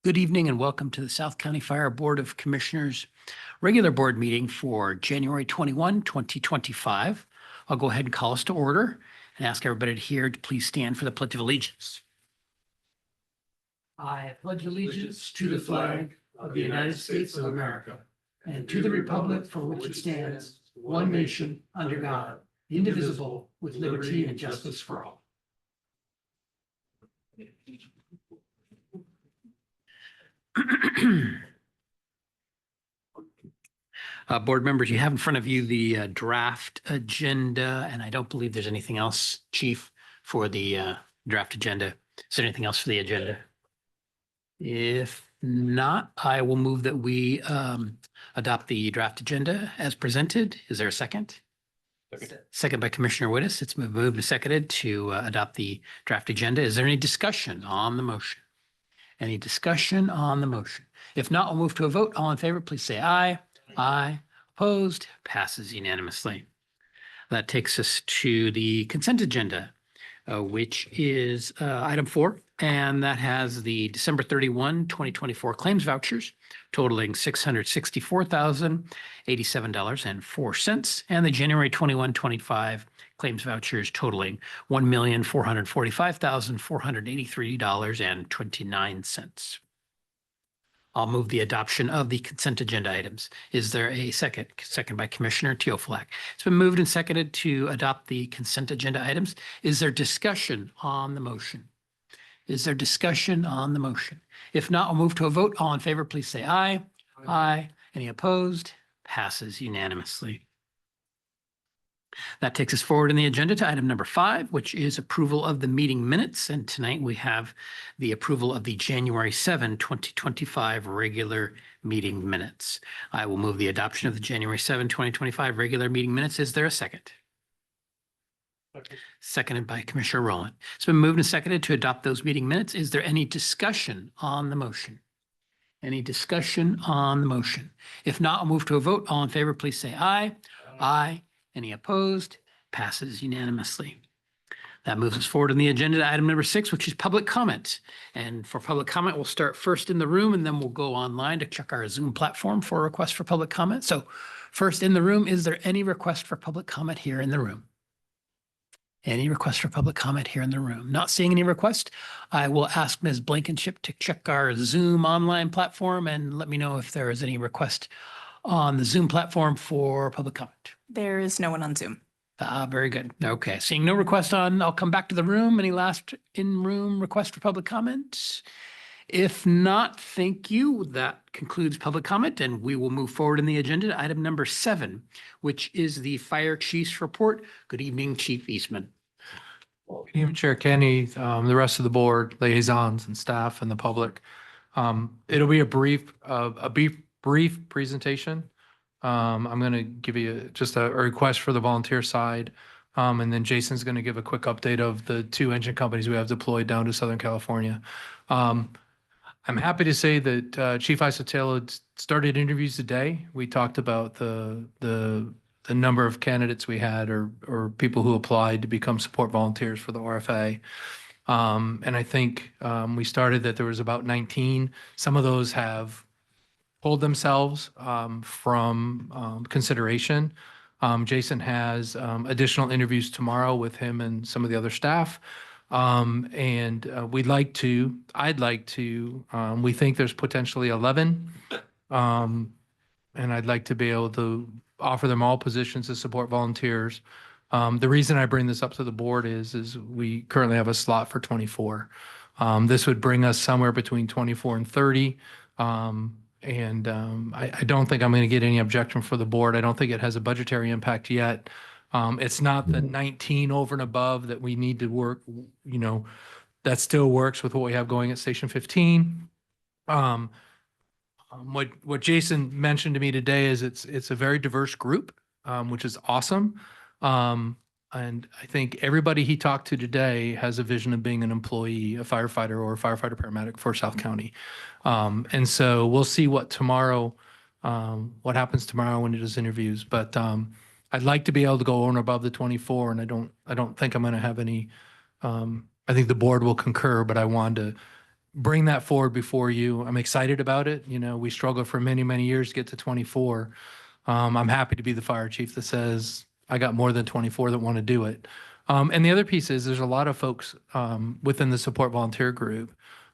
Good evening and welcome to the South County Fire Board of Commissioners regular board meeting for January 21, 2025. I'll go ahead and call us to order and ask everybody here to please stand for the Pledge of Allegiance. I pledge allegiance to the flag of the United States of America and to the republic for which it stands, one nation, under God, indivisible, with liberty and justice for all. Board members, you have in front of you the draft agenda, and I don't believe there's anything else, Chief, for the draft agenda. Is there anything else for the agenda? If not, I will move that we adopt the draft agenda as presented. Is there a second? Second by Commissioner Wittes. It's moved and seconded to adopt the draft agenda. Is there any discussion on the motion? Any discussion on the motion? If not, we'll move to a vote. All in favor, please say aye. Aye. Opposed? Passes unanimously. That takes us to the consent agenda, which is item 4, and that has the December 31, 2024 claims vouchers totaling $664,087.04, and the January 21, 25 claims vouchers totaling $1,445,483.29. I'll move the adoption of the consent agenda items. Is there a second? Second by Commissioner Teofilak. It's been moved and seconded to adopt the consent agenda items. Is there discussion on the motion? Is there discussion on the motion? If not, I'll move to a vote. All in favor, please say aye. Aye. Any opposed? Passes unanimously. That takes us forward in the agenda to item number 5, which is approval of the meeting minutes. And tonight we have the approval of the January 7, 2025 regular meeting minutes. I will move the adoption of the January 7, 2025 regular meeting minutes. Is there a second? Seconded by Commissioner Rowland. It's been moved and seconded to adopt those meeting minutes. Is there any discussion on the motion? Any discussion on the motion? If not, I'll move to a vote. All in favor, please say aye. Aye. Any opposed? Passes unanimously. That moves us forward on the agenda to item number 6, which is public comment. And for public comment, we'll start first in the room and then we'll go online to check our Zoom platform for a request for public comment. So first in the room, is there any request for public comment here in the room? Any request for public comment here in the room? Not seeing any request. I will ask Ms. Blankenship to check our Zoom online platform and let me know if there is any request on the Zoom platform for public comment. There is no one on Zoom. Very good. Okay, seeing no request I'll come back to the room. Any last in-room request for public comment? If not, thank you. That concludes public comment and we will move forward in the agenda to item number 7, which is the Fire Chief's report. Good evening, Chief Eastman. Good evening, Chair Kenny, the rest of the board, liaisons and staff and the public. It'll be a brief presentation. I'm going to give you just a request for the volunteer side. And then Jason's going to give a quick update of the 2 engine companies we have deployed down to Southern California. I'm happy to say that Chief Isotelo started interviews today. We talked about the number of candidates we had or people who applied to become support volunteers for the RFA. And I think we started that there was about 19. Some of those have pulled themselves from consideration. Jason has additional interviews tomorrow with him and some of the other staff. And I'd like to, we think there's potentially 11. And I'd like to be able to offer them all positions as support volunteers. The reason I bring this up to the board is we currently have a slot for 24. This would bring us somewhere between 24 and 30. I don't think I'm going to get any objection for the board. I don't think it has a budgetary impact yet. It's not the 19 over and above that we need to work, that still works with what we have going at Station 15. What Jason mentioned to me today is it's a very diverse group, which is awesome. And I think everybody he talked to today has a vision of being an employee, a firefighter or a firefighter paramedic for South County. And so we'll see what happens tomorrow when he does interviews. But I'd like to be able to go on above the 24, and I don't think I'm going to have any. I think the board will concur, but I wanted to bring that forward before you. I'm excited about it. You know, we struggled for many, many years to get to 24. I'm happy to be the fire chief that says I got more than 24 that want to do it. And the other piece is there's a lot of folks within the support volunteer group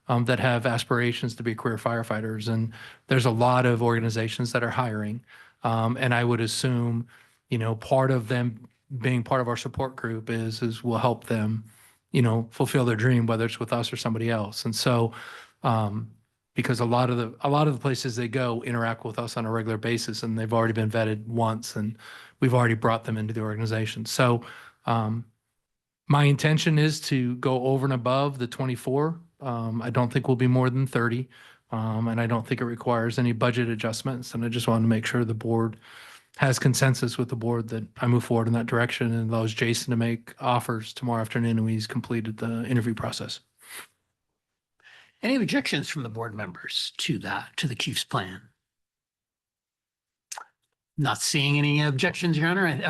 that have aspirations to be career firefighters. And there's a lot of organizations that are hiring. And I would assume, you know, part of them being part of our support group is we'll help them, you know, fulfill their dream, whether it's with us or somebody else. And so, because a lot of the places they go interact with us on a regular basis, and they've already been vetted once, and we've already brought them into the organization. So, my intention is to go over and above the 24. I don't think we'll be more than 30. And I don't think it requires any budget adjustments. And I just wanted to make sure the board has consensus with the board that I move forward in that direction and allows Jason to make offers tomorrow afternoon when he's completed the interview process. Any objections from the board members to that, to the chief's plan? Not seeing any objections, Your Honor.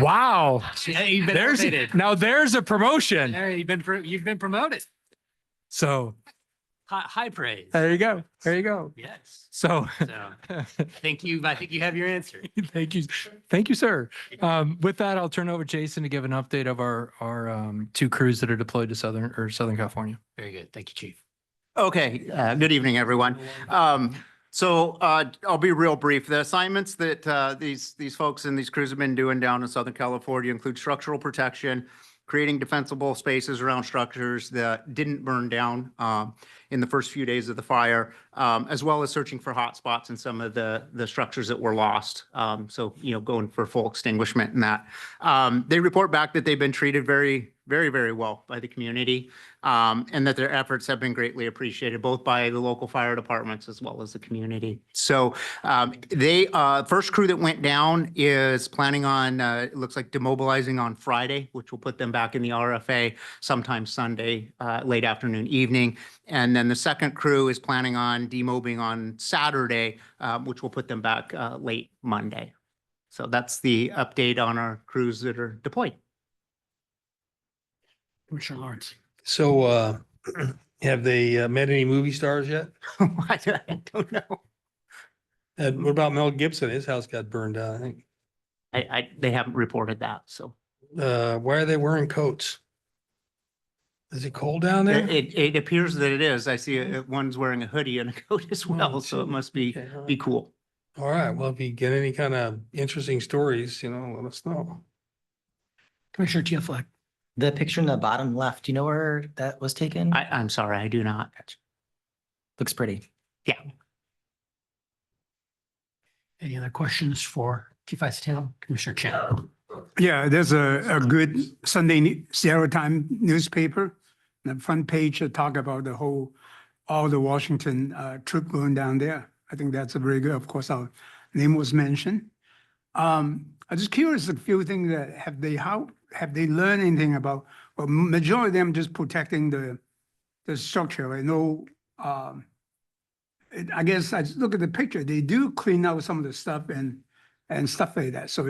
Wow. You've been promoted. There's a promotion. There, you've been promoted. So High praise. there you go. There you go. Yes. So So thank you. I think you have your answer. thank you. Thank you, sir. With that, I'll turn over to Jason to give an update of our two crews that are deployed to Southern California. Very good. Thank you, Chief. Okay, good evening, everyone. I'll be real brief. The assignments that these folks and these crews have been doing down in Southern California include structural protection, creating defensible spaces around structures that didn't burn down in the first few days of the fire, as well as searching for hot spots in some of the structures that were lost. So, you know, going for full extinguishment and that. They report back that they've been treated very, very, very well by the community, and that their efforts have been greatly appreciated both by the local fire departments as well as the community. So first crew that went down is planning on, it looks like demobilizing on Friday, which will put them back in the RFA sometime Sunday, late afternoon, evening. And then the second crew is planning on demobbing on Saturday, which will put them back late Monday. So that's the update on our crews that are deployed. Commissioner Lawrence. So, have they met any movie stars yet? I don't know. What about Mel Gibson? His house got burned down, I think. They haven't reported that, so. Why are they wearing coats? Is it cold down there? It appears that it is. I see one's wearing a hoodie and a coat as well, Oh, so it must be Okay, all right. be cool. All right, well, if you get any kind of interesting stories, you know, let us know. Commissioner Tiafleck. The picture in the bottom left, do you know where that was taken? I'm sorry, I do not. Looks pretty. Yeah. Any other questions for Chief Isotano? Commissioner Chen. Yeah, there's a good Sunday Sierra Time newspaper. The front page talk about all the Washington troop going down there. I think that's a very good. Of course, our name was mentioned. I'm just curious, a few things that how have they learned anything about? Well, majority of them just protecting the structure. I know. I guess I just look at the picture. They do clean out some of the stuff and stuff like that. So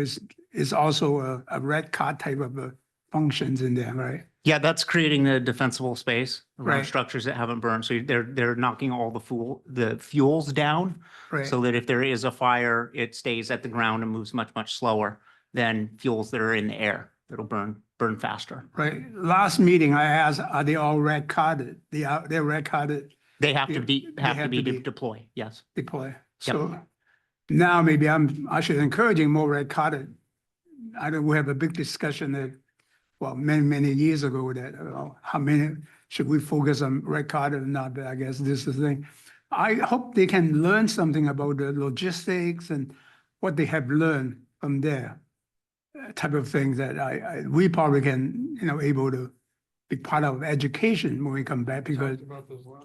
it's also a red card type of functions in there, right? Yeah, that's creating the defensible space around Right. structures that haven't burned. So they're knocking all the fuels down Right. so that if there is a fire, it stays at the ground and moves much, much slower than fuels that are in the air. That'll burn faster. Right. Last meeting, I asked, are they all red carded? They're red carded They have to Yeah, be, they have to have be to be. deployed, yes. deploy. So now maybe I should encouraging more red carded. We have a big discussion that, well, many years ago that how many should we focus on red carded or not? But I guess this is the thing. I hope they can learn something about the logistics and what they have learned from there. Type of things that we probably can, able to be part of education when we come back, because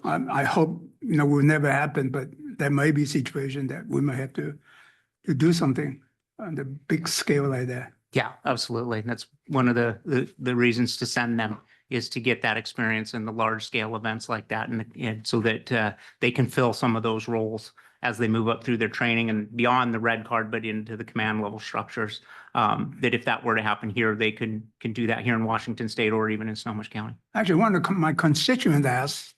I hope, will never happen, but there may be a situation that we might have to do something on the big scale like that. Yeah, absolutely. And that's one of the reasons to send them is to get that experience in the large scale events like that. And so that they can fill some of those roles as they move up through their training and beyond the red card, but into the command level structures. That if that were to happen here, they can do that here in Washington State or even in Snohomish County. Actually, one of my constituents asked,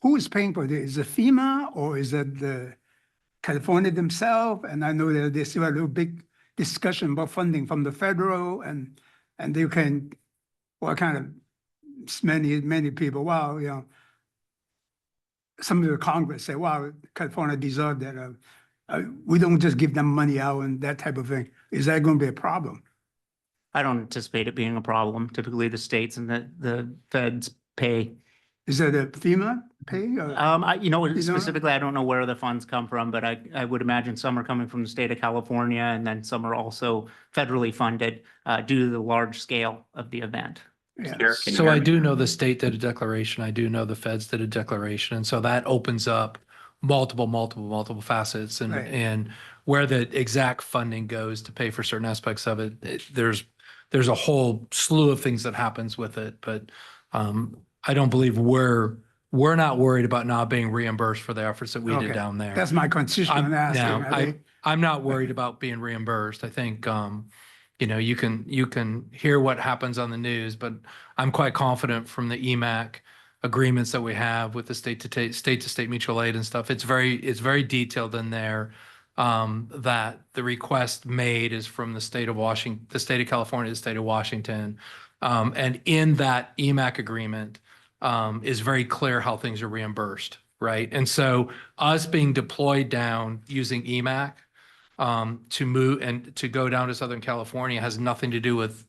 who is paying for this? Is it FEMA or is it the California themselves? And I know that there's still a little big discussion about funding from the federal and they can, well, kind of many people, wow, you know, some of the Congress say, wow, California deserve that. We don't just give them money out and that type of thing. Is that going to be a problem? I don't anticipate it being a problem. Typically, the states and the feds pay. Is that a FEMA pay? Specifically, I don't know where the funds come from, but I would imagine some are coming from the state of California, and then some are also federally funded due to the large scale of the event. Yeah. So I do know the state did a declaration. I do know the feds did a declaration. And so that opens up multiple facets Right. and where the exact funding goes to pay for certain aspects of it. There's a whole slew of things that happens with it, but I don't believe we're not worried about not being reimbursed for the efforts that we Okay. did down there. That's my constituent asking. I'm not worried about being reimbursed. I think, you can hear what happens on the news, but I'm quite confident from the EMAC agreements that we have with the state to state mutual aid and stuff. It's very detailed in there, that the request made is from the state of Washington, the state of California, the state of Washington. And in that EMAC agreement, is very clear how things are reimbursed, right? And so us being deployed down using EMAC, to move and to go down to Southern California has nothing to do with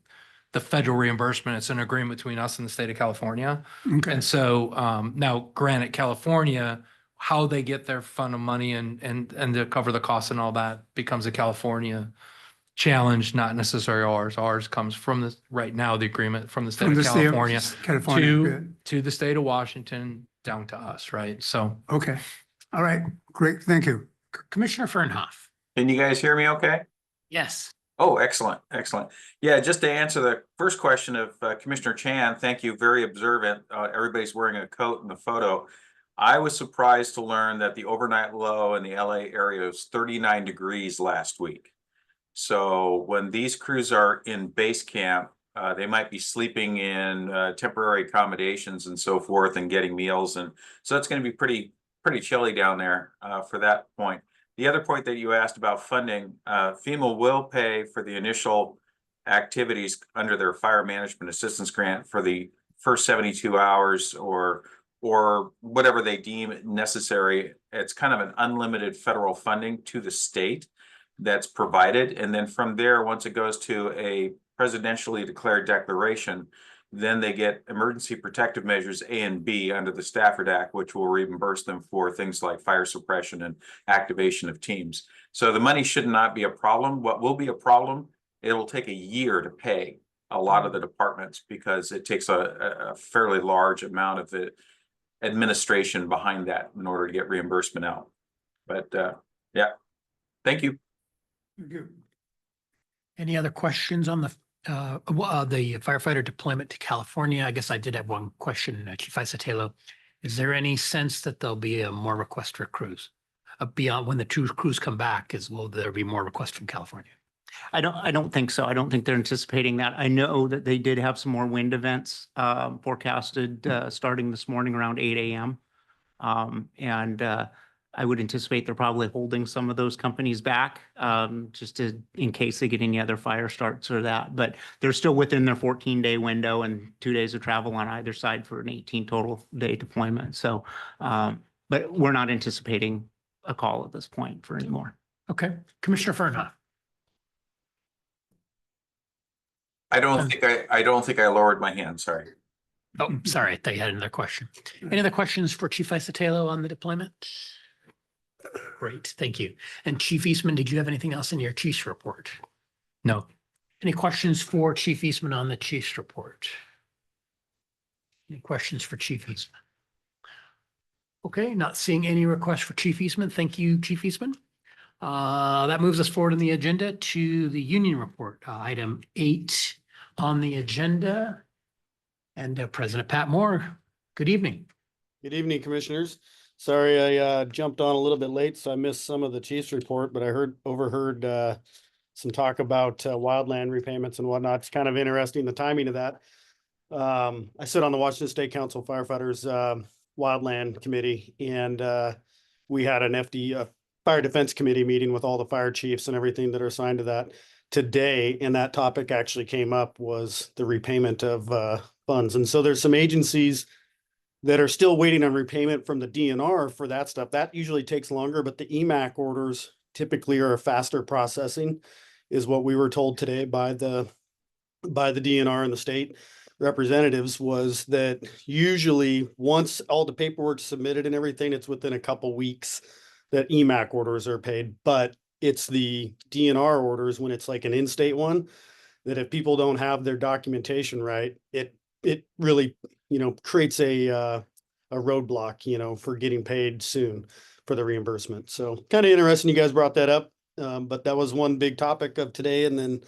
the federal reimbursement. It's an agreement between us and the state of California. Okay. And so now, granted, California, how they get their fund of money and to cover the costs and all that becomes a California challenge, not necessarily ours. Ours comes from right now, the agreement from the state of California to the state of Washington down to us, right? So. Okay. All right. Great. Thank you. Commissioner Fernhoff. Can you guys hear me okay? Yes. Oh, excellent, excellent. Yeah, just to answer the first question of Commissioner Chan, thank you, very observant. Everybody's wearing a coat in the photo. I was surprised to learn that the overnight low in the LA area was 39 degrees last week. So when these crews are in base camp, they might be sleeping in temporary accommodations and so forth and getting meals. And so it's going to be pretty chilly down there for that point. The other point that you asked about funding, FEMA will pay for the initial activities under their fire management assistance grant for the first 72 hours or whatever they deem necessary. It's kind of an unlimited federal funding to the state that's provided. And then from there, once it goes to a presidentially declared declaration, then they get emergency protective measures A and B under the Stafford Act, which will reimburse them for things like fire suppression and activation of teams. So the money should not be a problem. What will be a problem, it will take a year to pay a lot of the departments because it takes a fairly large amount of the administration behind that in order to get reimbursement out. But yeah, thank you. Thank you. Any other questions on the firefighter deployment to California? I guess I did have one question, Chief Isatelo. Is there any sense that there'll be more requests for crews beyond when the two crews come back? Will there be more requests from California? I don't think so. I don't think they're anticipating that. I know that they did have some more wind events forecasted starting this morning around 8 a.m. I would anticipate they're probably holding some of those companies back just in case they get any other fire starts or that. But they're still within their 14-day window and 2 days of travel on either side for an 18 total day deployment. So, but we're not anticipating a call at this point for any more. Okay. Commissioner Fernhoff. I don't think I lowered my hand. Sorry. Oh, sorry. I thought you had another question. Any other questions for Chief Isatelo on the deployment? Great. Thank you. And Chief Eastman, did you have anything else in your chief's report? No. Any questions for Chief Eastman on the chief's report? Any questions for Chief Eastman? Okay, not seeing any requests for Chief Eastman. Thank you, Chief Eastman. That moves us forward in the agenda to the union report, item 8 on the agenda. And President Pat Moore, good evening. Good evening, Commissioners. Sorry, I jumped on a little bit late, so I missed some of the chief's report, but I overheard some talk about wildland repayments and whatnot. It's kind of interesting, the timing of that. I sit on the Washington State Council Firefighters Wildland Committee, and we had an Fire Defense Committee meeting with all the fire chiefs and everything that are assigned to that today, and that topic actually came up, was the repayment of funds. And so there's some agencies that are still waiting on repayment from the DNR for that stuff. That usually takes longer, but the EMAC orders typically are a faster processing, is what we were told today by the DNR and the state representatives, was that usually once all the paperwork's submitted and everything, it's within a couple weeks that EMAC orders are paid. But it's the DNR orders, when it's like an in-state one, that if people don't have their documentation right, it really, creates a roadblock, for getting paid soon for the reimbursement. So kind of interesting you guys brought that up. But that was one big topic of today, and then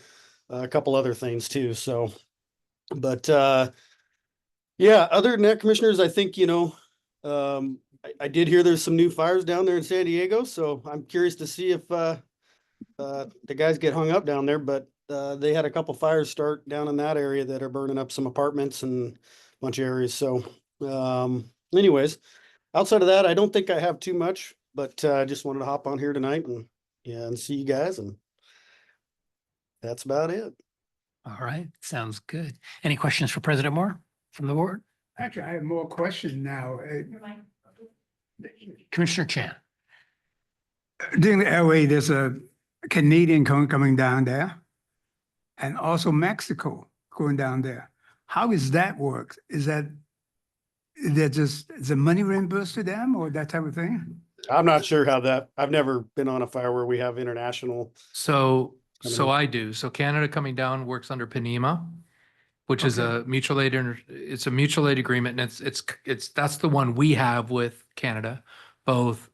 a couple other things too. So, but yeah, other than that, commissioners, I think, I did hear there's some new fires down there in San Diego. So I'm curious to see if the guys get hung up down there, but they had a couple fires start down in that area that are burning up some apartments and a bunch of areas. So anyways, outside of that, I don't think I have too much, but I just wanted to hop on here tonight and see you guys, and that's about it. All right, sounds good. Any questions for President Moore from the board? Actually, I have more questions now. Commissioner Chan. During the LA, there's a Canadian coming down there, and also Mexico going down there. How is that work? Is the money reimbursed to them or that type of thing? I'm not sure how that, I've never been on a fire where we have international. So Coming in. I do. So Canada coming down works under PNEMA, which is a mutual aid, it's a mutual aid agreement, and that's the one we have with Canada, both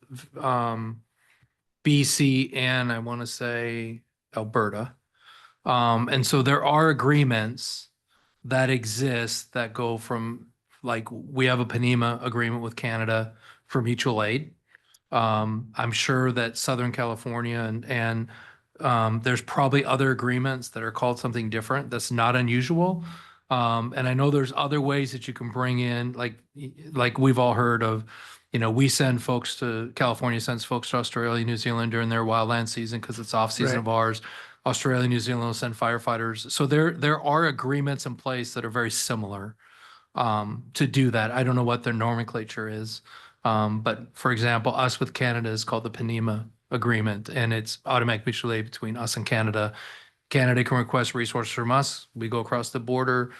BC and I want to say Alberta. And so there are agreements that exist that go from, like, we have a PNEMA agreement with Canada for mutual aid. I'm sure that Southern California and there's probably other agreements that are called something different. That's not unusual. And I know there's other ways that you can bring in, like we've all heard of, we send folks to, California sends folks to Australia, New Zealand during their wildland season because it's off season of ours. Australia, New Zealand will send firefighters. So there are agreements in place that are very similar to do that. I don't know what their nomenclature is. But for example, us with Canada is called the PNEMA agreement, and it's automatic mutual aid between us and Canada. Canada can request resources from us. We go across the border,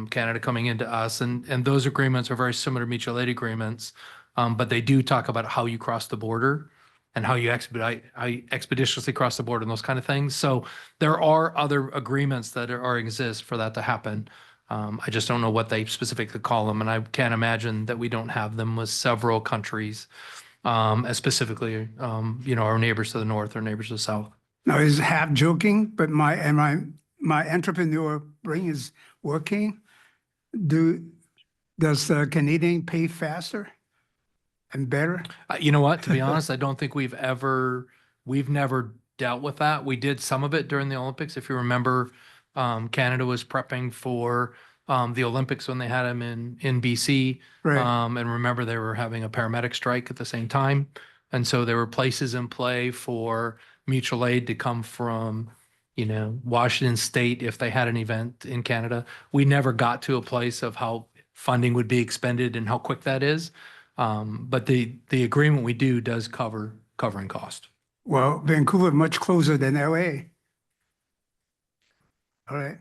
Canada coming into us, and those agreements are very similar to mutual aid agreements. But they do talk about how you cross the border and how you expeditiously cross the border and those kind of things. So there are other agreements that exist for that to happen. I just don't know what they specifically call them, and I can't imagine that we don't have them with several countries, as specifically, our neighbors to the north or neighbors to the south. Now, it's half joking, but my entrepreneur brain is working. Does the Canadian pay faster and better? You know what? To be honest, I don't think we've never dealt with that. We did some of it during the Olympics. If you remember, Canada was prepping for the Olympics when they had them in BC. Right. And remember, they were having a paramedic strike at the same time. And so there were places in play for mutual aid to come from, Washington State if they had an event in Canada. We never got to a place of how funding would be expended and how quick that is. But the agreement we do does covering cost. Well, Vancouver much closer than LA. All right.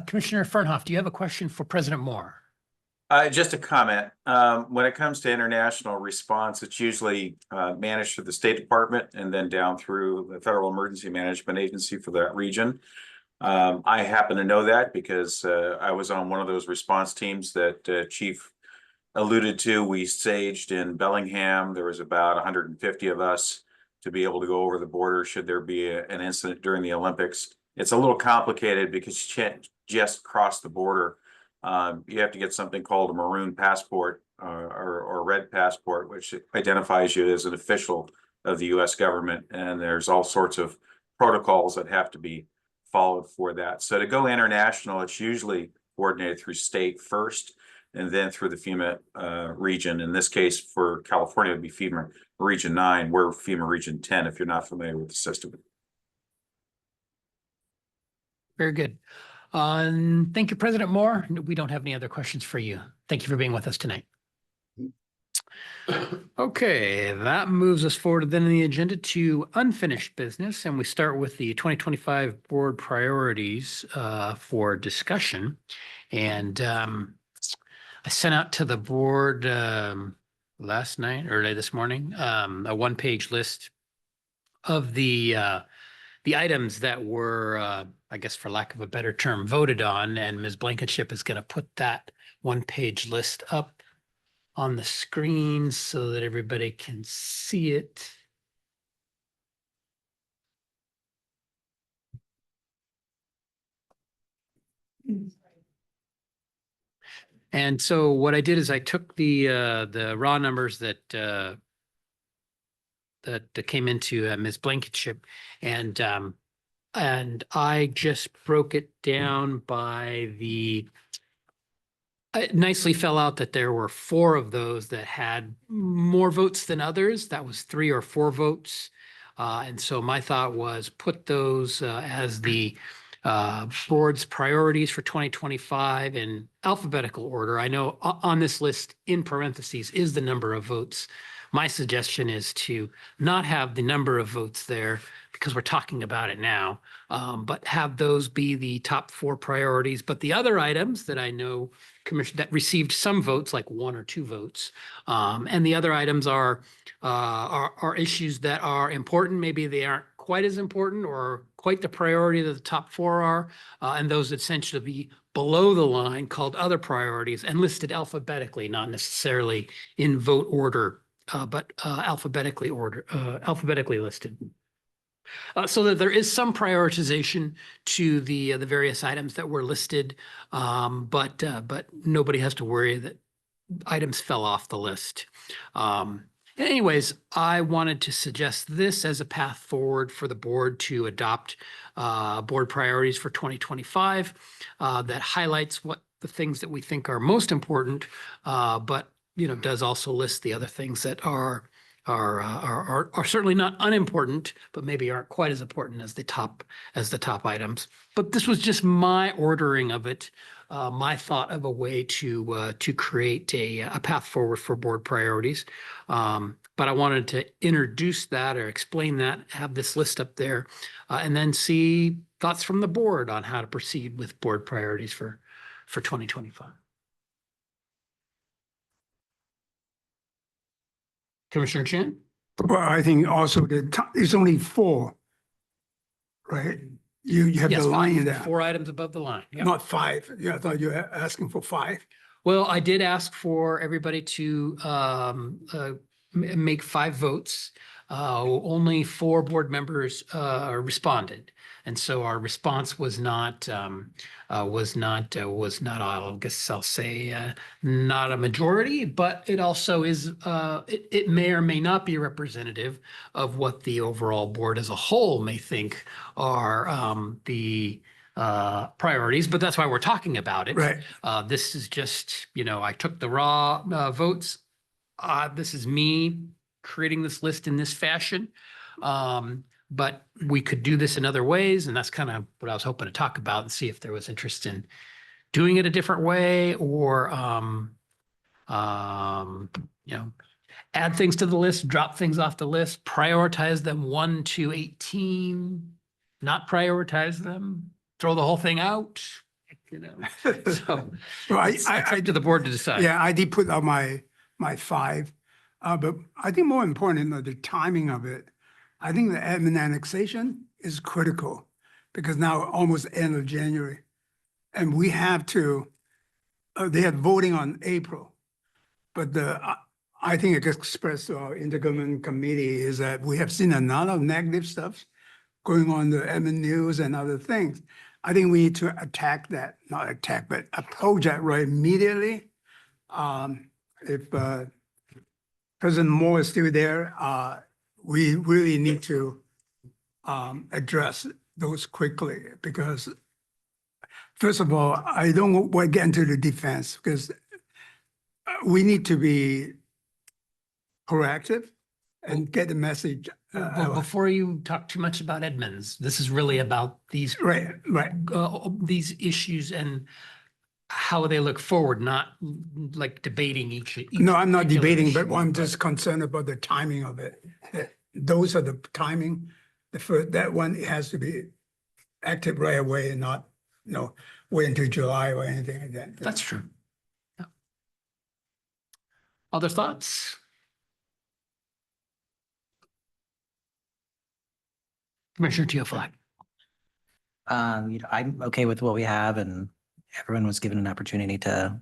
Commissioner Fernhoff, do you have a question for President Moore? Just a comment. When it comes to international response, it's usually managed through the State Department and then down through the Federal Emergency Management Agency for that region. I happen to know that because I was on one of those response teams that Chief alluded to. We staged in Bellingham. There was about 150 of us to be able to go over the border should there be an incident during the Olympics. It's a little complicated because you can't just cross the border you have to get something called a maroon passport or red passport, which identifies you as an official of the US government. And there's all sorts of protocols that have to be followed for that. So to go international, it's usually coordinated through state first and then through the FEMA region. In this case, for California, it would be FEMA Region 9. We're FEMA Region 10, if you're not familiar with the system. Very good. Thank you, President Moore. We don't have any other questions for you. Thank you for being with us tonight. Okay, that moves us forward then in the agenda to unfinished business, and we start with the 2025 board priorities for discussion. And I sent out to the board last night, early this morning, a one-page list of the items that were, I guess for lack of a better term, voted on, and Ms. Blankenship is going to put that one-page list up on the screen so that everybody can see it. And so what I did is I took the raw numbers that came into Ms. Blankenship, and I just broke it down by the. It nicely fell out that there were 4 of those that had more votes than others. That was 3 or 4 votes. And so my thought was put those as the board's priorities for 2025 in alphabetical order. I know on this list in parentheses is the number of votes. My suggestion is to not have the number of votes there because we're talking about it now, but have those be the top 4 priorities. But the other items that I know commission that received some votes, like 1 or 2 votes, and the other items are issues that are important. Maybe they aren't quite as important or quite the priority that the top 4 are, and those essentially be below the line called other priorities and listed alphabetically, not necessarily in vote order, but alphabetically listed. So that there is some prioritization to the various items that were listed, but nobody has to worry that items fell off the list. Anyways, I wanted to suggest this as a path forward for the board to adopt board priorities for 2025 that highlights what the things that we think are most important, but does also list the other things that are certainly not unimportant, but maybe aren't quite as important as the top items. But this was just my ordering of it, my thought of a way to create a path forward for board priorities. But I wanted to introduce that or explain that, have this list up there, and then see thoughts from the board on how to proceed with board priorities for 2025. Commissioner Chan? Well, I think also it's only 4, right? You have Yes, the line there, 4 items above the line. Yep. not 5. Yeah, I thought you were asking for 5. Well, I did ask for everybody to make 5 votes. Only 4 board members responded, and so our response was not. I guess I'll say not a majority, but it also is. It may or may not be representative of what the overall board as a whole may think are the priorities. But that's why we're talking about it. Right. This is just, I took the raw votes. This is me creating this list in this fashion. But we could do this in other ways. And that's kind of what I was hoping to talk about and see if there was interest in doing it a different way or, add things to the list, drop things off the list, prioritize them 1 to 18, not prioritize them, throw the whole thing out. So Well, it's up to the board to decide. Yeah, I did put out my 5, but I think more important, the timing of it. I think the admin annexation is critical because now almost end of January, and we have to. They had voting on April, but I think it expressed to our intergovernmental committee is that we have seen a lot of negative stuff going on the admin news and other things. I think we need to attack that, not attack, but approach that right immediately. If President Moore is still there, we really need to address those quickly because first of all, I don't want to get into the defense because we need to be proactive and get the message. Well, before you talk too much about Edmonds, this is really about these Right, right. these issues and how they look forward, not like debating each. No, I'm not particular debating, issue, but I'm just concerned about the timing of it. Those are the timing. The first, that one has to be active right away and not, wait until July or anything like that. That's true. Yeah. Other thoughts? Commissioner Teoflag. I'm okay with what we have and everyone was given an opportunity to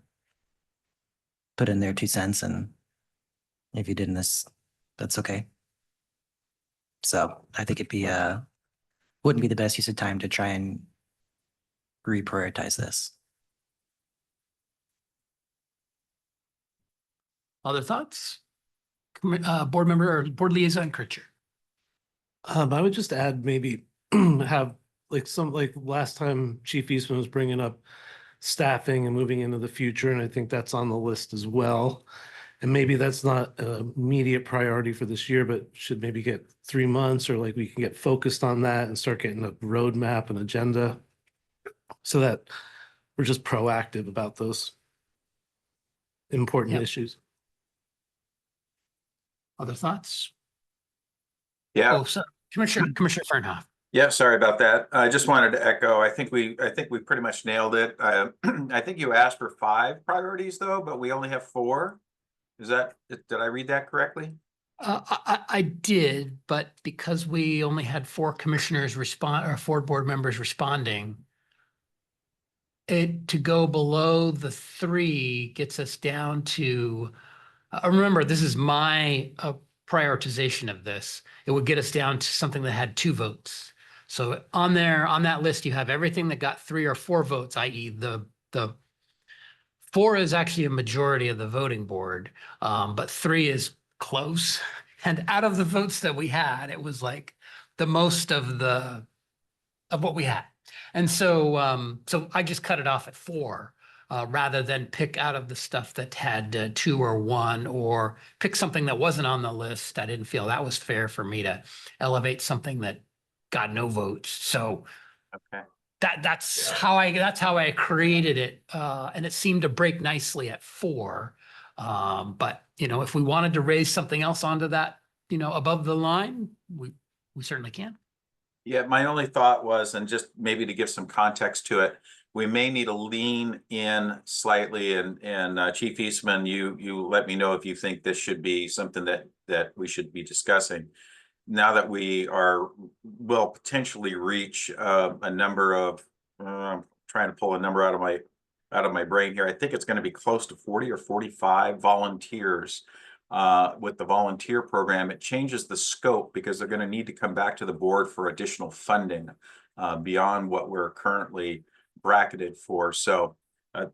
put in their 2 cents, and if you didn't, that's okay. So I think wouldn't be the best use of time to try and reprioritize this. Other thoughts? Board member or board liaison Kritcher. I would just add maybe have like last time Chief Eastman was bringing up staffing and moving into the future, and I think that's on the list as well. And maybe that's not an immediate priority for this year, but should maybe get 3 months, or like we can get focused on that and start getting a roadmap and agenda so that we're just proactive about those important Yep. issues. Other thoughts? Yeah. Oh, so Commissioner Fernhoff. Yeah, sorry about that. I just wanted to echo, I think we pretty much nailed it. I think you asked for 5 priorities though, but we only have 4. Did I read that correctly? I did, but because we only had 4 commissioners respond or 4 board members responding, to go below the 3 gets us down to, remember, this is my prioritization of this. It would get us down to something that had 2 votes. So on that list, you have everything that got 3 or 4 votes, i.e. the 4 is actually a majority of the voting board, but 3 is close. And out of the votes that we had, it was like the most of what we had. And so I just cut it off at 4, rather than pick out of the stuff that had 2 or 1, or pick something that wasn't on the list. I didn't feel that was fair for me to elevate something that got no votes. So Okay. that's how I created it. And it seemed to break nicely at 4. But if we wanted to raise something else onto that, above the line, we certainly can. Yeah, my only thought was, and just maybe to give some context to it, we may need to lean in slightly, and Chief Eastman, you let me know if you think this should be something that we should be discussing. Now that we will potentially reach a number of, I'm trying to pull a number out of my brain here. I think it's going to be close to 40 or 45 volunteers. With the volunteer program, it changes the scope because they're going to need to come back to the board for additional funding beyond what we're currently bracketed for. So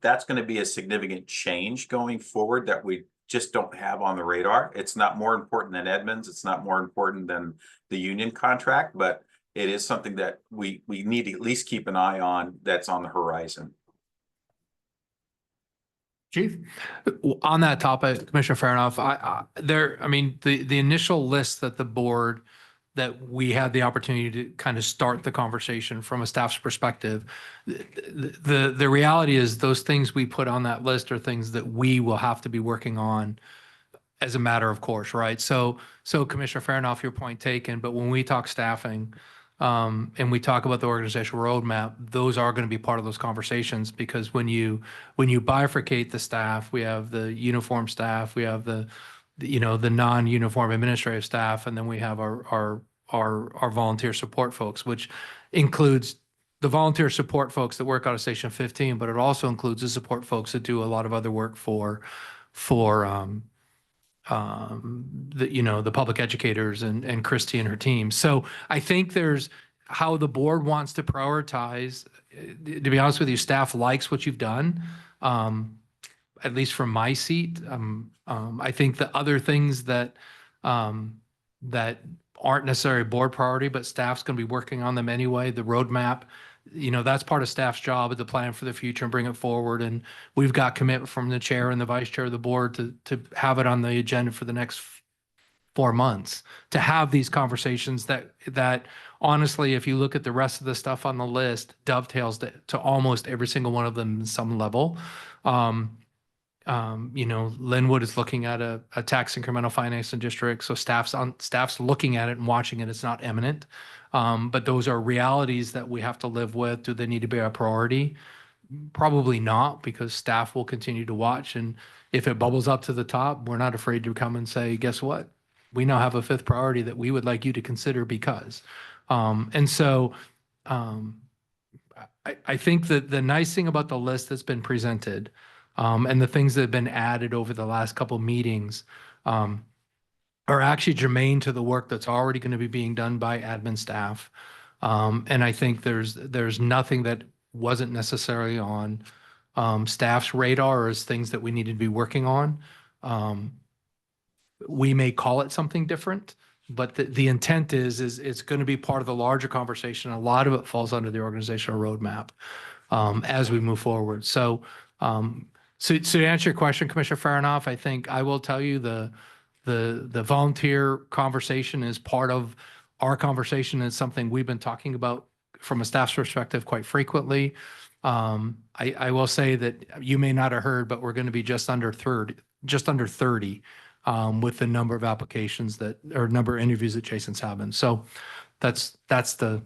that's going to be a significant change going forward that we just don't have on the radar. It's not more important than Edmonds. It's not more important than the union contract, but it is something that we need to at least keep an eye on that's on the horizon. Chief? On that topic, Commissioner Fairnoff, the initial list that the board, that we had the opportunity to kind of start the conversation from a staff's perspective. The reality is those things we put on that list are things that we will have to be working on as a matter of course, right? So Commissioner Fairnoff, your point taken, but when we talk staffing, and we talk about the organizational roadmap, those are going to be part of those conversations, because when you bifurcate the staff, we have the uniform staff, we have the non-uniform administrative staff, and then we have our volunteer support folks, which includes the volunteer support folks that work out of Station 15, but it also includes the support folks that do a lot of other work for the public educators and Christy and her team. So I think there's how the board wants to prioritize to be honest with you, staff likes what you've done. At least from my seat, I think the other things that, that aren't necessarily board priority, but staff's going to be working on them anyway. The roadmap, that's part of staff's job, to plan for the future and bring it forward. And we've got commitment from the chair and the vice chair of the board to have it on the agenda for the next 4 months, to have these conversations that honestly, if you look at the rest of the stuff on the list, dovetails to almost every single one of them in some level. Linwood is looking at a tax incremental financing district. So staff's looking at it and watching it. It's not imminent. But those are realities that we have to live with. Do they need to be a priority? Probably not, because staff will continue to watch. And if it bubbles up to the top, we're not afraid to come and say, guess what? We now have a 5th priority that we would like you to consider because. I think that the nice thing about the list that's been presented, and the things that have been added over the last couple of meetings, are actually germane to the work that's already going to be being done by admin staff. And I think there's nothing that wasn't necessarily on staff's radar as things that we needed to be working on. We may call it something different, but the intent is it's going to be part of the larger conversation. A lot of it falls under the organizational roadmap as we move forward. So to answer your question, Commissioner Faranoff, I think I will tell you the volunteer conversation is part of our conversation. It's something we've been talking about from a staff's perspective quite frequently. I will say that you may not have heard, but we're going to be just under 30 with the number of applications or number of interviews that Jason's having. So that's the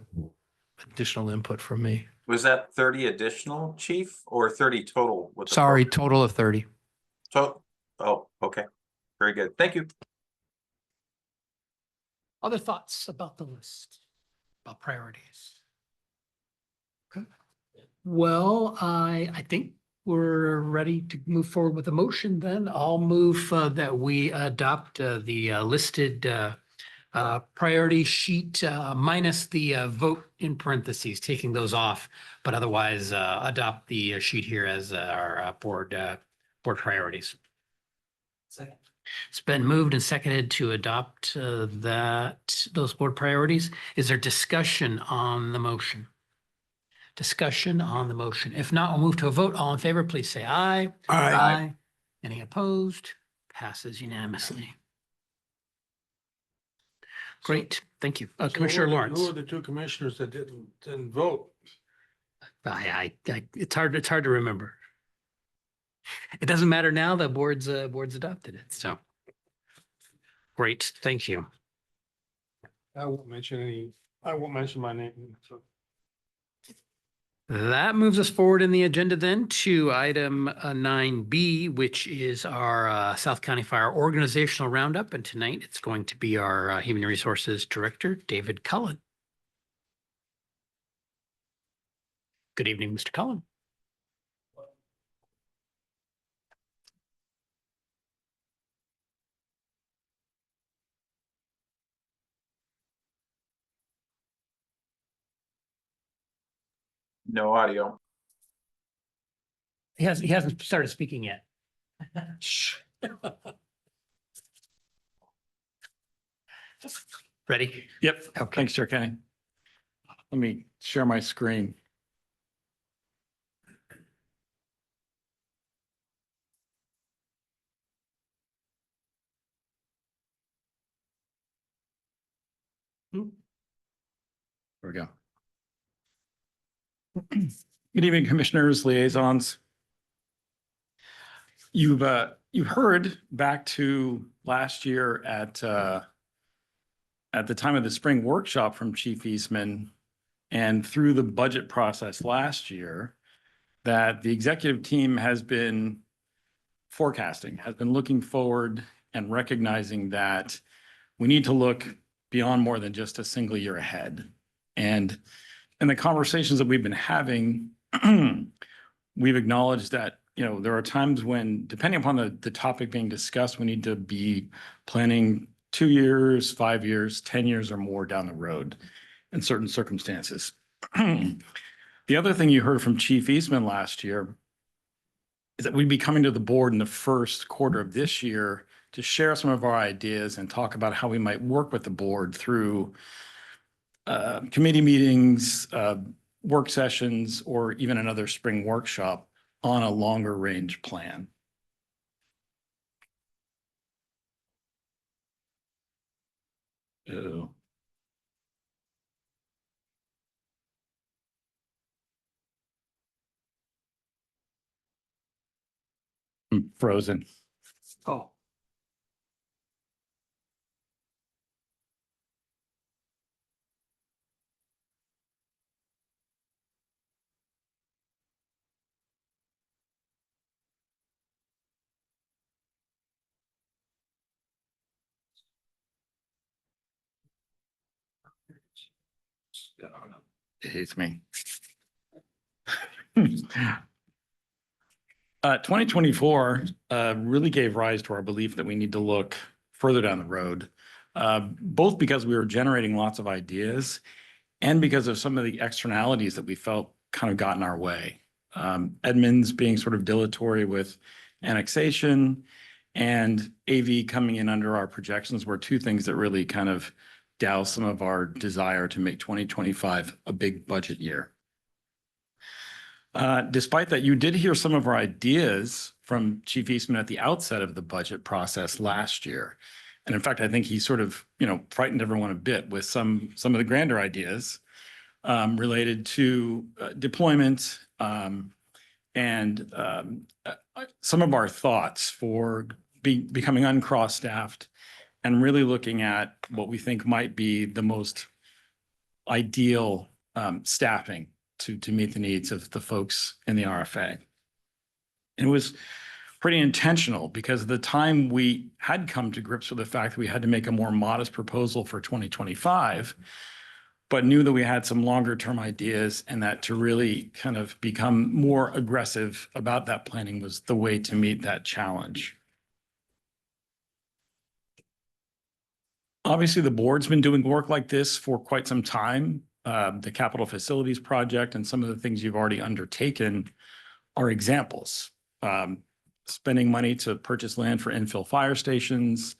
additional input from me. Was that 30 additional, Chief, or 30 total? With the Sorry, program? total of 30. Oh, okay. Very good. Thank you. Other thoughts about the list, about priorities? Okay. Well, I think we're ready to move forward with the motion then. I'll move that we adopt the listed priority sheet minus the vote in parentheses, taking those off, but otherwise adopt the sheet here as our board priorities. Second. It's been moved and seconded to adopt those board priorities. Is there discussion on the motion? Discussion on the motion. If not, we'll move to a vote. All in favor, please say aye. Aye. Any opposed? Passes unanimously. Great, thank you. Commissioner Lawrence. Who are the 2 commissioners that didn't vote? It's hard to remember. It doesn't matter now, the board's adopted it, so. Great, thank you. I won't mention my name. So. That moves us forward in the agenda then to item 9B, which is our South County Fire Organizational Roundup. And tonight it's going to be our Human Resources Director, David Cullen. Good evening, Mr. Cullen. No audio. He hasn't started speaking yet. Ready? Yep. Okay. Thanks, Chair Kenny. Let me share my screen. There we go. Good evening, commissioners, liaisons. You've heard back to last year at the time of the spring workshop from Chief Eastman and through the budget process last year that the executive team has been forecasting, has been looking forward and recognizing that we need to look beyond more than just a single year ahead. And in the conversations that we've been having, we've acknowledged that, there are times when, depending upon the topic being discussed, we need to be planning 2 years, 5 years, 10 years or more down the road in certain circumstances. The other thing you heard from Chief Eastman last year is that we'd be coming to the board in the first quarter of this year to share some of our ideas and talk about how we might work with the board through committee meetings, work sessions, or even another spring workshop on a longer range plan. Oh. I'm frozen. Oh. It hates me. 2024 really gave rise to our belief that we need to look further down the road, both because we were generating lots of ideas and because of some of the externalities that we felt kind of got in our way. Edmonds being sort of dilatory with annexation and AV coming in under our projections were two things that really kind of doused some of our desire to make 2025 a big budget year. Despite that, you did hear some of our ideas from Chief Eastman at the outset of the budget process last year. And in fact, I think he sort of, frightened everyone a bit with some of the grander ideas related to deployment and some of our thoughts for becoming uncross-staffed and really looking at what we think might be the most ideal staffing to meet the needs of the folks in the RFA. And it was pretty intentional because at the time we had come to grips with the fact that we had to make a more modest proposal for 2025, but knew that we had some longer term ideas and that to really kind of become more aggressive about that planning was the way to meet that challenge. Obviously, the board's been doing work like this for quite some time. The capital facilities project and some of the things you've already undertaken are examples. Spending money to purchase land for infill fire stations,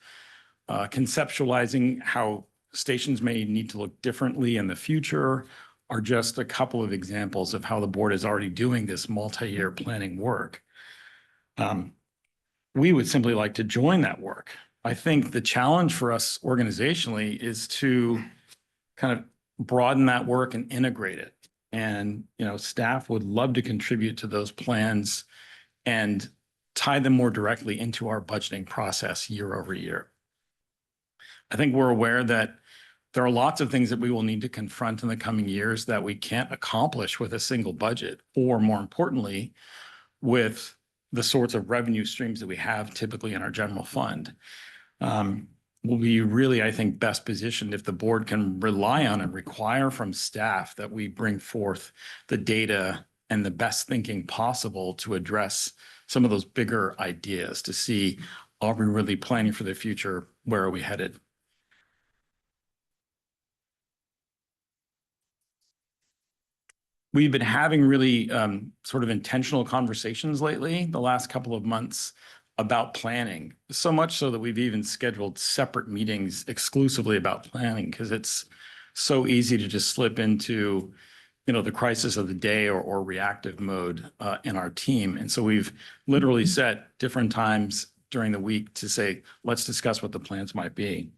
conceptualizing how stations may need to look differently in the future are just a couple of examples of how the board is already doing this multi-year planning work. We would simply like to join that work. I think the challenge for us organizationally is to kind of broaden that work and integrate it. And, staff would love to contribute to those plans and tie them more directly into our budgeting process year over year. I think we're aware that there are lots of things that we will need to confront in the coming years that we can't accomplish with a single budget, or more importantly, with the sorts of revenue streams that we have typically in our general fund. Will be really, I think, best positioned if the board can rely on and require from staff that we bring forth the data and the best thinking possible to address some of those bigger ideas to see, are we really planning for the future? Where are we headed? We've been having really sort of intentional conversations lately, the last couple of months, about planning, so much so that we've even scheduled separate meetings exclusively about planning because it's so easy to just slip into, the crisis of the day or reactive mode in our team. And so we've literally set different times during the week to say, let's discuss what the plans might be.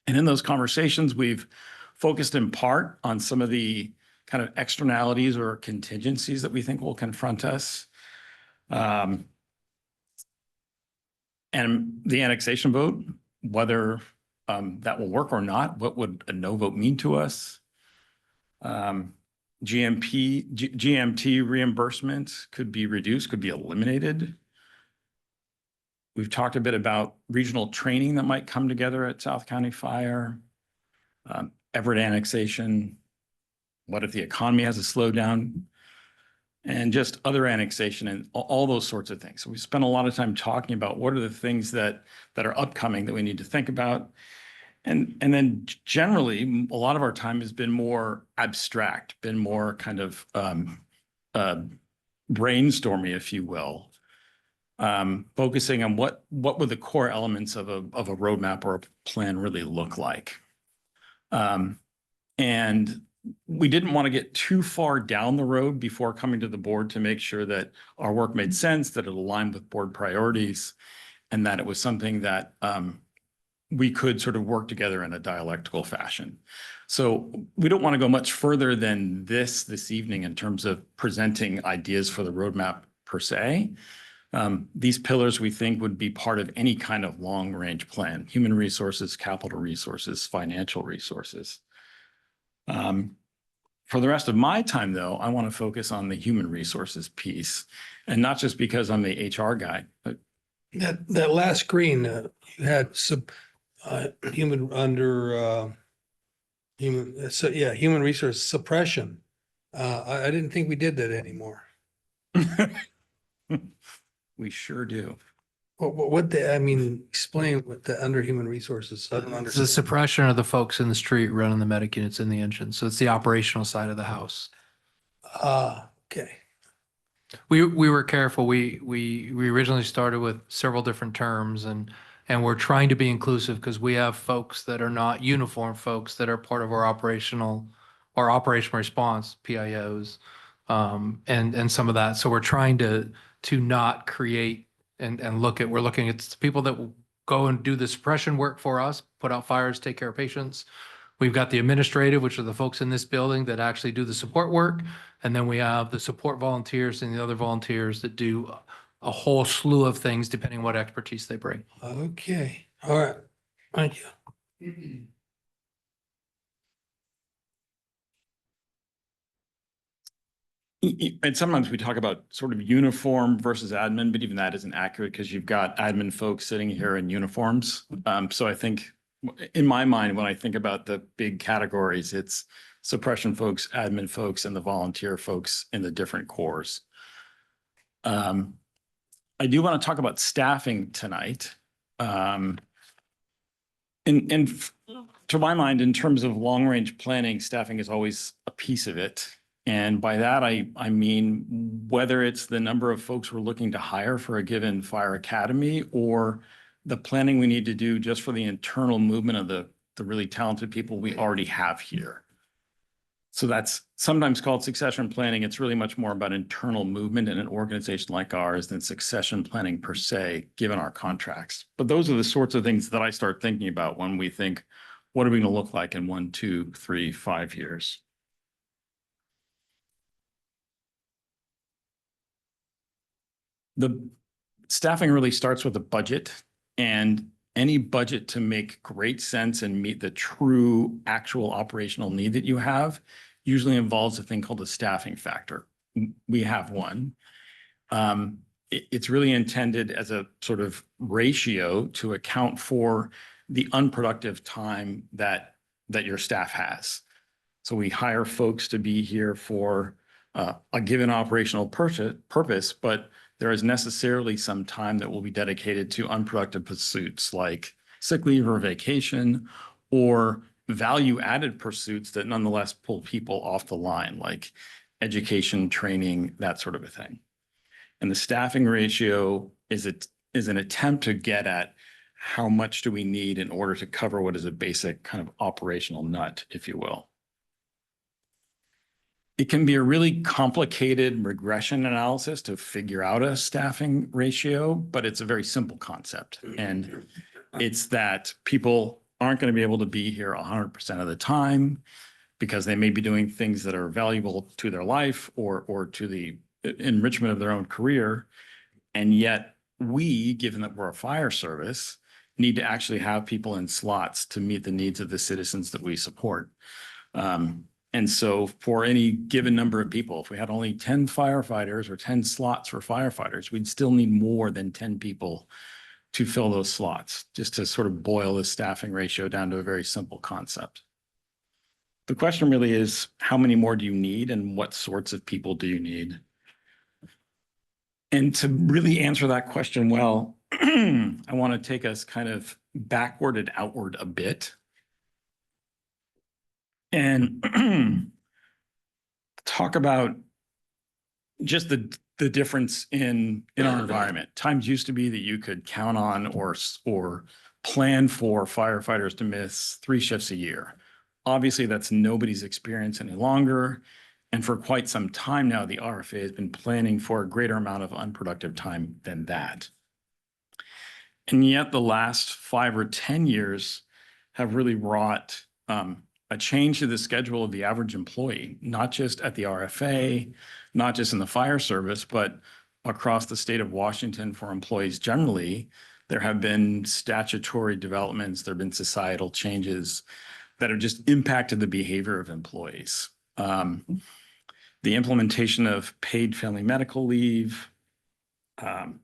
And in those conversations, we've focused in part on some of the kind of externalities or contingencies that we think will confront us. And the annexation vote, whether that will work or not, what would a no vote mean to us? GMT reimbursement could be reduced, could be eliminated. We've talked a bit about regional training that might come together at South County Fire, Everett annexation. What if the economy has a slowdown? And just other annexation and all those sorts of things. So we spent a lot of time talking about what are the things that are upcoming that we need to think about. And then generally, a lot of our time has been more abstract, been more kind of brainstormy, if you will, focusing on what would the core elements of a roadmap or a plan really look like. And we didn't want to get too far down the road before coming to the board to make sure that our work made sense, that it aligned with board priorities, and that it was something that we could sort of work together in a dialectical fashion. So we don't want to go much further than this evening in terms of presenting ideas for the roadmap per se. These pillars we think would be part of any kind of long-range plan: human resources, capital resources, financial resources. For the rest of my time, though, I want to focus on the human resources piece, and not just because I'm the HR guy, but That last screen, you had human human resource suppression. I didn't think we did that anymore. we sure do. Explain what the under human resources, I don't It's the understand. suppression of the folks in the street running the medic units in the engine. So it's the operational side of the house. Okay. We were careful. We originally started with several different terms, and we're trying to be inclusive because we have folks that are not uniform folks that are part of our operational response, PIOs, and some of that. So we're trying to not create and we're looking at the people that will go and do the suppression work for us, put out fires, take care of patients. We've got the administrative, which are the folks in this building that actually do the support work. And then we have the support volunteers and the other volunteers that do a whole slew of things depending what expertise they bring. Okay, all right, thank you. And sometimes we talk about sort of uniform versus admin, but even that isn't accurate because you've got admin folks sitting here in uniforms. So I think in my mind, when I think about the big categories, it's suppression folks, admin folks, and the volunteer folks in the different corps. I do want to talk about staffing tonight. And to my mind, in terms of long-range planning, staffing is always a piece of it. And by that, I mean, whether it's the number of folks we're looking to hire for a given fire academy or the planning we need to do just for the internal movement of the really talented people we already have here. So that's sometimes called succession planning. It's really much more about internal movement in an organization like ours than succession planning per se, given our contracts. But those are the sorts of things that I start thinking about when we think, what are we going to look like in 1, 2, 3, 5 years? The staffing really starts with a budget, and any budget to make great sense and meet the true actual operational need that you have usually involves a thing called a staffing factor. We have one. It's really intended as a sort of ratio to account for the unproductive time that your staff has. So we hire folks to be here for a given operational purpose, but there is necessarily some time that will be dedicated to unproductive pursuits like sick leave or vacation, or value-added pursuits that nonetheless pull people off the line, like education, training, that sort of a thing. And the staffing ratio is an attempt to get at how much do we need in order to cover what is a basic kind of operational nut, if you will. It can be a really complicated regression analysis to figure out a staffing ratio, but it's a very simple concept. And it's that people aren't going to be able to be here 100% of the time because they may be doing things that are valuable to their life or to the enrichment of their own career. And yet we, given that we're a fire service, need to actually have people in slots to meet the needs of the citizens that we support. And so for any given number of people, if we had only 10 firefighters or 10 slots for firefighters, we'd still need more than 10 people to fill those slots, just to sort of boil the staffing ratio down to a very simple concept. The question really is, how many more do you need and what sorts of people do you need? And to really answer that question well, I want to take us kind of backward and outward a bit and talk about just the difference in our environment. Times used to be that you could count on or plan for firefighters to miss 3 shifts a year. Obviously, that's nobody's experience any longer. And for quite some time now, the RFA has been planning for a greater amount of unproductive time than that. And yet the last 5 or 10 years have really wrought a change to the schedule of the average employee, not just at the RFA, not just in the fire service, but across the state of Washington for employees generally. There have been statutory developments, there have been societal changes that have just impacted the behavior of employees. The implementation of paid family medical leave, the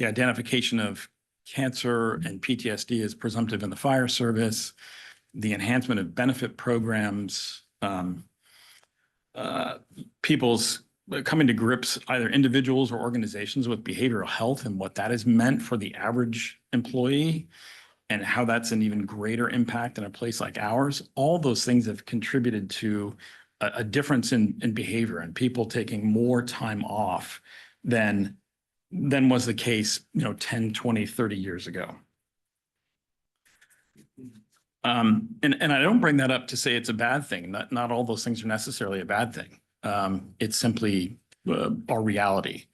identification of cancer and PTSD as presumptive in the fire service, the enhancement of benefit programs, people's coming to grips, either individuals or organizations, with behavioral health and what that has meant for the average employee and how that's an even greater impact in a place like ours. All those things have contributed to a difference in behavior and people taking more time off than was the case, 10, 20, 30 years ago. And I don't bring that up to say it's a bad thing. Not all those things are necessarily a bad thing. It's simply our reality.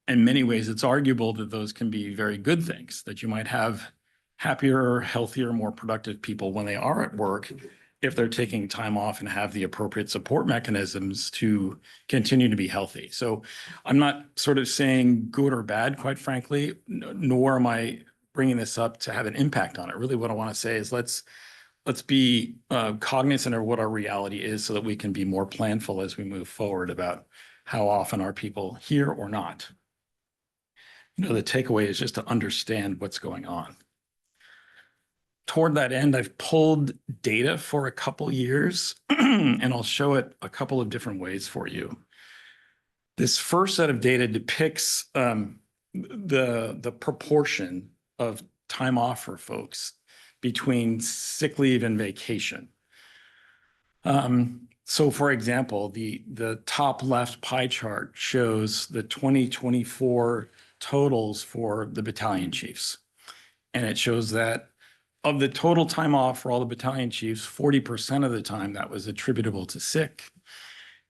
In many ways, it's arguable that those can be very good things, that you might have happier, healthier, more productive people when they are at work, if they're taking time off and have the appropriate support mechanisms to continue to be healthy. So I'm not sort of saying good or bad, quite frankly, nor am I bringing this up to have an impact on it. Really what I want to say is let's be cognizant of what our reality is so that we can be more planful as we move forward about how often are people here or not. The takeaway is just to understand what's going on. Toward that end, I've pulled data for a couple years, and I'll show it a couple of different ways for you. This first set of data depicts the proportion of time off for folks between sick leave and vacation. So for example, the top left pie chart shows the 2024 totals for the battalion chiefs. And it shows that of the total time off for all the battalion chiefs, 40% of the time that was attributable to sick,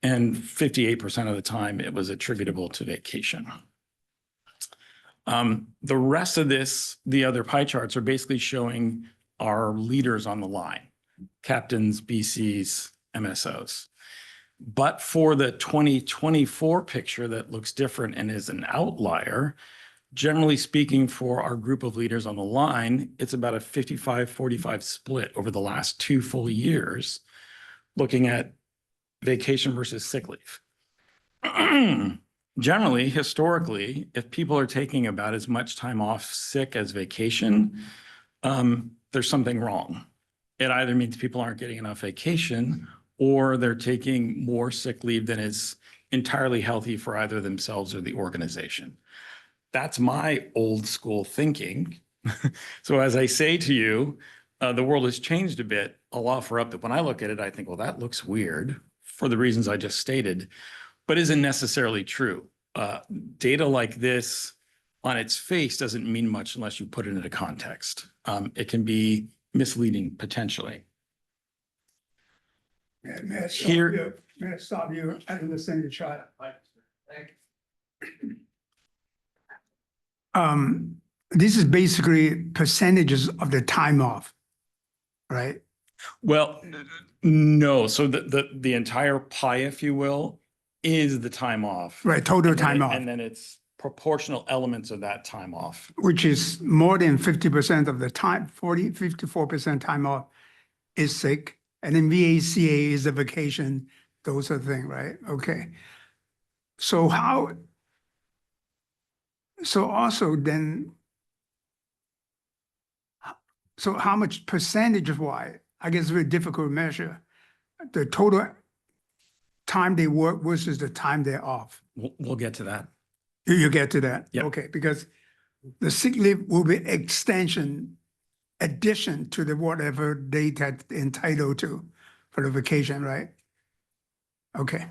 and 58% of the time it was attributable to vacation. The rest of this, the other pie charts, are basically showing our leaders on the line, captains, BCs, MSOs. But for the 2024 picture that looks different and is an outlier, generally speaking, for our group of leaders on the line, it's about a 55-45 split over the last 2 full years, looking at vacation versus sick leave. Generally, historically, if people are taking about as much time off sick as vacation, there's something wrong. It either means people aren't getting enough vacation or they're taking more sick leave than is entirely healthy for either themselves or the organization. That's my old school thinking. So as I say to you, the world has changed a bit. I'll offer up that when I look at it, I think, well, that looks weird for the reasons I just stated, but isn't necessarily true. Data like this on its face doesn't mean much unless you put it into context. It can be misleading potentially. May I stop Here- you? May I stop you? I understand the chart. This is basically percentages of the time off, right? Well, no. So the entire pie, if you will, is the time off. Right, total And then time off, And then it's proportional elements of that time off. which is more than 50% of the time, 54% time off is sick. And then VACA is a vacation, those are the things, right? Okay. So also then, so how much percentage wise, I guess it's very difficult to measure, the total time they work versus the time they're off. We'll get to that. You get to that? Yep. Okay, because the sick leave will be addition to the whatever they get entitled to. for the vacation, right? Okay,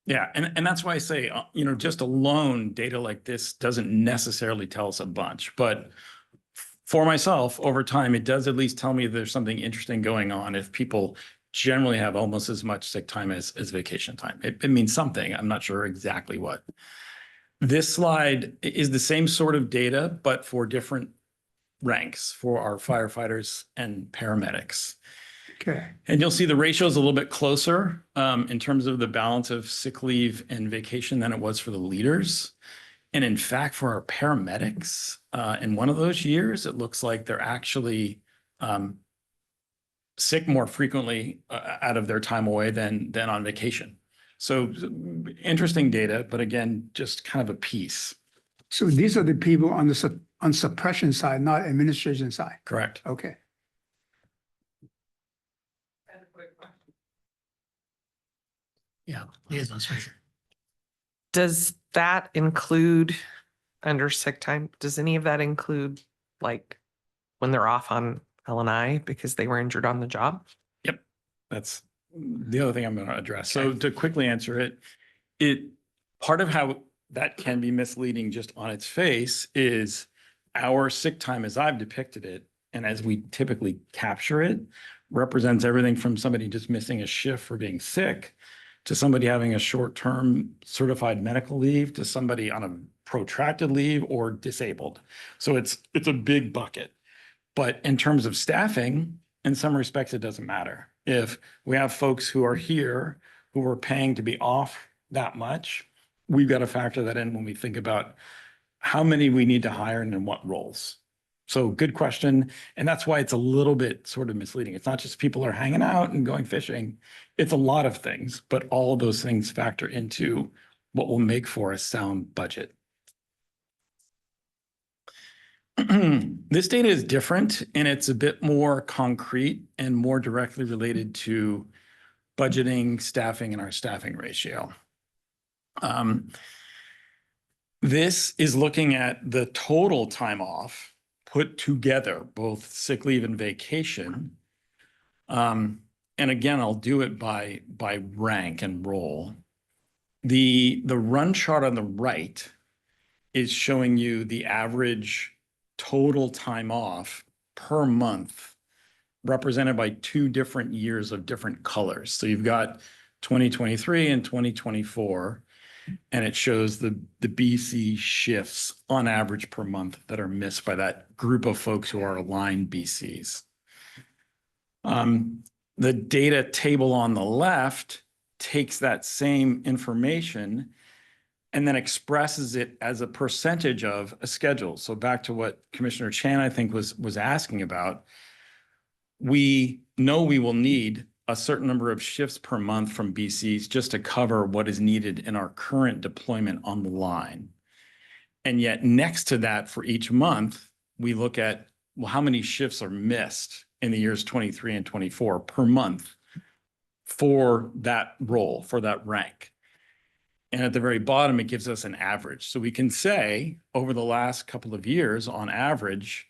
Yeah, and that's why I say, you know, just alone, data like this doesn't necessarily tell us a bunch, but for myself, over time, it does at least tell me there's something interesting going on if people generally have almost as much sick time as vacation time. It means something. I'm not sure exactly what. This slide is the same sort of data, but for different ranks for our firefighters and paramedics. okay. And you'll see the ratio is a little bit closer in terms of the balance of sick leave and vacation than it was for the leaders. And in fact, for our paramedics, in one of those years, it looks like they're actually sick more frequently out of their time away than on vacation. So interesting data, but again, just kind of a piece. So these are the people on the on suppression side, not administration side. Correct. Okay. Yeah, liaison special. Does that include under sick time? Does any of that include like when they're off on L&I because they were injured on the job? Yep. That's the other thing I'm going to address. So to quickly answer it part of how that can be misleading just on its face is our sick time as I've depicted it, and as we typically capture it, represents everything from somebody just missing a shift for being sick to somebody having a short-term certified medical leave to somebody on a protracted leave or disabled. So it's a big bucket. But in terms of staffing, in some respects, it doesn't matter. If we have folks who are here who are paying to be off that much, we've got to factor that in when we think about how many we need to hire and in what roles. So good question. And that's why it's a little bit sort of misleading. It's not just people are hanging out and going fishing. It's a lot of things, but all of those things factor into what will make for a sound budget. This data is different and it's a bit more concrete and more directly related to budgeting, staffing, and our staffing ratio. This is looking at the total time off put together, both sick leave and vacation. And again, I'll do it by rank and role. The run chart on the right is showing you the average total time off per month represented by two different years of different colors. So you've got 2023 and 2024, and it shows the BC shifts on average per month that are missed by that group of folks who are aligned BCs. The data table on the left takes that same information and then expresses it as a percentage of a schedule. So back to what Commissioner Chan, I think, was asking about. We know we will need a certain number of shifts per month from BCs just to cover what is needed in our current deployment on the line. And yet next to that for each month, we look at, well, how many shifts are missed in the years 23 and 24 per month for that role, for that rank. And at the very bottom, it gives us an average. So we can say over the last couple of years, on average,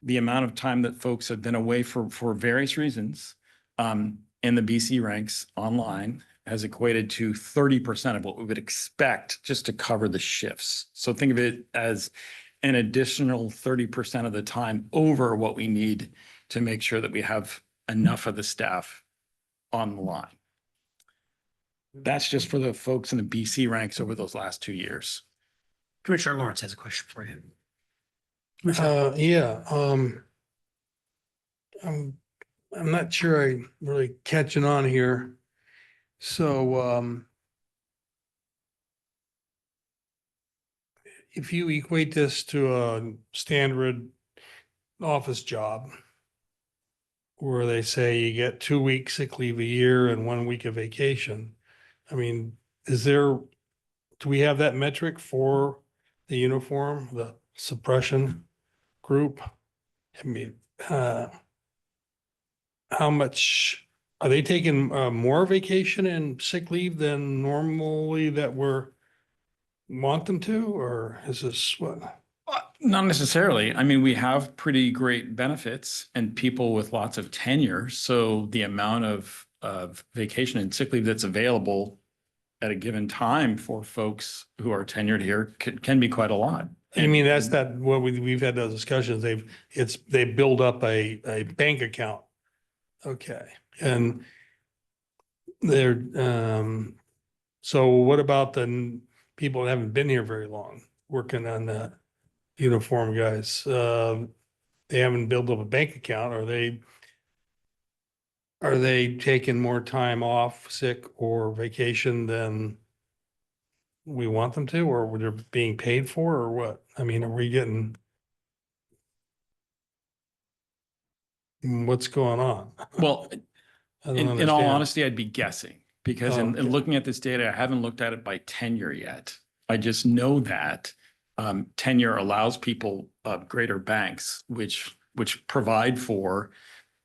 the amount of time that folks have been away for various reasons in the BC ranks online has equated to 30% of what we would expect just to cover the shifts. So think of it as an additional 30% of the time over what we need to make sure that we have enough of the staff on the line. That's just for the folks in the BC ranks over those last 2 years. Commissioner Lawrence has a question for you. Yeah, I'm not sure I'm really catching on here. So, if you equate this to a standard office job where they say you get 2 weeks sick leave a year and 1 week of vacation, I mean, do we have that metric for the uniform, the suppression group? I mean, how much are they taking more vacation and sick leave than normally that want them to, or is this what? Not necessarily. I mean, we have pretty great benefits and people with lots of tenure. So the amount of vacation and sick leave that's available at a given time for folks who are tenured here can be quite a lot. I mean, that's that, what we've had those discussions, they build up a bank account. Okay, and they're, so what about the people that haven't been here very long, working on the uniform guys? They haven't built up a bank account, are they taking more time off, sick or vacation than we want them to, or they're being paid for, or what? I mean, are we getting? What's going on? Well, I don't in all understand. honesty, I'd be guessing because in Okay. looking at this data, I haven't looked at it by tenure yet. I just know that tenure allows people greater banks, which provide for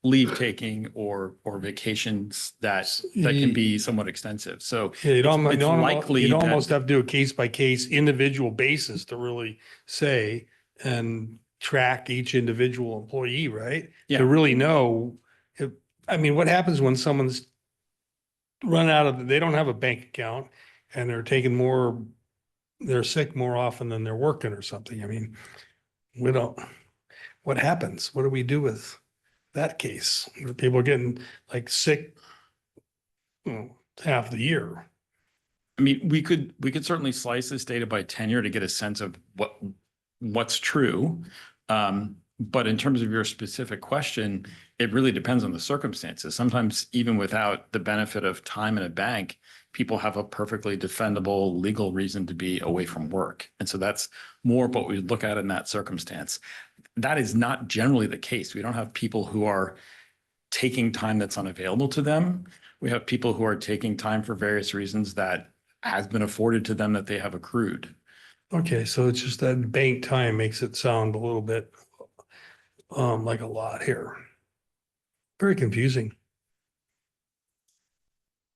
leave taking or vacations that can be somewhat extensive. So Yeah, it's likely you'd that- almost have to do a case by case individual basis to really say and track each individual employee, right? Yeah. To really know, I mean, what happens when someone's run out of, they don't have a bank account and they're sick more often than they're working or something. I mean, what happens? What do we do with that case? Where people are getting like sick, half the year. I mean, we could certainly slice this data by tenure to get a sense of what's true. But in terms of your specific question, it really depends on the circumstances. Sometimes even without the benefit of time in a bank, people have a perfectly defendable legal reason to be away from work. And so that's more what we look at in that circumstance. That is not generally the case. We don't have people who are taking time that's unavailable to them. We have people who are taking time for various reasons that has been afforded to them that they have accrued. Okay, so it's just that bank time makes it sound a little bit like a lot here. Very confusing.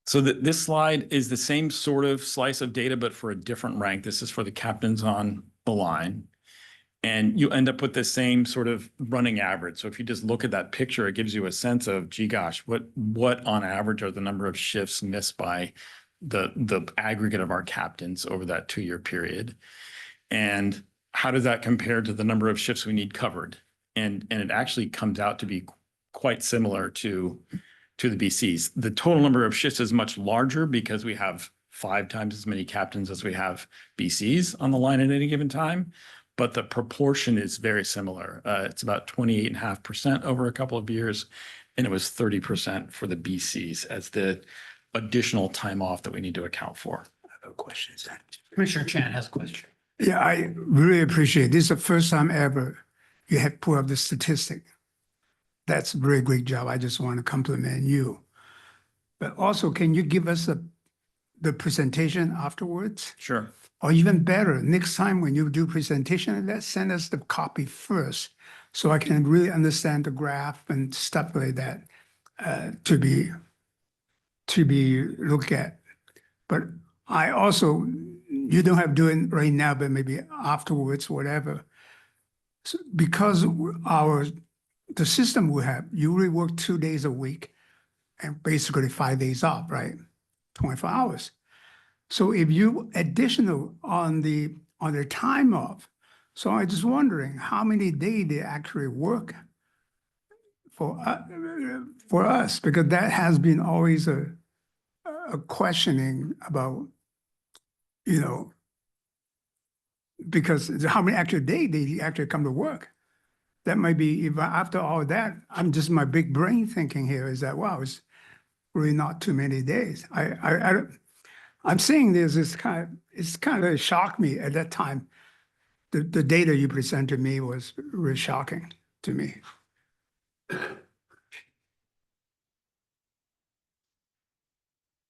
So this slide is the same sort of slice of data, but for a different rank. This is for the captains on the line. And you end up with the same sort of running average. So if you just look at that picture, it gives you a sense of, gee gosh, what on average are the number of shifts missed by the aggregate of our captains over that 2-year period? And how does that compare to the number of shifts we need covered? And it actually comes out to be quite similar to the BCs. The total number of shifts is much larger because we have 5 times as many captains as we have BCs on the line at any given time. But the proportion is very similar. It's about 28.5% over a couple of years, and it was 30% for the BCs as the additional time off that we need to account for. I have a question. Commissioner Chan has a question. Yeah, I really appreciate, this is the first time ever you have put up the statistic. That's a very great job. I just want to compliment you. But also, can you give us the presentation afterwards? Sure. Or even better, next time when you do presentation, let's send us the copy first so I can really understand the graph and stuff like that to be looked at. But I also, you don't have to do it right now, but maybe afterwards, whatever. So because the system we have, you really work 2 days a week and basically 5 days off, right? 24 hours. So if you additional on the time off, so I just wondering how many days they actually work for us, because that has been always a questioning about, because how many actual days they actually come to work. That might be, if after all that, I'm just my big brain thinking here is that, wow, it's really not too many days. I'm saying this is it's kind of shocked me at that time. The data you presented to me was really shocking to me.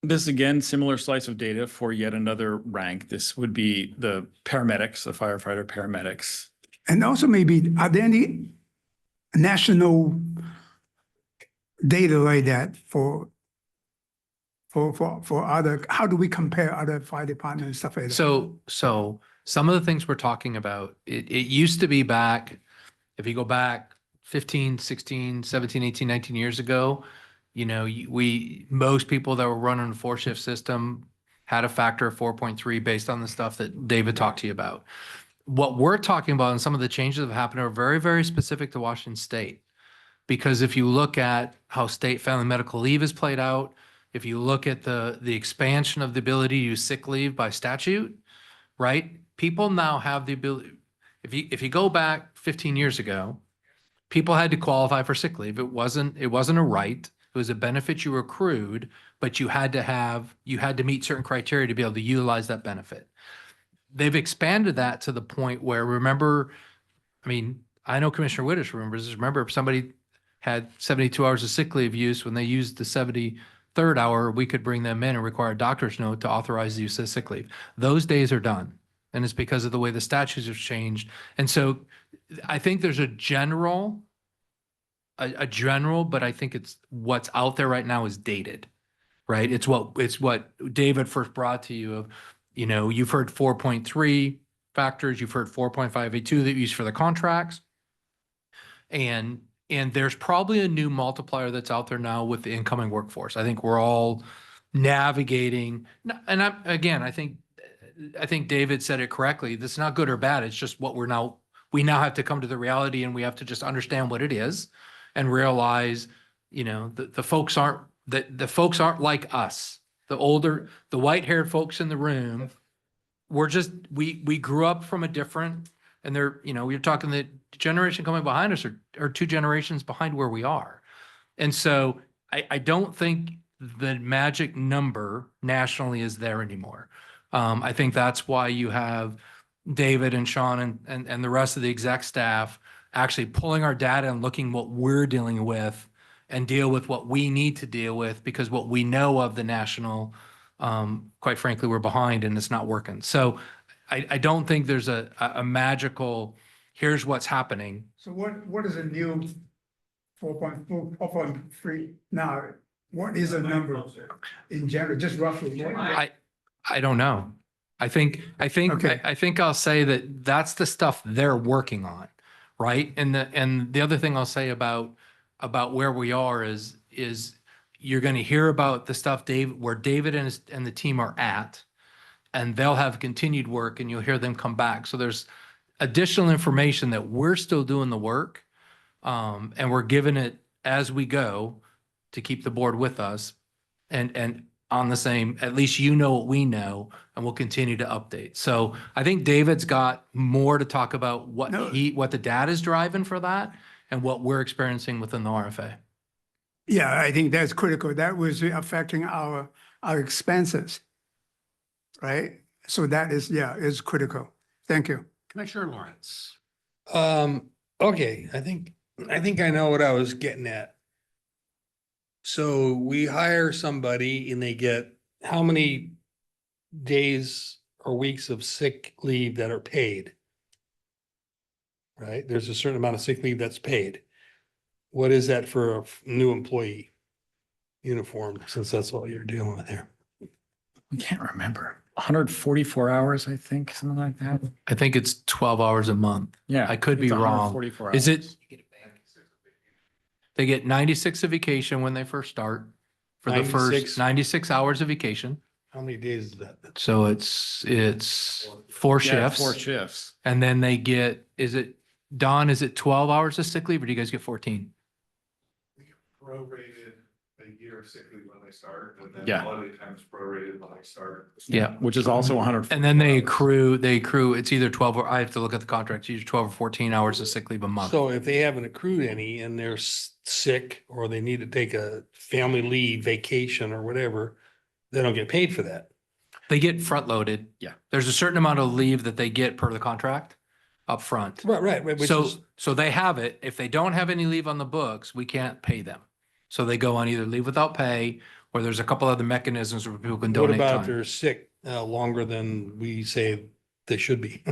This again, similar slice of data for yet another rank. This would be the paramedics, the firefighter paramedics. And also maybe, are there any national data like that for other, how do we compare other fire departments and stuff like that? So some of the things we're talking about, it used to be back, if you go back 15, 16, 17, 18, 19 years ago, you know, most people that were running a 4-shift system had a factor of 4.3 based on the stuff that David talked to you about. What we're talking about and some of the changes that have happened are very, very specific to Washington State. Because if you look at how state family medical leave is played out, if you look at the expansion of the ability to use sick leave by statute, right? People now have the ability, if you go back 15 years ago, people had to qualify for sick leave. It wasn't a right. It was a benefit you accrued, but you had to meet certain criteria to be able to utilize that benefit. They've expanded that to the point where, remember, I mean, I know Commissioner Wittes remembers this. Remember, if somebody had 72 hours of sick leave use, when they used the 73rd hour, we could bring them in and require a doctor's note to authorize the use of sick leave. Those days are done. And it's because of the way the statutes have changed. And so I think there's a general, but I think it's what's out there right now is dated, right? It's what David first brought to you of, you know, you've heard 4.3 factors, you've heard 4.5A2 that you use for the contracts. And there's probably a new multiplier that's out there now with the incoming workforce. I think we're all navigating, and I think David said it correctly. This is not good or bad. It's just what we now have to come to the reality, and we have to just understand what it is and realize, you know, the folks aren't like us. The white-haired folks in the room, we grew up from a different, and they're, you know, we're talking the generation coming behind us are 2 generations behind where we are. And so I don't think the magic number nationally is there anymore. I think that's why you have David and Sean and the rest of the exec staff actually pulling our data and looking what we're dealing with and deal with what we need to deal with, because what we know of the national, quite frankly, we're behind and it's not working. So I don't think there's a magical, here's what's happening. So what is a new 4.3 now? What is a number in general, just roughly? I don't know. I think I'll say that that's the stuff they're working on, right? And the other thing I'll say about where we are is you're going to hear about the stuff where David and the team are at, and they'll have continued work, and you'll hear them come back. So there's additional information that we're still doing the work, and we're giving it as we go to keep the board with us, and on the same, at least you know what we know, and we'll continue to update. So I think David's got more to talk about what the data is driving for that and what we're experiencing within the RFA. Yeah, I think that's critical. That was affecting our expenses, right? So that is critical. Thank you. Commissioner Lawrence. Okay, I think I know what I was getting at. So we hire somebody and they get how many days or weeks of sick leave that are paid? Right? There's a certain amount of sick leave that's paid. What is that for a new employee uniform, since that's all you're dealing with here? I can't remember. 144 hours, I think, something like that. I think it's 12 hours a month. Yeah. I could be it's wrong. 144 Is it? hours. They get 96 of vacation when they first start for the first 96? 96 hours of vacation. How many days is that? So it's 4 Yeah, shifts. 4 shifts. And then they get, Don, is it 12 hours of sick leave, or do you guys get 14? Prorated a year of sick leave when they start, and then Yeah. holiday times prorated when they start. Yeah. Which is also 100. And then they accrue, it's either 12 or I have to look at the contract, it's either 12 or 14 hours of sick leave a month. So if they haven't accrued any and they're sick, or they need to take a family leave, vacation or whatever, they don't get paid for that. They get front loaded. Yeah. There's a certain amount of leave that they get per the contract up front. Right. Which is, So they have it. If they don't have any leave on the books, we can't pay them. So they go on either leave without pay, or there's a couple other mechanisms where people can what donate about if time. they're sick longer than we say they should be?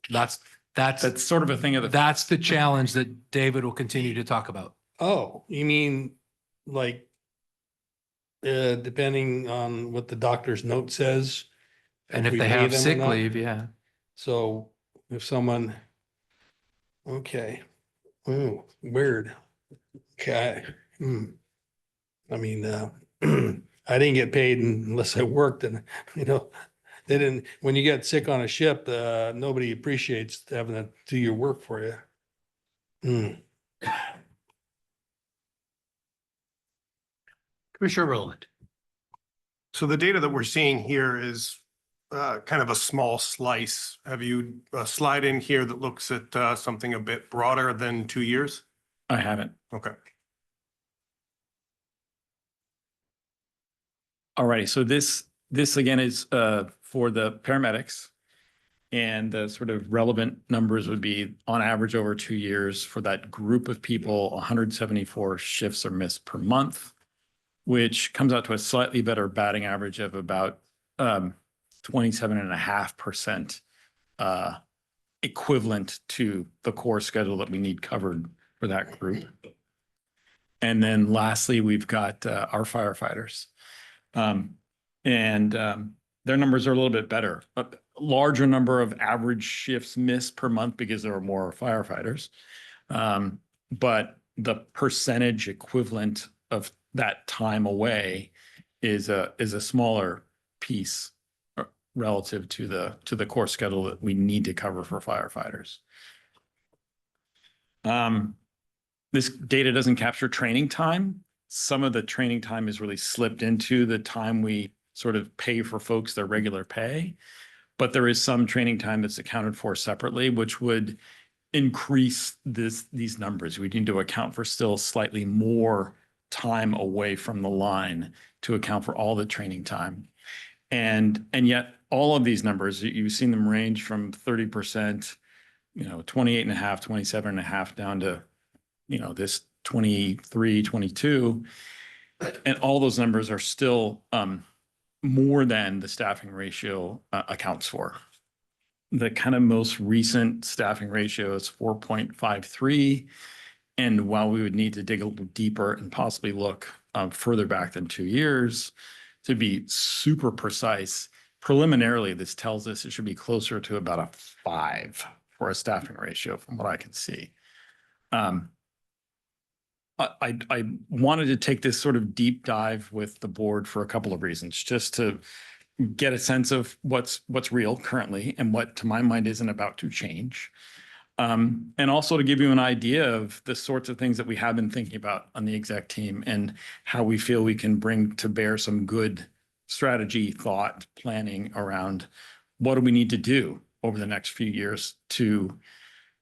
That's That's sort of a thing of the. that's the challenge that David will continue to talk about. Oh, you mean like depending on what the doctor's note says? And if we they pay have them or sick not? leave, yeah. So if someone, okay, oh, weird. Okay. I mean, I didn't get paid unless I worked and, you know, they didn't, when you get sick on a ship, nobody appreciates having to do your work for you. Commissioner Rowland. So the data that we're seeing here is kind of a small slice. Have you a slide in here that looks at something a bit broader than 2 years? I haven't. Okay. Alrighty, so this again is for the paramedics. And the sort of relevant numbers would be on average over 2 years for that group of people, 174 shifts are missed per month, which comes out to a slightly better batting average of about 27.5% equivalent to the core schedule that we need covered for that group. And then lastly, we've got our firefighters. Their numbers are a little bit better. A larger number of average shifts missed per month because there are more firefighters. But the percentage equivalent of that time away is a smaller piece relative to the core schedule that we need to cover for firefighters. This data doesn't capture training time. Some of the training time is really slipped into the time we sort of pay for folks their regular pay. But there is some training time that's accounted for separately, which would increase these numbers. We need to account for still slightly more time away from the line to account for all the training time. And yet all of these numbers, you've seen them range from 30%, 28.5, 27.5 down to, this 23, 22. And all those numbers are still more than the staffing ratio accounts for. The kind of most recent staffing ratio is 4.53. And while we would need to dig a little deeper and possibly look further back than 2 years to be super precise, preliminarily, this tells us it should be closer to about a 5 for a staffing ratio from what I can see. I wanted to take this sort of deep dive with the board for a couple of reasons, just to get a sense of what's real currently and what, to my mind, isn't about to change. And also to give you an idea of the sorts of things that we have been thinking about on the exec team and how we feel we can bring to bear some good strategy, thought, planning around what do we need to do over the next few years to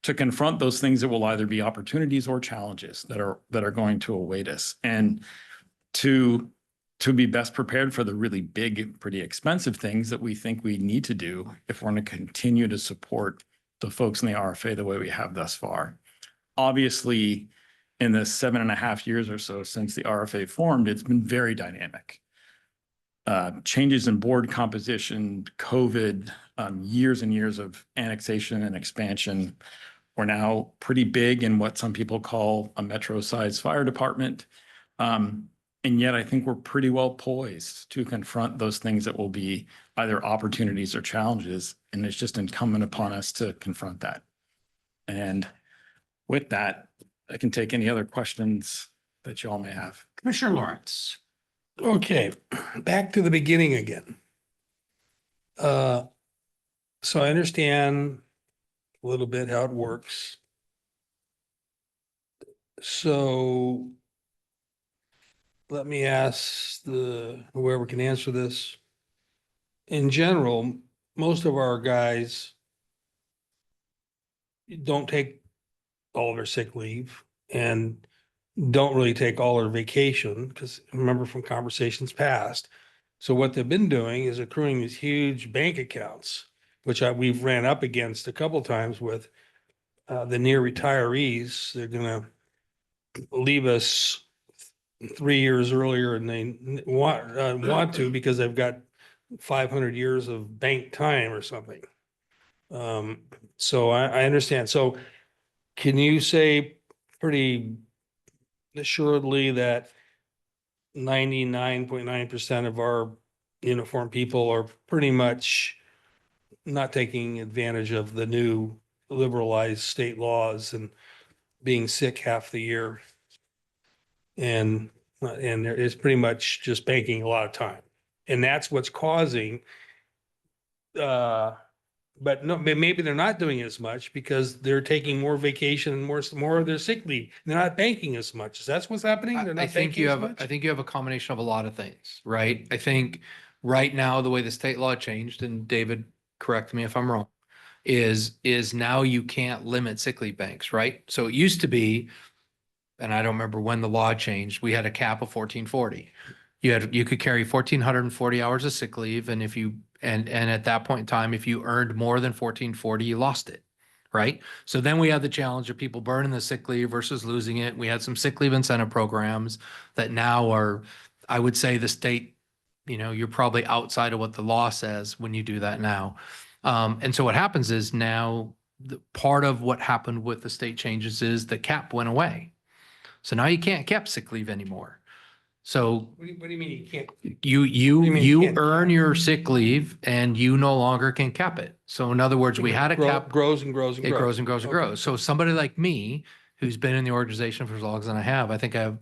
confront those things that will either be opportunities or challenges that are going to await us, and to be best prepared for the really big, pretty expensive things that we think we need to do if we're going to continue to support the folks in the RFA the way we have thus far. Obviously, in the 7.5 years or so since the RFA formed, it's been very dynamic. Changes in board composition, COVID, years and years of annexation and expansion. We're now pretty big in what some people call a metro-sized fire department. And yet I think we're pretty well poised to confront those things that will be either opportunities or challenges. And it's just incumbent upon us to confront that. And with that, I can take any other questions that you all may have. Commissioner Lawrence. Okay, back to the beginning again. So I understand a little bit how it works. So let me ask whoever can answer this. In general, most of our guys don't take all their sick leave and don't really take all their vacation, because remember from conversations past. So what they've been doing is accruing these huge bank accounts, which we've ran up against a couple times with the near retirees. They're gonna leave us 3 years earlier and they want to because they've got 500 years of bank time or something. So I understand. So can you say pretty assuredly that 99.9% of our uniformed people are pretty much not taking advantage of the new liberalized state laws and being sick half the year. And there is pretty much just banking a lot of time. And that's what's causing, but no, maybe they're not doing as much because they're taking more vacation and more of their sick leave. They're not banking as much. Is that what's happening? They're I not think banking you as have, much? I think you have a combination of a lot of things, right? I think right now, the way the state law changed, and David, correct me if I'm wrong, is now you can't limit sick leave banks, right? So it used to be, and I don't remember when the law changed, we had a cap of 1440. You could carry 1,440 hours of sick leave, and if you, and at that point in time, if you earned more than 1,440, you lost it, right? So then we had the challenge of people burning the sick leave versus losing it. We had some sick leave incentive programs that now are, I would say the state, you're probably outside of what the law says when you do that now. And so what happens is now, part of what happened with the state changes is the cap went away. So now you can't cap sick leave anymore. So What do you mean you can't? you do you mean you can't earn cap? your sick leave and you no longer can cap it. So in other words, we had a cap. Grows and grows and It grows. grows and grows and Okay. grows. So somebody like me, who's been in the organization for as long as I have, I think I have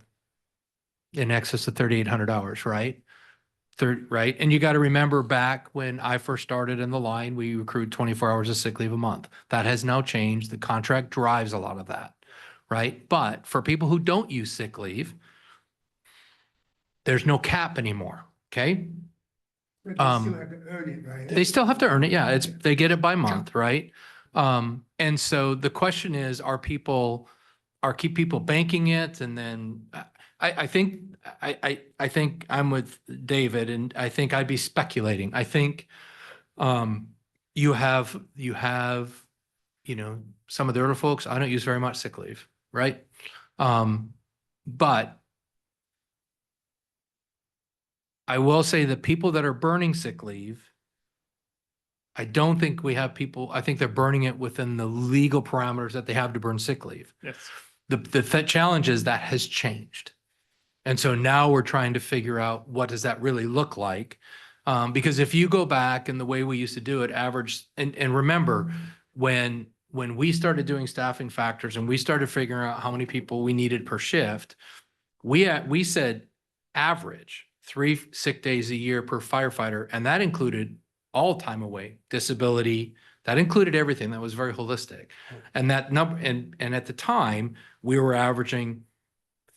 in excess of 3,800 hours, right? Right. And you got to remember back when I first started in the line, we accrued 24 hours of sick leave a month. That has now changed. The contract drives a lot of that, right? But for people who don't use sick leave, there's no cap anymore, okay? But they still have to earn it, right? They still have to earn it, yeah, they get it by month, right? And so the question is, keep people banking it? And then I think I'm with David, and I think I'd be speculating. I think you have, some of the older folks, I don't use very much sick leave, right? But I will say that people that are burning sick leave, I don't think we have people, I think they're burning it within the legal parameters that they have to burn sick leave. Yes. The challenge is that has changed. And so now we're trying to figure out what does that really look like? Because if you go back and the way we used to do it, average, and remember, when we started doing staffing factors and we started figuring out how many people we needed per shift, we said average 3 sick days a year per firefighter, and that included all time away, disability, that included everything. That was very holistic. And that number, and at the time, we were averaging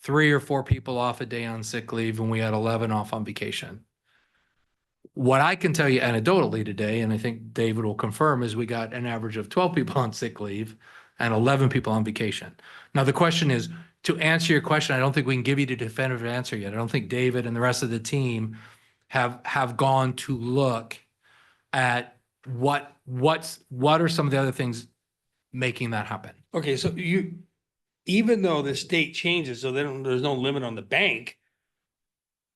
3 or 4 people off a day on sick leave, and we had 11 off on vacation. What I can tell you anecdotally today, and I think David will confirm, is we got an average of 12 people on sick leave and 11 people on vacation. Now, the question is, to answer your question, I don't think we can give you the definitive answer yet. I don't think David and the rest of the team have gone to look at what are some of the other things making that happen. Okay, so even though the state changes, so there's no limit on the bank,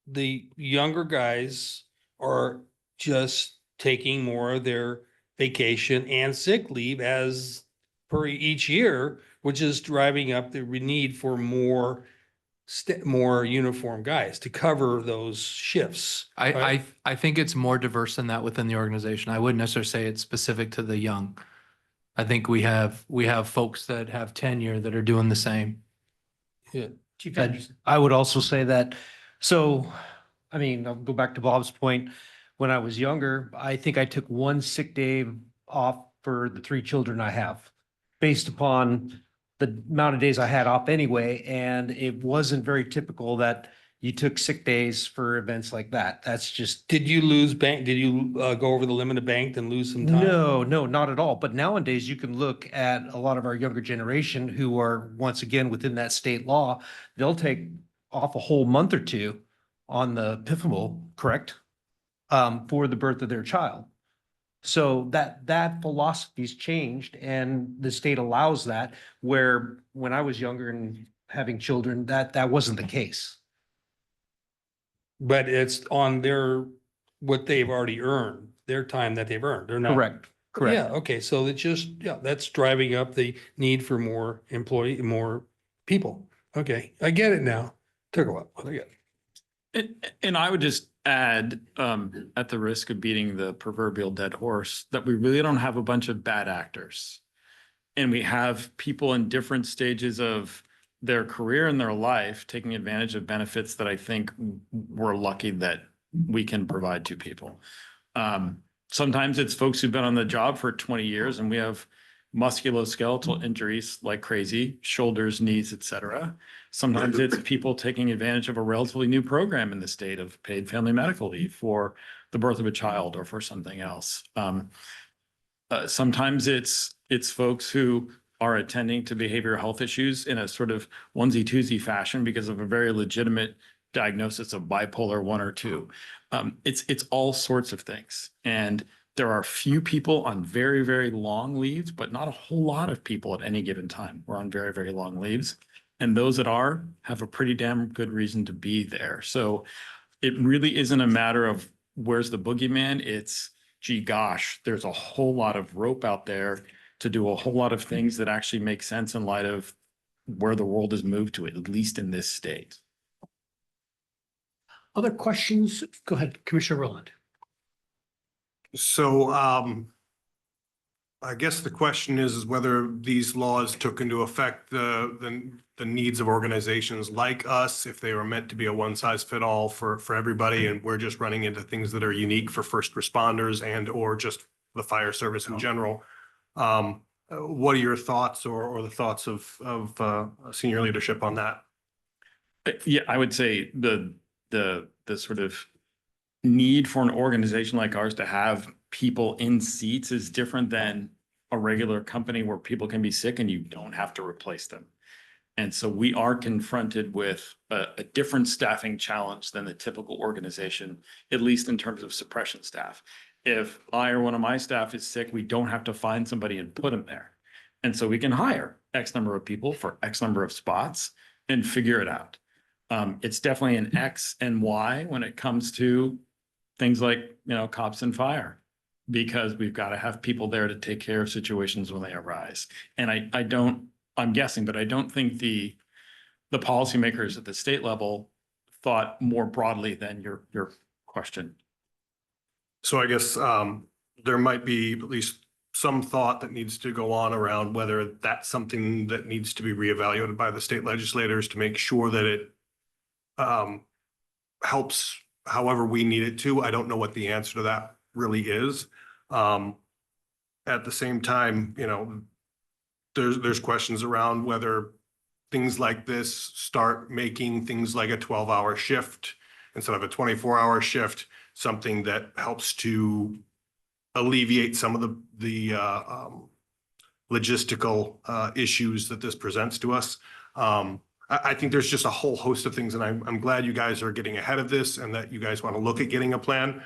the younger guys are just taking more of their vacation and sick leave as per each year, which is driving up the need for more uniform guys to cover those shifts. right? I think it's more diverse than that within the organization. I wouldn't necessarily say it's specific to the young. I think we have folks that have tenure that are doing the same. Yeah. Chief Anderson. I would also say that, so, I mean, I'll go back to Bob's point. When I was younger, I think I took 1 sick day off for the 3 children I have, based upon the amount of days I had off anyway. And it wasn't very typical that you took sick days for events like that. That's just. Did you lose bank? Did you go over the limit of bank and lose some time? No, not at all. But nowadays you can look at a lot of our younger generation who are once again within that state law. They'll take off a whole month or 2 on the PIFML, correct? For the birth of their child. So that philosophy's changed, and the state allows that, where when I was younger and having children, that wasn't the case. But it's on what they've already earned, their time that they've earned. They're not. Correct. Yeah, okay, so it's just, that's driving up the need for more people. Okay, I get it now. Took a while, but I get it. And I would just add, at the risk of beating the proverbial dead horse, that we really don't have a bunch of bad actors. And we have people in different stages of their career and their life taking advantage of benefits that I think we're lucky that we can provide to people. Sometimes it's folks who've been on the job for 20 years and we have musculoskeletal injuries like crazy, shoulders, knees, et cetera. Sometimes it's people taking advantage of a relatively new program in the state of paid family medical leave for the birth of a child or for something else. Sometimes it's folks who are attending to behavioral health issues in a sort of onesie twosie fashion because of a very legitimate diagnosis of bipolar 1 or 2. It's all sorts of things. And there are few people on very, very long leaves, but not a whole lot of people at any given time who are on very, very long leaves. And those that are have a pretty damn good reason to be there. So it really isn't a matter of where's the boogeyman. It's, gee, gosh, there's a whole lot of rope out there to do a whole lot of things that actually make sense in light of where the world has moved to, at least in this state. Other questions? Go ahead, Commissioner Rowland. So I guess the question is whether these laws took into effect the needs of organizations like us, if they were meant to be a one size fit all for everybody, and we're just running into things that are unique for first responders and or just the fire service in general. What are your thoughts or the thoughts of senior leadership on that? Yeah, I would say the sort of need for an organization like ours to have people in seats is different than a regular company where people can be sick and you don't have to replace them. And so we are confronted with a different staffing challenge than the typical organization, at least in terms of suppression staff. If I or one of my staff is sick, we don't have to find somebody and put them there. And so we can hire X number of people for X number of spots and figure it out. It's definitely an X and Y when it comes to things like, cops and fire, because we've got to have people there to take care of situations when they arise. And I'm guessing, but I don't think the policymakers at the state level thought more broadly than your question. So I guess there might be at least some thought that needs to go on around whether that's something that needs to be reevaluated by the state legislators to make sure that it helps however we need it to. I don't know what the answer to that really is. At the same time, there's questions around whether things like this start making things like a 12-hour shift instead of a 24-hour shift, something that helps to alleviate some of the logistical issues that this presents to us. I think there's just a whole host of things, and I'm glad you guys are getting ahead of this and that you guys want to look at getting a plan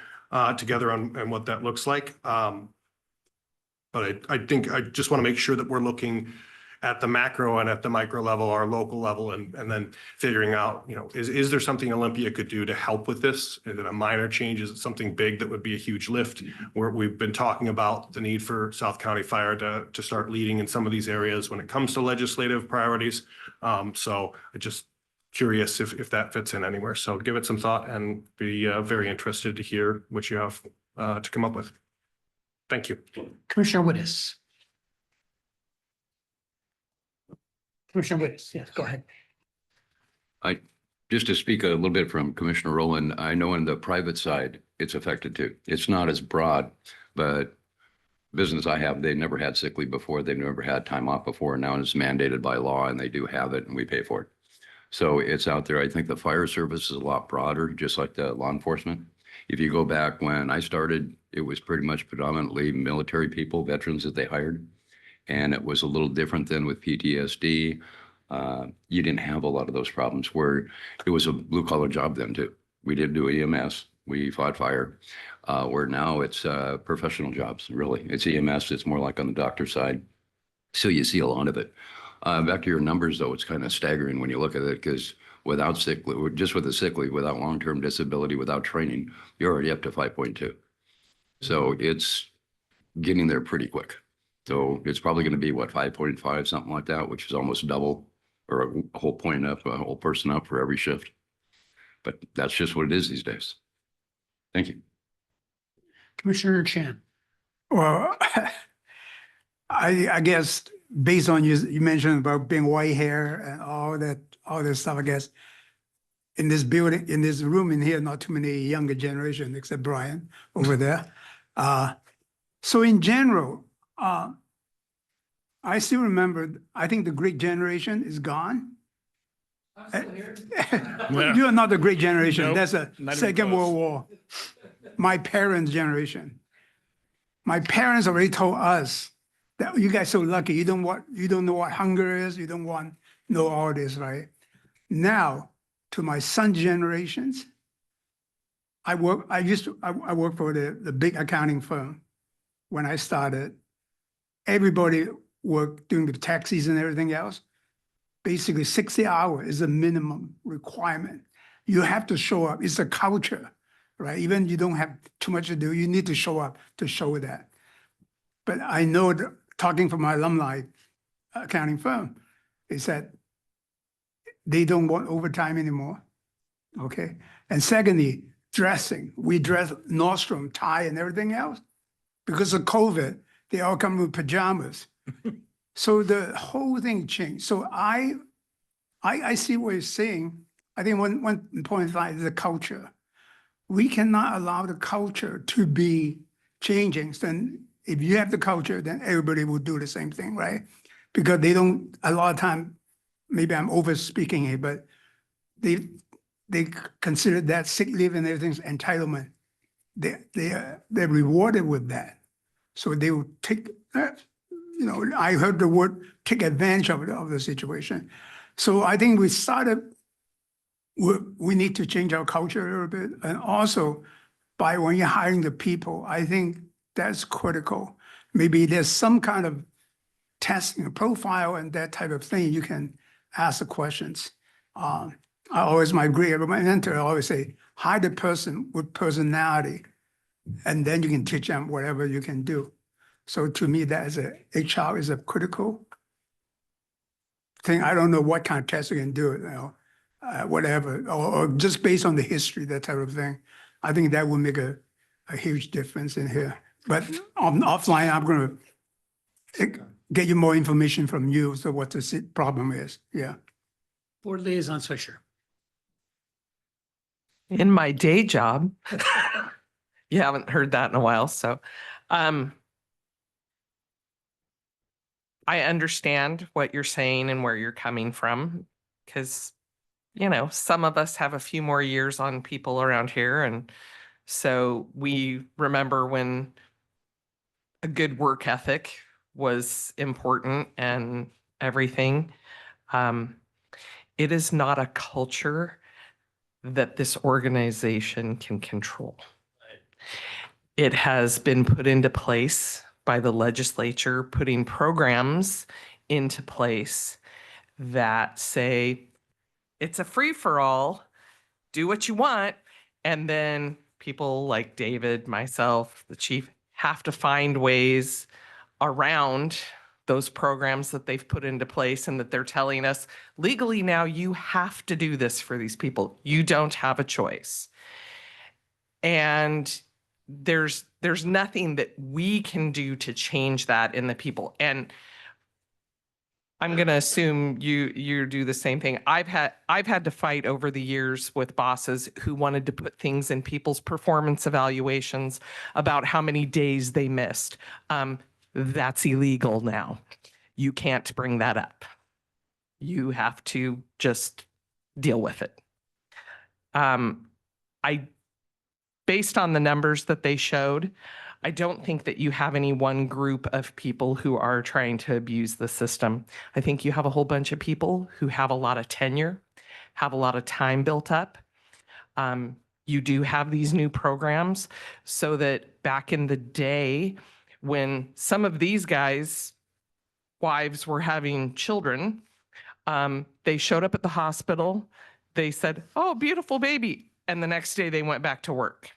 together on what that looks like. But I think I just want to make sure that we're looking at the macro and at the micro level, our local level, and then figuring out, is there something Olympia could do to help with this? Is it a minor change? Is it something big that would be a huge lift? Where we've been talking about the need for South County Fire to start leading in some of these areas when it comes to legislative priorities. So I'm just curious if that fits in anywhere. So give it some thought and be very interested to hear what you have to come up with. Thank you. Commissioner Wittes. Commissioner Wittes, yes, go ahead. Just to speak a little bit from Commissioner Rowland, I know in the private side, it's affected too. It's not as broad, but business I have, they never had sick leave before. They've never had time off before. Now it's mandated by law and they do have it and we pay for it. So it's out there. I think the fire service is a lot broader, just like the law enforcement. If you go back when I started, it was pretty much predominantly military people, veterans that they hired. And it was a little different than with PTSD. You didn't have a lot of those problems where it was a blue collar job then too. We did do EMS, we fought fire, where now it's professional jobs, really. It's EMS, it's more like on the doctor side. So you see a lot of it. Back to your numbers though, it's kind of staggering when you look at it because without sick leave, just with a sick leave, without long-term disability, without training, you're already up to 5.2. So it's getting there pretty quick. So it's probably going to be what, 5.5, something like that, which is almost double or a whole point up, a whole person up for every shift. But that's just what it is these days. Thank you. Commissioner Chan. Well, I guess based on you mentioned about being white hair and all that stuff, I guess in this building, in this room in here, not too many younger generation except Brian over there. So in general, I still remember, I think the great generation is gone. You're not the great generation. Nope, That's a not even Second close. World War. My parents' generation. My parents already told us that you guys so lucky. You don't know what hunger is. You don't know all this, right? Now, to my son's generations, I work for the big accounting firm when I started. Everybody worked during the taxis and everything else. Basically 60 hours is a minimum requirement. You have to show up. It's a culture, right? Even you don't have too much to do, you need to show up to show that. But I know that talking from my alumni accounting firm, is that they don't want overtime anymore, okay? And secondly, dressing. We dress Nordstrom, tie and everything else. Because of COVID, they all come with pajamas. So the whole thing changed. So I see what you're saying. I think one point is the culture. We cannot allow the culture to be changing. Then if you have the culture, then everybody will do the same thing, right? Because they don't, a lot of time, maybe I'm over speaking here, but they consider that sick leave and everything's entitlement. They're rewarded with that. So they will take, I heard the word take advantage of the situation. So I think we need to change our culture a little bit. And also by when you're hiring the people, I think that's critical. Maybe there's some kind of testing, a profile and that type of thing. You can ask the questions. I always, my mentor, I always say, hire the person with personality, and then you can teach them whatever you can do. So to me, that is HR is a critical thing. I don't know what kind of test you can do, whatever, or just based on the history, that type of thing. I think that will make a huge difference in here. But offline, I'm going to get you more information from you. So what the problem is. Yeah. Board Liaison Swisher. In my day job, you haven't heard that in a while, so I understand what you're saying and where you're coming from, because, some of us have a few more years on people around here. And so we remember when a good work ethic was important and everything. It is not a culture that this organization can control. It has been put into place by the legislature, putting programs into place that say it's a free-for-all, do what you want, and then people like David, myself, the chief, have to find ways around those programs that they've put into place and that they're telling us legally now you have to do this for these people. You don't have a choice. And there's nothing that we can do to change that in the people. And I'm going to assume you do the same thing. I've had to fight over the years with bosses who wanted to put things in people's performance evaluations about how many days they missed. That's illegal now. You can't bring that up. You have to just deal with it. Based on the numbers that they showed, I don't think that you have any one group of people who are trying to abuse the system. I think you have a whole bunch of people who have a lot of tenure, have a lot of time built up. You do have these new programs so that back in the day when some of these guys' wives were having children, they showed up at the hospital, they said, "Oh, beautiful baby." And the next day they went back to work.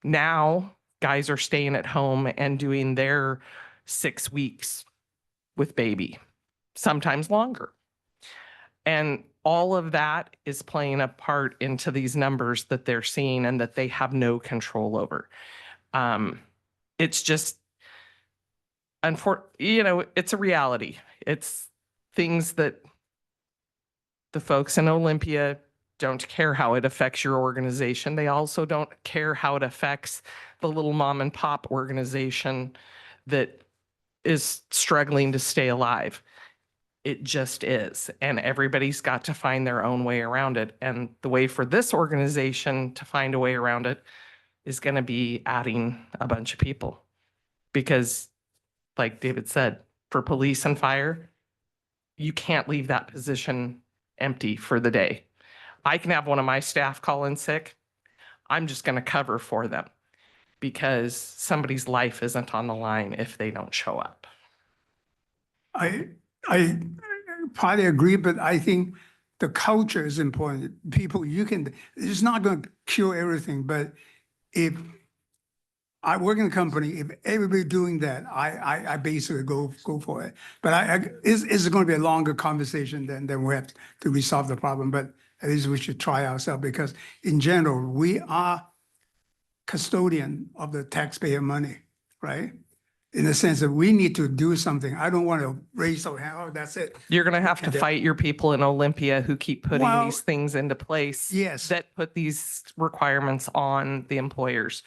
Now guys are staying at home and doing their 6 weeks with baby, sometimes longer. And all of that is playing a part into these numbers that they're seeing and that they have no control over. It's just, it's a reality. It's things that the folks in Olympia don't care how it affects your organization. They also don't care how it affects the little mom and pop organization that is struggling to stay alive. It just is. And everybody's got to find their own way around it. And the way for this organization to find a way around it is going to be adding a bunch of people. Because, like David said, for police and fire, you can't leave that position empty for the day. I can have one of my staff call in sick. I'm just going to cover for them because somebody's life isn't on the line if they don't show up. I probably agree, but I think the culture is important. People, it's not going to cure everything, but if I work in a company, if everybody doing that, I basically go for it. But it's going to be a longer conversation than we have to resolve the problem, but at least we should try ourselves because in general, we are custodian of the taxpayer money, right? In the sense that we need to do something. I don't want to raise our hand, oh, that's it. You're going to have to Okay. fight your people in Olympia who keep putting Well, these things into place yes. that put these requirements on the employers.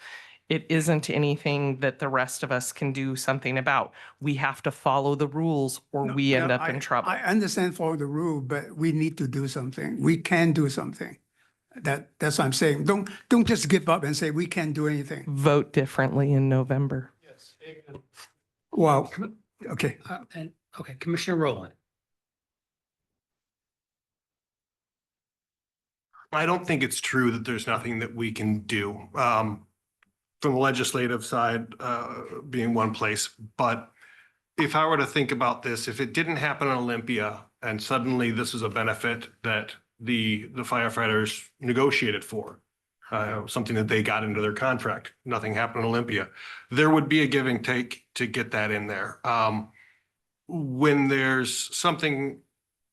It isn't anything that the rest of us can do something about. We have to follow the rules or we end up in trouble. I understand follow the rule, but we need to do something. We can do something. That's what I'm saying. Don't just give up and say we can't do anything. Vote differently in November. Well, okay. Okay, Commissioner Rowland. I don't think it's true that there's nothing that we can do. From the legislative side, being one place, but if I were to think about this, if it didn't happen in Olympia and suddenly this is a benefit that the firefighters negotiated for, something that they got into their contract, nothing happened in Olympia, there would be a give and take to get that in there. When there's something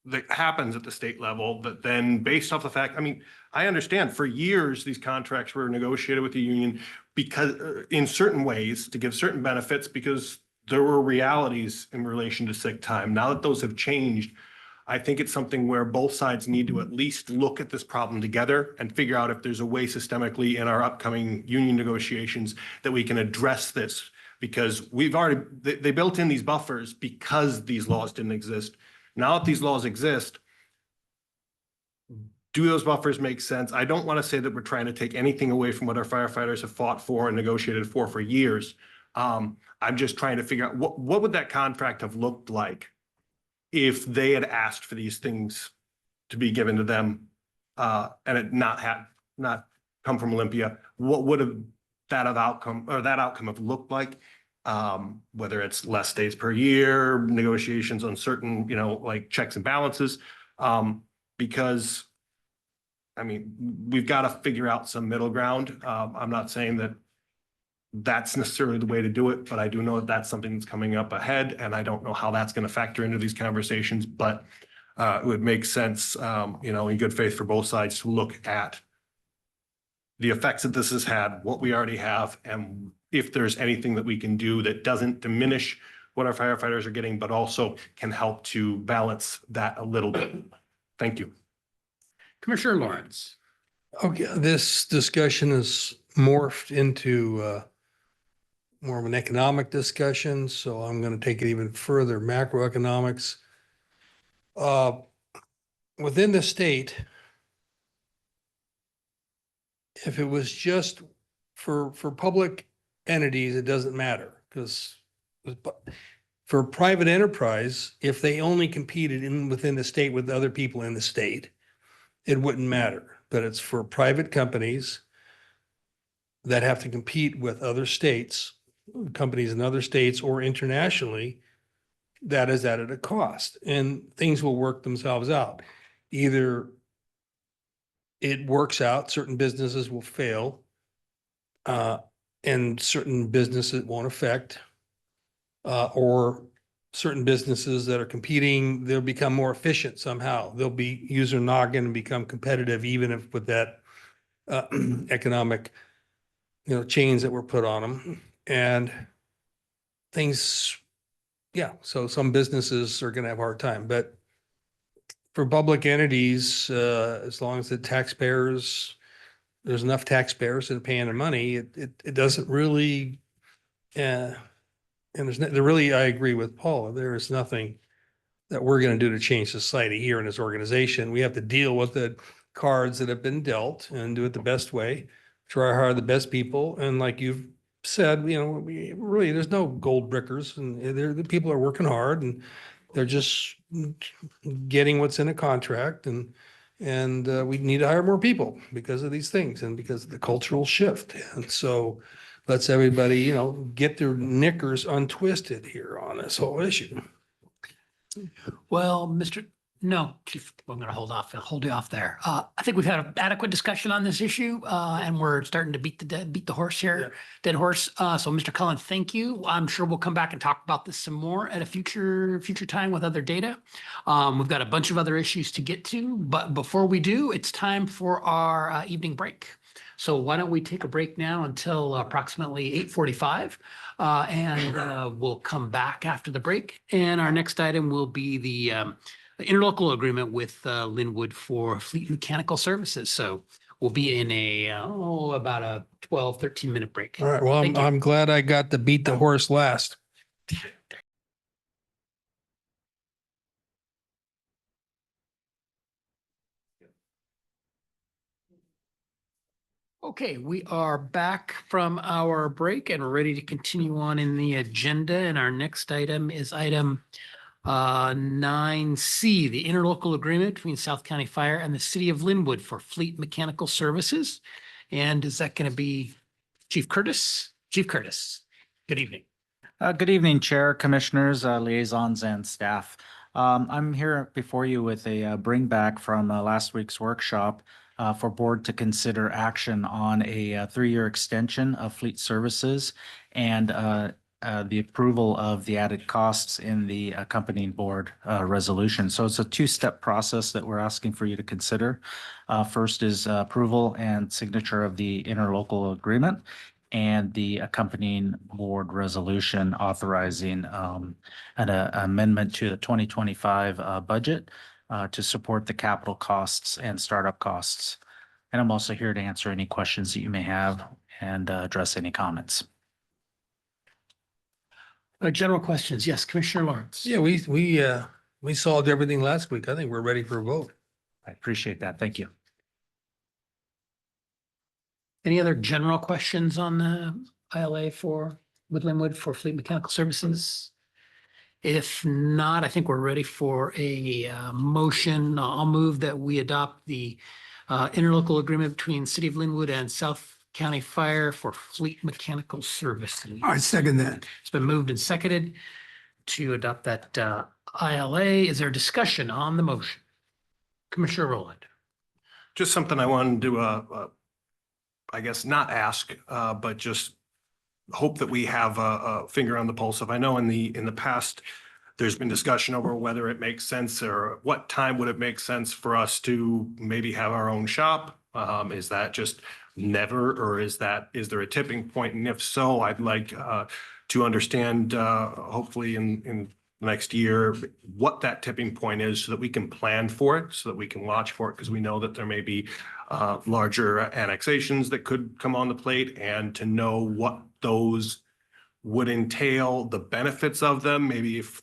that happens at the state level that then based off the fact, I mean, I understand for years, these contracts were negotiated with the union because in certain ways to give certain benefits because there were realities in relation to sick time. Now that those have changed, I think it's something where both sides need to at least look at this problem together and figure out if there's a way systemically in our upcoming union negotiations that we can address this because they built in these buffers because these laws didn't exist. Now that these laws exist, do those buffers make sense? I don't want to say that we're trying to take anything away from what our firefighters have fought for and negotiated for years. I'm just trying to figure out what would that contract have looked like if they had asked for these things to be given to them and it not come from Olympia. What would that outcome have looked like? Whether it's less days per year, negotiations on certain, like checks and balances, because I mean, we've got to figure out some middle ground. I'm not saying that that's necessarily the way to do it, but I do know that that's something that's coming up ahead, and I don't know how that's going to factor into these conversations, but it would make sense, in good faith for both sides to look at the effects that this has had, what we already have, and if there's anything that we can do that doesn't diminish what our firefighters are getting, but also can help to balance that a little bit. Thank you. Commissioner Lawrence. Okay, this discussion is morphed into more of an economic discussion, so I'm going to take it even further, macroeconomics. Within the state, if it was just for public entities, it doesn't matter because for private enterprise, if they only competed within the state with other people in the state, it wouldn't matter. But it's for private companies that have to compete with other states, companies in other states or internationally, that is at a cost, and things will work themselves out. Either it works out, certain businesses will fail, and certain businesses won't affect, or certain businesses that are competing, they'll become more efficient somehow. They'll be user noggin and become competitive, even if with that economic, chains that were put on them. And things, yeah, so some businesses are going to have a hard time, but for public entities, as long as the taxpayers, there's enough taxpayers that are paying the money, it doesn't really, and there really, I agree with Paul, there is nothing that we're going to do to change society here in this organization. We have to deal with the cards that have been dealt and do it the best way, try to hire the best people. And like you've said, we really, there's no gold brickers, and the people are working hard, and they're just getting what's in a contract, and we need to hire more people because of these things and because of the cultural shift. And so let's everybody, get their knickers untwisted here on this whole issue. Well, no, Chief, I'm going to hold you off there. I think we've had an adequate discussion on this issue, and we're starting to beat the horse here, dead horse. So Mr. Cullen, thank you. I'm sure we'll come back and talk about this some more at a future time with other data. We've got a bunch of other issues to get to, but before we do, it's time for our evening break. So why don't we take a break now until approximately 8:45, and we'll come back after the break. And our next item will be the interlocal agreement with Linwood for fleet mechanical services. So we'll be in about a 12, 13-minute break. All right. Well, I'm glad I got to beat the horse last. Okay, we are back from our break and ready to continue on in the agenda. And our next item is item 9C, the interlocal agreement between South County Fire and the City of Linwood for fleet mechanical services. And is that going to be Chief Curtis? Chief Curtis, good evening. Good evening, Chair, Commissioners, liaisons, and staff. I'm here before you with a bring back from last week's workshop for board to consider action on a 3-year extension of fleet services and the approval of the added costs in the accompanying board resolution. So it's a 2-step process that we're asking for you to consider. First is approval and signature of the interlocal agreement and the accompanying board resolution authorizing an amendment to the 2025 budget to support the capital costs and startup costs. And I'm also here to answer any questions that you may have and address any comments. General questions. Yes, Commissioner Lawrence. Yeah, we solved everything last week. I think we're ready for a vote. I appreciate that. Thank you. Any other general questions on the ILA with Linwood for fleet mechanical services? If not, I think we're ready for a motion. I'll move that we adopt the interlocal agreement between City of Linwood and South County Fire for fleet mechanical services. I second that. It's been moved and seconded to adopt that ILA. Is there discussion on the motion? Commissioner Rowland. Just something I wanted to, I guess, not ask, but just hope that we have a finger on the pulse of. I know in the past, there's been discussion over whether it makes sense or what time would it make sense for us to maybe have our own shop. Is that just never, or is there a tipping point? And if so, I'd like to understand, hopefully in next year, what that tipping point is so that we can plan for it, so that we can watch for it, because we know that there may be larger annexations that could come on the plate, and to know what those would entail, the benefits of them. Maybe if,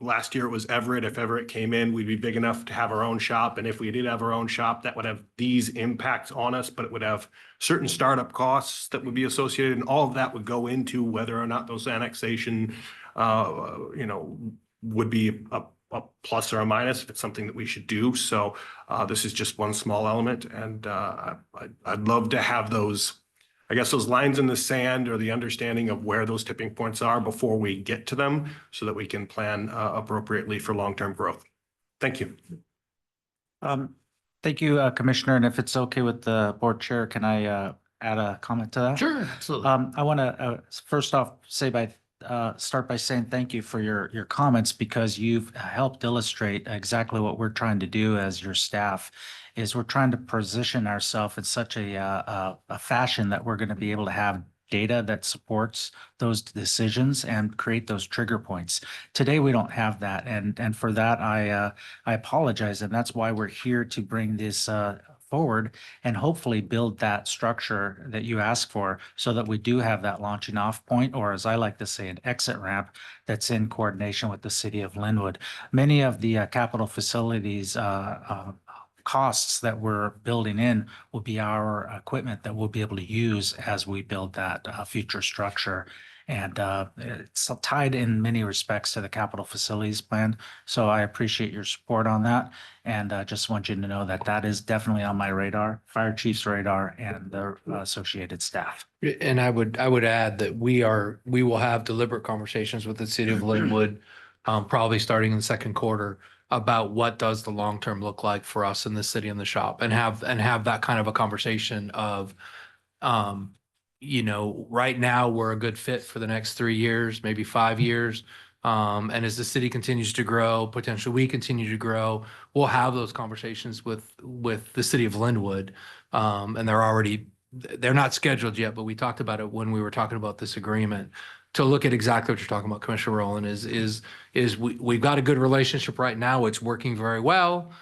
last year it was Everett. If Everett came in, we'd be big enough to have our own shop. And if we did have our own shop, that would have these impacts on us, but it would have certain startup costs that would be associated. And all of that would go into whether or not those annexation, would be a plus or a minus, if it's something that we should do. So this is just one small element. And I'd love to have those, I guess, those lines in the sand, or the understanding of where those tipping points are before we get to them, so that we can plan appropriately for long-term growth. Thank you. Thank you, Commissioner. And if it's okay with the board chair, can I add a comment to that? Sure, absolutely. I want to first off say start by saying thank you for your comments because you've helped illustrate exactly what we're trying to do as your staff. Is we're trying to position ourselves in such a fashion that we're going to be able to have data that supports those decisions and create those trigger points. Today we don't have that, and for that I apologize, and that's why we're here to bring this forward and hopefully build that structure that you ask for so that we do have that launching off point, or as I like to say, an exit ramp that's in coordination with the city of Linwood. Many of the capital facilities costs that we're building in will be our equipment that we'll be able to use as we build that future structure. And it's tied in many respects to the capital facilities plan. So I appreciate your support on that. And just want you to know that that is definitely on my radar, fire chief's radar, and the associated staff. And I would add that we will have deliberate conversations with the city of Linwood, probably starting in the second quarter, about what does the long term look like for us in the city and the shop, and have that kind of a conversation of, right now we're a good fit for the next 3 years, maybe 5 years. And as the city continues to grow, potentially we continue to grow, we'll have those conversations with the city of Linwood. And they're not scheduled yet, but we talked about it when we were talking about this agreement, to look at exactly what you're talking about, Commissioner Rowland, is we've got a good relationship right now. It's working very well.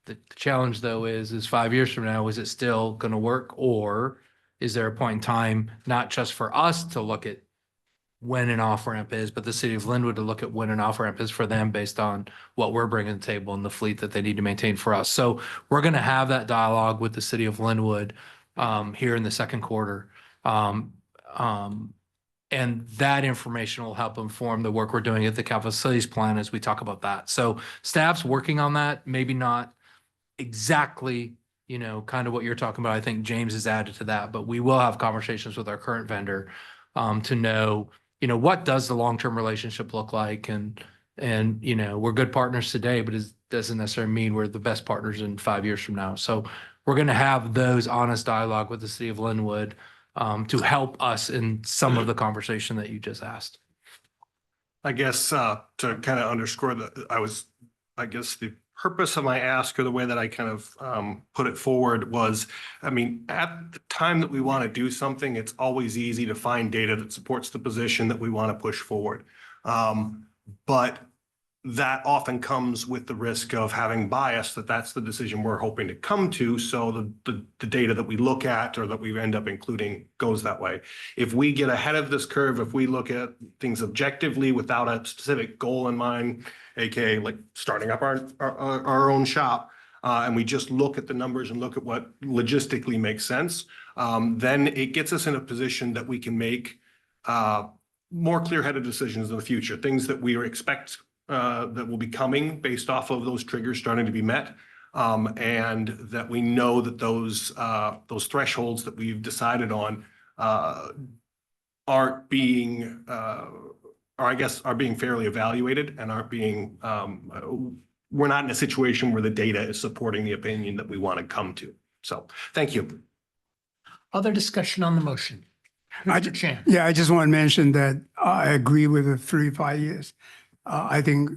The challenge though is 5 years from now, is it still going to work? Or is there a point in time, not just for us to look at when an off ramp is, but the city of Linwood to look at when an off ramp is for them based on what we're bringing to the table and the fleet that they need to maintain for us. So we're going to have that dialogue with the city of Linwood here in the second quarter. And that information will help inform the work we're doing at the capital facilities plan as we talk about that. So staff's working on that, maybe not exactly, kind of what you're talking about. I think James has added to that, but we will have conversations with our current vendor to know, what does the long-term relationship look like? And we're good partners today, but it doesn't necessarily mean we're the best partners in 5 years from now. So we're going to have those honest dialogue with the city of Linwood to help us in some of the conversation that you just asked. I guess to kind of underscore that, the purpose of my ask, or the way that I kind of put it forward, was, at the time that we want to do something, it's always easy to find data that supports the position that we want to push forward. But that often comes with the risk of having bias, that's the decision we're hoping to come to. So the data that we look at or that we end up including goes that way. If we get ahead of this curve, if we look at things objectively without a specific goal in mind, aka like starting up our own shop, and we just look at the numbers and look at what logistically makes sense, then it gets us in a position that we can make more clear-headed decisions in the future, things that we expect that will be coming based off of those triggers starting to be met, and that we know that those thresholds that we've decided on aren't being, are being fairly evaluated and aren't being, we're not in a situation where the data is supporting the opinion that we want to come to. So thank you. Other discussion on the motion? Mr. Chan. Yeah, I just want to mention that I agree with the 3 to 5 years. I think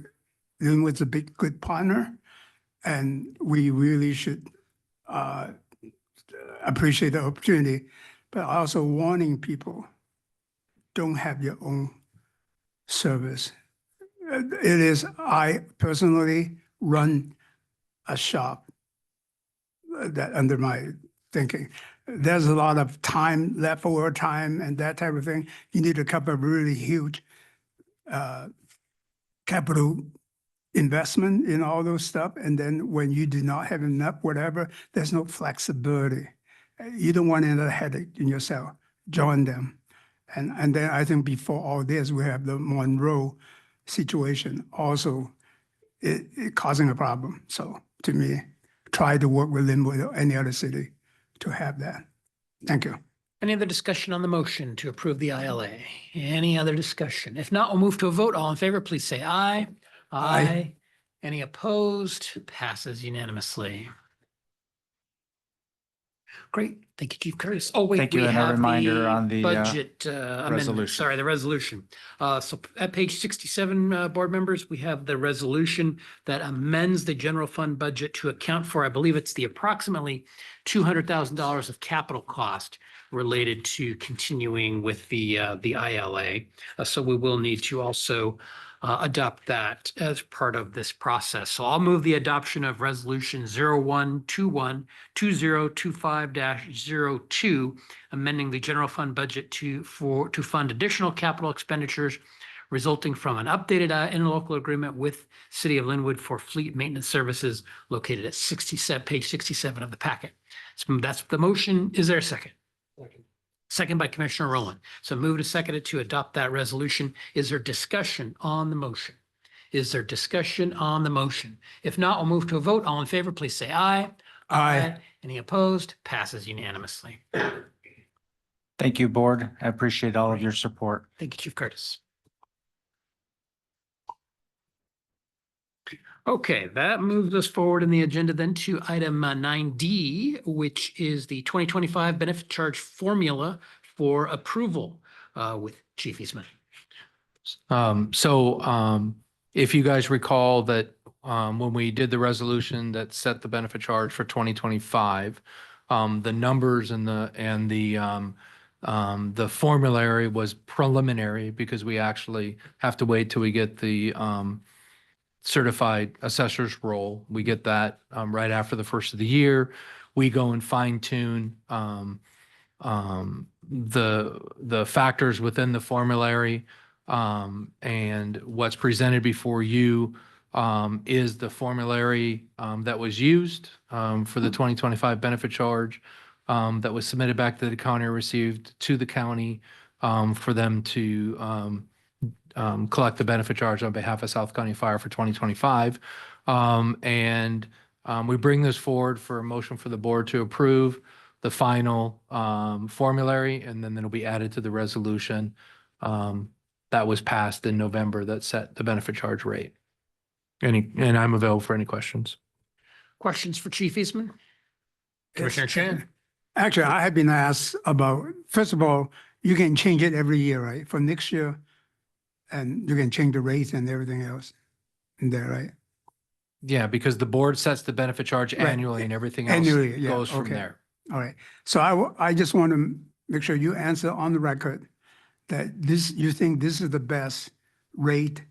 Linwood's a big, good partner, and we really should appreciate the opportunity, but also warning people, don't have your own service. I personally run a shop that under my thinking. There's a lot of time, leftover time and that type of thing. You need to cover really huge capital investment in all those stuff. And then when you do not have enough, whatever, there's no flexibility. You don't want another headache in yourself. Join them. And then I think before all this, we have the Monroe situation also it causing a problem. So to me, try to work with Linwood or any other city to have that. Thank you. Any other discussion on the motion to approve the ILA? Any other discussion? If not, we'll move to a vote. All in favor, please say aye. Aye. Any opposed? Passes unanimously. Great. Thank you, Chief Curtis. Oh, wait, Thank you, we and a have reminder the on the, budget amendment. resolution. Sorry, the resolution. So at page 67, board members, we have the resolution that amends the general fund budget to account for, I believe it's the approximately $200,000 of capital cost related to continuing with the ILA. So we will need to also adopt that as part of this process. So I'll move the adoption of resolution 0121-2025-02, amending the general fund budget to fund additional capital expenditures resulting from an updated interlocal agreement with City of Linwood for fleet maintenance services located at 67, page 67 of the packet. So that's the motion. Is there a second? Second by Commissioner Rowland. So moved and seconded to adopt that resolution. Is there discussion on the motion? Is there discussion on the motion? If not, we'll move to a vote. All in favor, please say aye. Aye. Any opposed? Passes unanimously. Thank you, board. I appreciate all of your support. Thank you, Chief Curtis. Okay, that moves us forward in the agenda then to item 9D, which is the 2025 benefit charge formula for approval with Chief Eastman. If you guys recall that when we did the resolution that set the benefit charge for 2025, the numbers and the formulary was preliminary because we actually have to wait till we get the certified assessor's roll. We get that right after the first of the year. We go and fine tune the factors within the formulary. And what's presented before you is the formulary that was used for the 2025 benefit charge that was submitted back to the county or received to the county for them to collect the benefit charge on behalf of South County Fire for 2025. We bring this forward for a motion for the board to approve the final formulary, and then it'll be added to the resolution that was passed in November that set the benefit charge rate. And I'm available for any questions. Questions for Chief Eastman? Commissioner Chan? Actually, I have been asked about, first of all, you can change it every year, right? For next year, and you can change the rates and everything else in there, right? Yeah, because the board sets the benefit charge Right. annually and everything else Annually, yeah, goes from okay. there. All right. So I just want to make sure you answer on the record that you think this is the best rate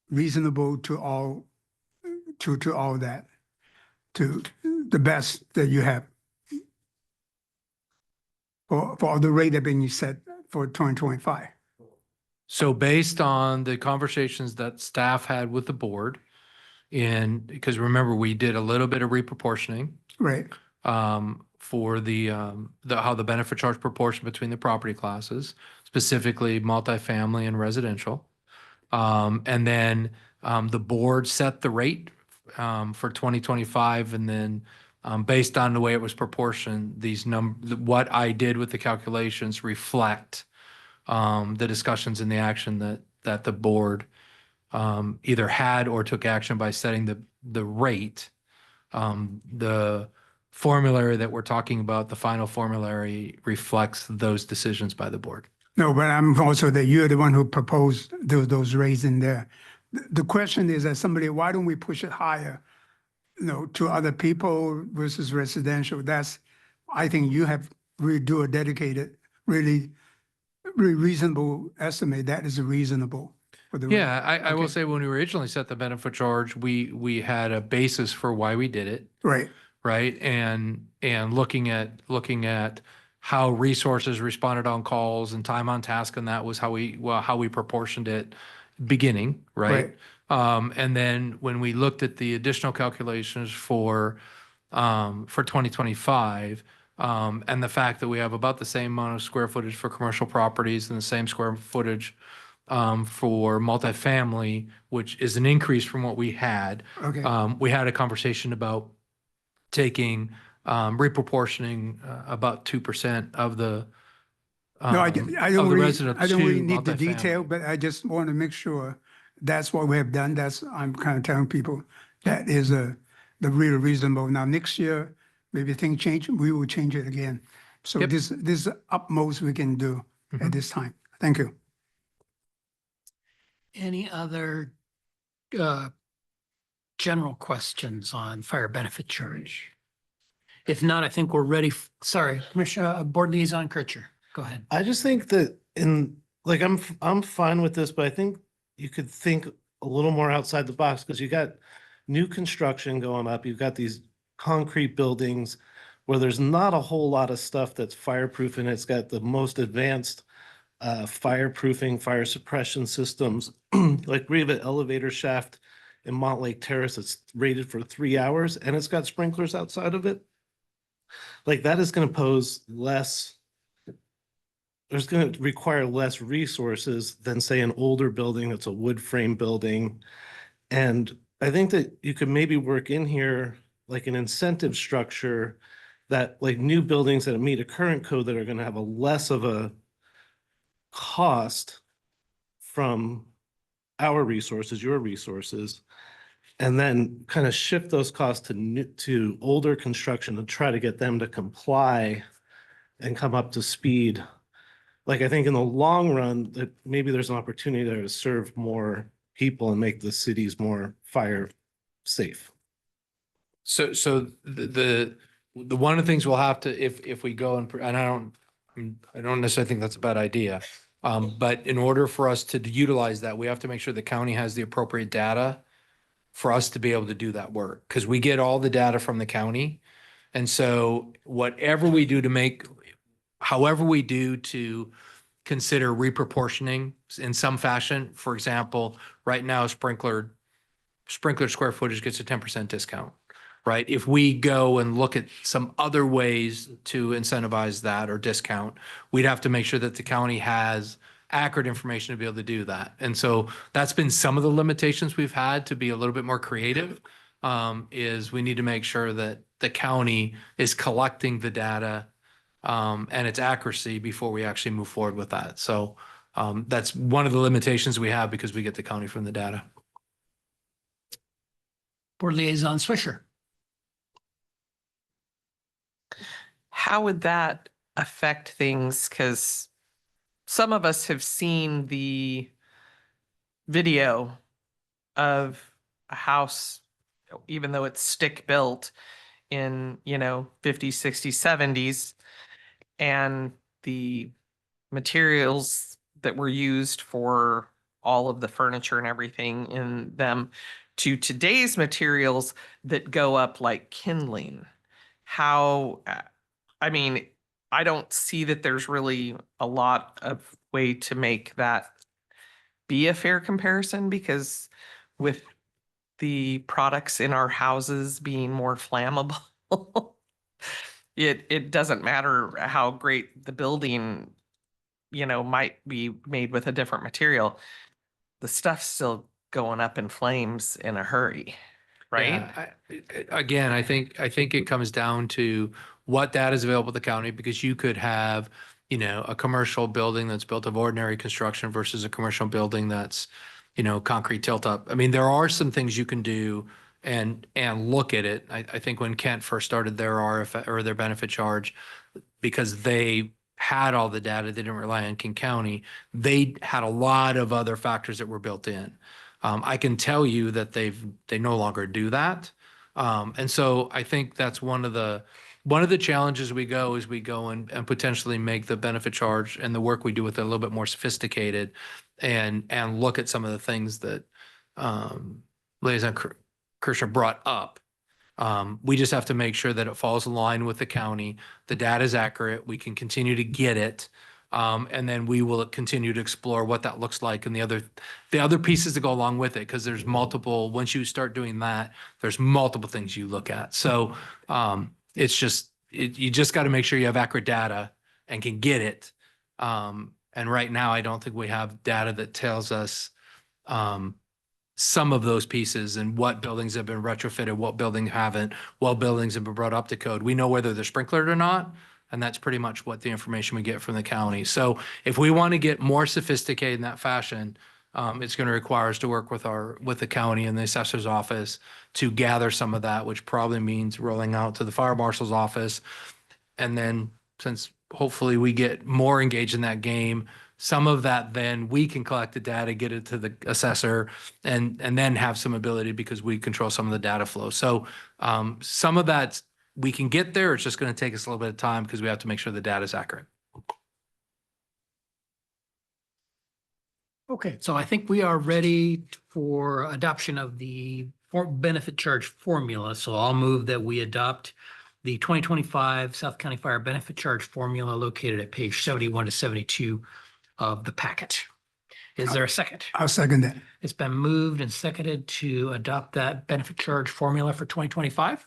reasonable to all that, to the best that you have for the rate that been set for 2025. So based on the conversations that staff had with the board, and because remember, we did a little bit of reproportioning Right. For the how the benefit charge proportion between the property classes, specifically multifamily and residential. And then the board set the rate for 2025, and then based on the way it was proportioned, what I did with the calculations reflect the discussions and the action that the board either had or took action by setting the rate. The formulary that we're talking about, the final formulary, reflects those decisions by the board. No, but I'm also that you're the one who proposed those rates in there. The question is, as somebody, why don't we push it higher, to other people versus residential? I think you have really do a dedicated, really reasonable estimate. That is reasonable for the. Yeah, I will Okay. say when we originally set the benefit charge, we had a basis for why we did it. Right. Right. And looking at how resources responded on calls and time on task, and that was how we proportioned it beginning. Right. And then when we looked at the additional calculations for 2025, and the fact that we have about the same amount of square footage for commercial properties and the same square footage for multifamily, which is an increase from what we had. Okay. We had a conversation about taking reproportioning about 2% of the No, I don't really need the multifamily. detail, but I just want to make sure that's what we have done. I'm kind of telling people that is the real reasonable. Now, next year, maybe things change, we will change it again. So Yep. this is utmost we can do at this time. Thank you. Any other uh, general questions on fire benefit charge? If not, I think we're ready. Sorry, Commissioner, Board Liaison Kircher, go ahead. I just think that I'm fine with this, but I think you could think a little more outside the box because you got new construction going up. You've got these concrete buildings where there's not a whole lot of stuff that's fireproof and it's got the most advanced fireproofing, fire suppression systems. Like we have an elevator shaft in Montlake Terrace that's rated for 3 hours and it's got sprinklers outside of it. Like that is going to pose less, there's going to require less resources than say an older building that's a wood frame building. And I think that you could maybe work in here like an incentive structure that like new buildings that meet a current code that are going to have a less of a cost from our resources, your resources, and then kind of shift those costs to older construction and try to get them to comply and come up to speed. Like I think in the long run, that maybe there's an opportunity there to serve more people and make the cities more fire safe. So the one of the things we'll have to, if we go and I don't necessarily think that's a bad idea. But in order for us to utilize that, we have to make sure the county has the appropriate data for us to be able to do that work. Because we get all the data from the county. And so whatever we do however we do to consider reproportioning in some fashion, for example, right now sprinkler square footage gets a 10% discount, right? If we go and look at some other ways to incentivize that or discount, we'd have to make sure that the county has accurate information to be able to do that. And so that's been some of the limitations we've had to be a little bit more creative, is we need to make sure that the county is collecting the data and its accuracy before we actually move forward with that. So that's one of the limitations we have because we get the county from the data. Board Liaison Swisher. How would that affect things? Because some of us have seen the video of a house, even though it's stick built in, 50s, 60s, 70s, and the materials that were used for all of the furniture and everything in them to today's materials that go up like kindling. How, I mean, I don't see that there's really a lot of way to make that be a fair comparison because with the products in our houses being more flammable, it doesn't matter how great the building, might be made with a different material. The stuff's still going up in flames in a hurry, right? Yeah, again, I think it comes down to what data is available to the county because you could have, a commercial building that's built of ordinary construction versus a commercial building that's, concrete tilt up. I mean, there are some things you can do and look at it. I think when Kent first started their RF or their benefit charge, because they had all the data, they didn't rely on King County. They had a lot of other factors that were built in. I can tell you that they no longer do that. And so I think that's one of the challenges we go and potentially make the benefit charge and the work we do with it a little bit more sophisticated and look at some of the things that Liaison Kirschner brought up. We just have to make sure that it falls in line with the county. The data is accurate. We can continue to get it. And then we will continue to explore what that looks like and the other pieces that go along with it. Cause there's multiple, once you start doing that, there's multiple things you look at. So, it's just, you just got to make sure you have accurate data and can get it. And right now I don't think we have data that tells us, some of those pieces and what buildings have been retrofitted, what buildings haven't, what buildings have been brought up to code. We know whether they're sprinklered or not. And that's pretty much what the information we get from the county. So if we want to get more sophisticated in that fashion, It's going to require us to work with the county and the assessor's office to gather some of that, which probably means rolling out to the fire marshal's office. And then since hopefully we get more engaged in that game, some of that then we can collect the data, get it to the assessor and then have some ability because we control some of the data flow. So some of that we can get there. It's just going to take us a little bit of time because we have to make sure the data is accurate. Okay, so I think we are ready for adoption of the benefit charge formula. So I'll move that we adopt the 2025 South County Fire Benefit Charge formula located at page 71 to 72 of the packet. Is there a second? I'll second that. It's been moved and seconded to adopt that benefit charge formula for 2025.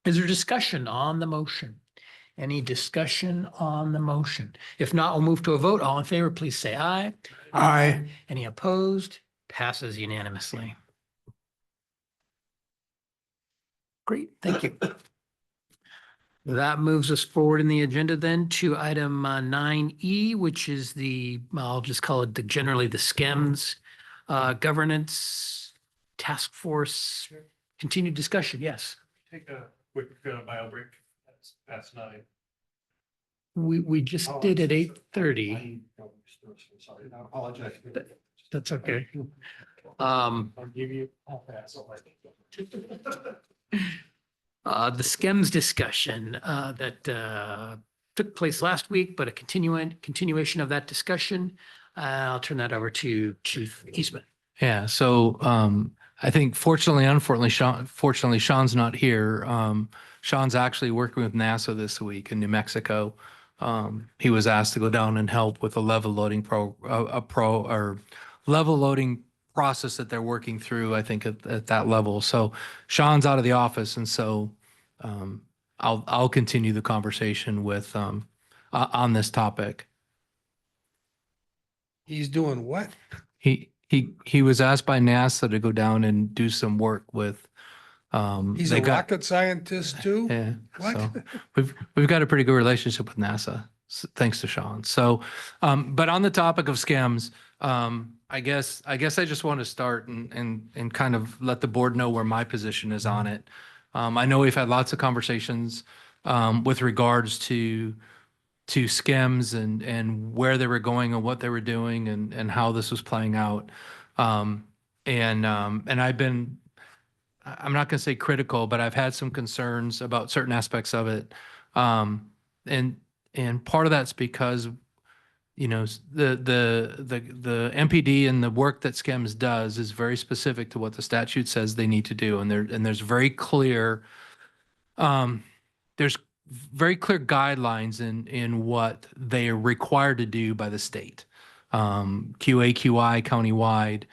Is there discussion on the motion? Any discussion on the motion? If not, we'll move to a vote. All in favor, please say aye. Aye. Any opposed? Passes unanimously. Great, thank you. That moves us forward in the agenda then to item 9E, which is I'll just call it generally the SCEMS governance task force. Continued discussion, yes. Take a quick bio break. That's 9. We just did at 8:30. Sorry, I apologize. That's okay. I'll give you. The SCEMS discussion that took place last week, but a continuation of that discussion. I'll turn that over to Chief Eastman. Yeah, so I think unfortunately, Sean's not here. Sean's actually working with NASA this week in New Mexico. He was asked to go down and help with a level loading level loading process that they're working through, I think at that level. So Sean's out of the office, and so I'll continue the conversation with on this topic. He's doing what? He was asked by NASA to go down and do some work with. He's a rocket scientist too? Yeah. What? So we've got a pretty good relationship with NASA, thanks to Sean. So, but on the topic of SCEMS, I guess I just want to start and kind of let the board know where my position is on it. I know we've had lots of conversations with regards to SCEMS and where they were going and what they were doing and how this was playing out. And I'm not going to say critical, but I've had some concerns about certain aspects of it. And part of that's because, the MPD and the work that SCEMS does is very specific to what the statute says they need to do. And there's very clear, guidelines in what they are required to do by the state. QA/QI countywide,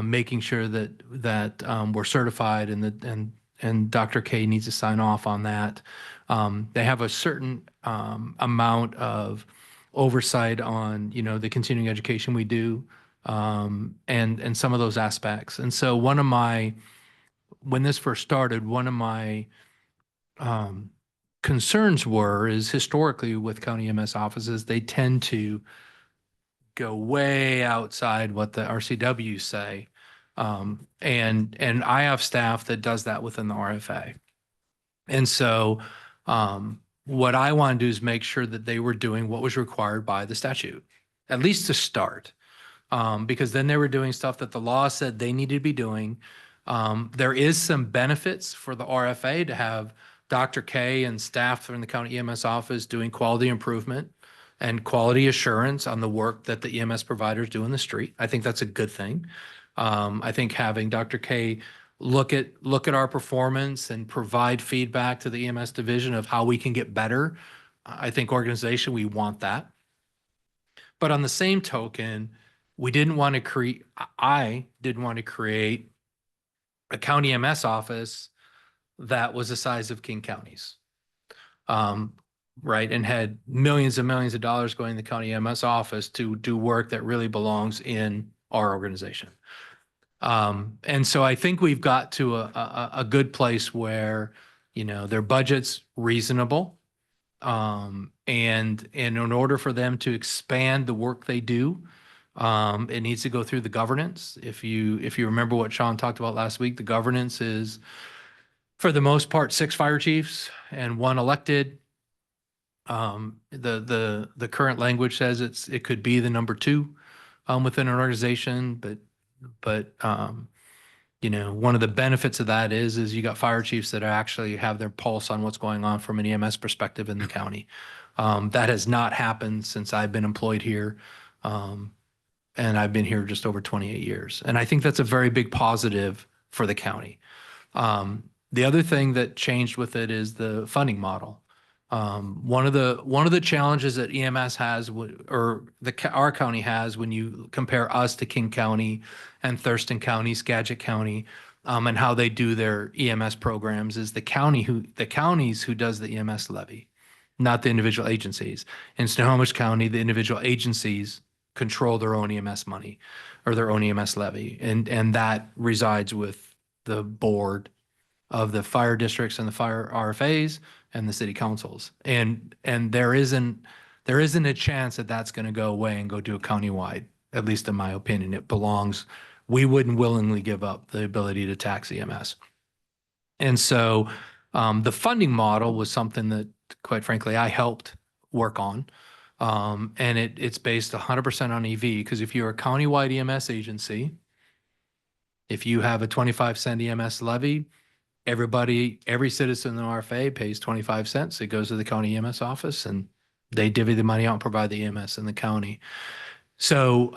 making sure that we're certified and Dr. K needs to sign off on that. They have a certain amount of oversight on the continuing education we do and some of those aspects. And so when this first started, one of my concerns is historically with county EMS offices, they tend to go way outside what the RCWs say. And I have staff that does that within the RFA. And so what I want to do is make sure that they were doing what was required by the statute, at least to start. Because then they were doing stuff that the law said they needed to be doing. There is some benefits for the RFA to have Dr. K and staff from the county EMS office doing quality improvement and quality assurance on the work that the EMS providers do in the street. I think that's a good thing. I think having Dr. K look at our performance and provide feedback to the EMS division of how we can get better. I think organization, we want that. But on the same token, I didn't want to create a county EMS office that was the size of King County's. Right, and had millions and millions of dollars going to the county EMS office to do work that really belongs in our organization. And so I think we've got to a good place where, their budget's reasonable. And in order for them to expand the work they do, It needs to go through the governance. If you remember what Sean talked about last week, the governance is, for the most part, 6 fire chiefs and 1 elected. The current language says it could be the number 2 within an organization, but one of the benefits of that is you got fire chiefs that actually have their pulse on what's going on from an EMS perspective in the county. That has not happened since I've been employed here. And I've been here just over 28 years. And I think that's a very big positive for the county. The other thing that changed with it is the funding model. One of the challenges that EMS has, our county has, when you compare us to King County and Thurston County, Skagit County, and how they do their EMS programs, is the counties who does the EMS levy, not the individual agencies. In Snohomish County, the individual agencies control their own EMS money or their own EMS levy, and that resides with the board of the fire districts and the fire RFAs and the city councils. And there isn't a chance that that's going to go away and go do a countywide, at least in my opinion. It belongs, we wouldn't willingly give up the ability to tax EMS. And so the funding model was something that, quite frankly, I helped work on. And it's based 100% on EV, because if you're a countywide EMS agency, if you have a 25-cent EMS levy, every citizen in the RFA pays 25 cents. It goes to the county EMS office and they divvy the money out and provide the EMS in the county. So,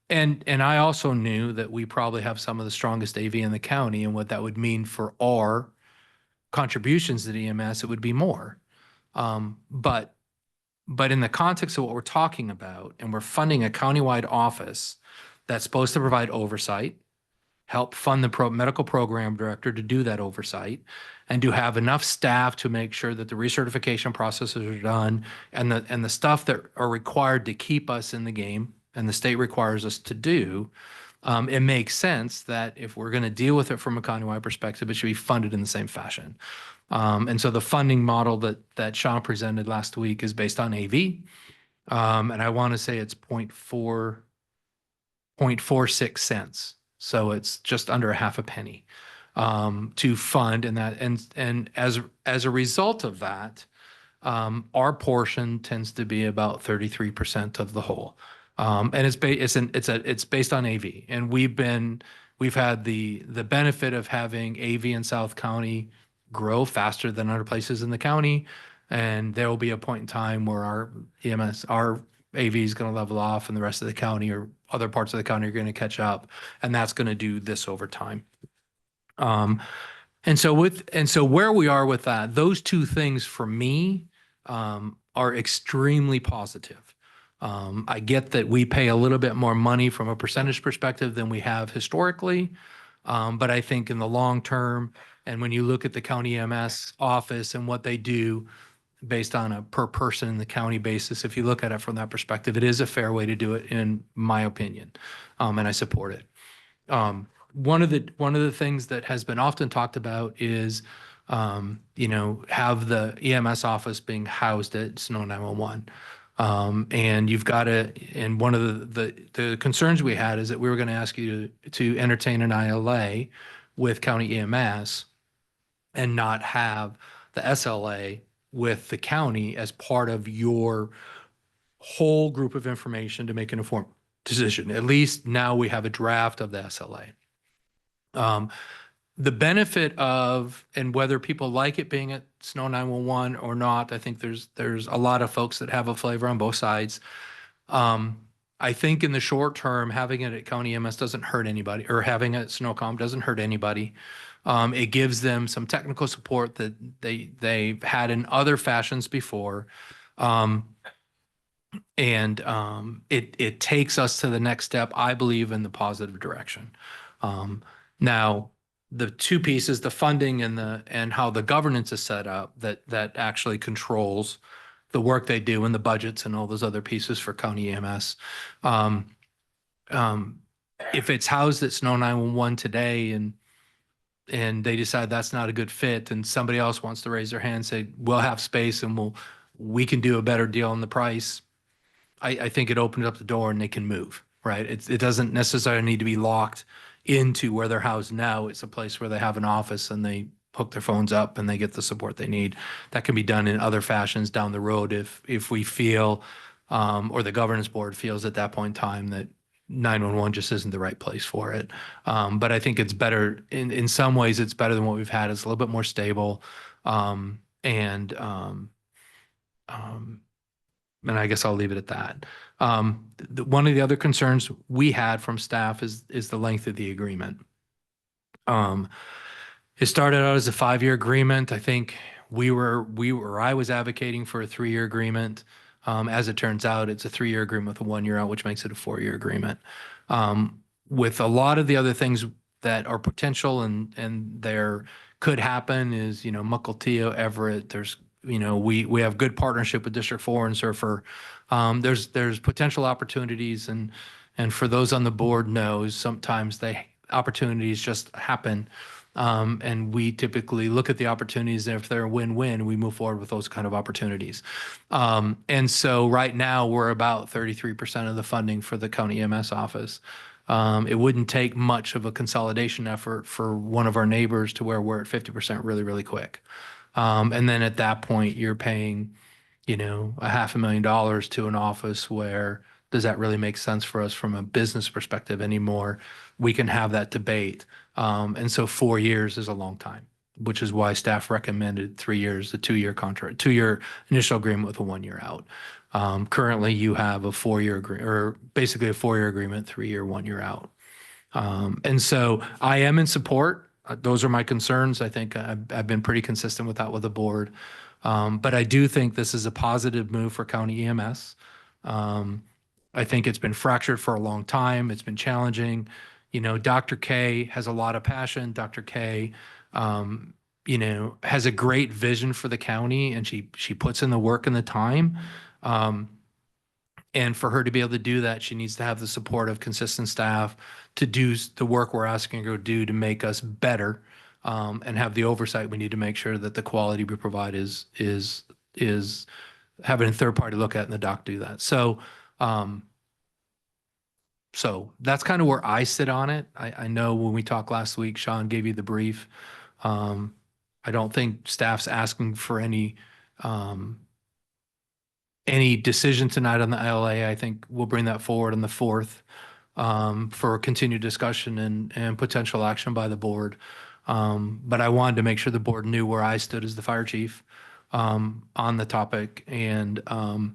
and I also knew that we probably have some of the strongest AV in the county, and what that would mean for our contributions to the EMS, it would be more. But in the context of what we're talking about, and we're funding a countywide office that's supposed to provide oversight, help fund the medical program director to do that oversight, and to have enough staff to make sure that the recertification processes are done, and the stuff that are required to keep us in the game, and the state requires us to do. It makes sense that if we're going to deal with it from a countywide perspective, it should be funded in the same fashion. And so the funding model that Sean presented last week is based on AV. And I want to say it's 0.46 cents. So it's just under a half a penny to fund, and that, and as a result of that, our portion tends to be about 33% of the whole. And it's based on AV, and we've had the benefit of having AV in South County grow faster than other places in the county, and there will be a point in time where our AV is going to level off, and the rest of the county or other parts of the county are going to catch up, and that's going to do this over time. And so where we are with that, those 2 things for me are extremely positive. I get that we pay a little bit more money from a percentage perspective than we have historically, but I think in the long term, and when you look at the county EMS office and what they do based on a per person in the county basis, if you look at it from that perspective, it is a fair way to do it, in my opinion, and I support it. One of the things that has been often talked about is, have the EMS office being housed at Snow 911. And you've got to, and one of the concerns we had is that we were going to ask you to entertain an ILA with county EMS and not have the SLA with the county as part of your whole group of information to make an informed decision. At least now we have a draft of the SLA. The benefit of, and whether people like it being at Snow 911 or not, I think there's a lot of folks that have a flavor on both sides. I think in the short term, having it at county EMS doesn't hurt anybody, or having it at SNOCOM doesn't hurt anybody. It gives them some technical support that they've had in other fashions before. It takes us to the next step, I believe, in the positive direction. Now, the 2 pieces, the funding and how the governance is set up, that actually controls the work they do and the budgets and all those other pieces for county EMS. If it's housed at Snow 911 today and they decide that's not a good fit, and somebody else wants to raise their hand and say, we'll have space and we can do a better deal on the price, I think it opens up the door and they can move. right? It doesn't necessarily need to be locked into where they're housed now. It's a place where they have an office and they hook their phones up and they get the support they need. That can be done in other fashions down the road if we feel, or the governance board feels at that point in time that 911 just isn't the right place for it. But I think it's better, in some ways, it's better than what we've had. It's a little bit more stable. And I guess I'll leave it at that. One of the other concerns we had from staff is the length of the agreement. It started out as a 5-year agreement. I think I was advocating for a 3-year agreement. As it turns out, it's a 3-year agreement with a 1 year out, which makes it a 4-year agreement. With a lot of the other things that are potential and there could happen is, Mukilteo, Everett, there's, we have good partnership with District 4 and Surfer. There's potential opportunities and for those on the board knows sometimes opportunities just happen. And we typically look at the opportunities, and if they're a win-win, we move forward with those kind of opportunities. And so right now we're about 33% of the funding for the county EMS office. It wouldn't take much of a consolidation effort for one of our neighbors to where we're at 50% really, really quick. And then at that point, you're paying, $500,000 to an office where does that really make sense for us from a business perspective anymore? We can have that debate. And so 4 years is a long time, which is why staff recommended 3 years, the 2-year contract, 2-year initial agreement with a 1 year out. Currently you have a 4-year agreement, or basically a 4-year agreement, 3-year, 1 year out. And so I am in support. Those are my concerns. I think I've been pretty consistent with that with the board. But I do think this is a positive move for county EMS. I think it's been fractured for a long time. It's been challenging. Dr. K has a lot of passion. Dr. K, has a great vision for the county, and she puts in the work and the time. And for her to be able to do that, she needs to have the support of consistent staff to do the work we're asking her to do to make us better, and have the oversight we need to make sure that the quality we provide is having a third party look at and the doc do that. So that's kind of where I sit on it. I know when we talked last week, Sean gave you the brief. I don't think staff's asking for any decision tonight on the ILA. I think we'll bring that forward on the 4th for continued discussion and potential action by the board. But I wanted to make sure the board knew where I stood as the fire chief on the topic. And, and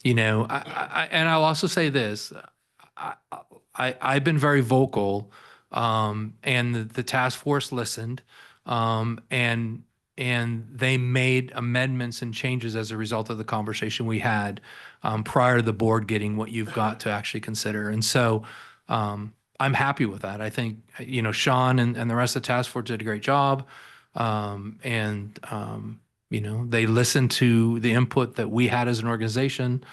I'll also say this, I've been very vocal, and the task force listened, and they made amendments and changes as a result of the conversation we had prior to the board getting what you've got to actually consider. And so I'm happy with that. I think, Sean and the rest of the task force did a great job. They listened to the input that we had as an organization.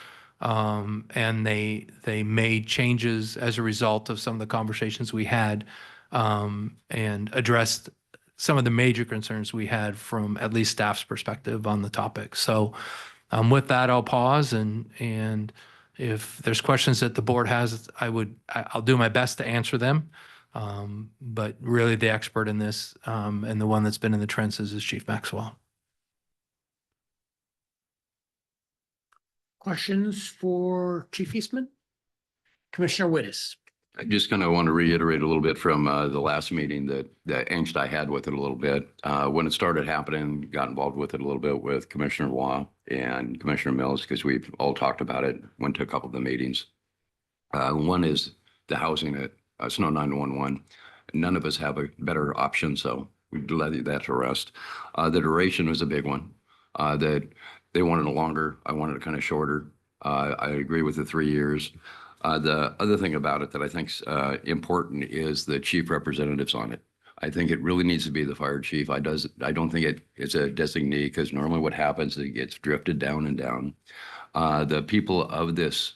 And they made changes as a result of some of the conversations we had, and addressed some of the major concerns we had from at least staff's perspective on the topic. So with that, I'll pause, and if there's questions that the board has, I'll do my best to answer them. But really the expert in this, and the one that's been in the trenches is Chief Maxwell. Questions for Chief Eastman? Commissioner Wittes. I just kind of want to reiterate a little bit from the last meeting that the angst I had with it a little bit. When it started happening, got involved with it a little bit with Commissioner Waugh and Commissioner Mills, because we've all talked about it, went to a couple of the meetings. One is the housing at Snow 911. None of us have a better option, so we let that to rest. The duration was a big one. That they wanted it longer. I wanted it kind of shorter. I agree with the 3 years. The other thing about it that I think's important is the chief representatives on it. I think it really needs to be the fire chief. I don't think it's a designee, because normally what happens is it gets drifted down and down. The people of this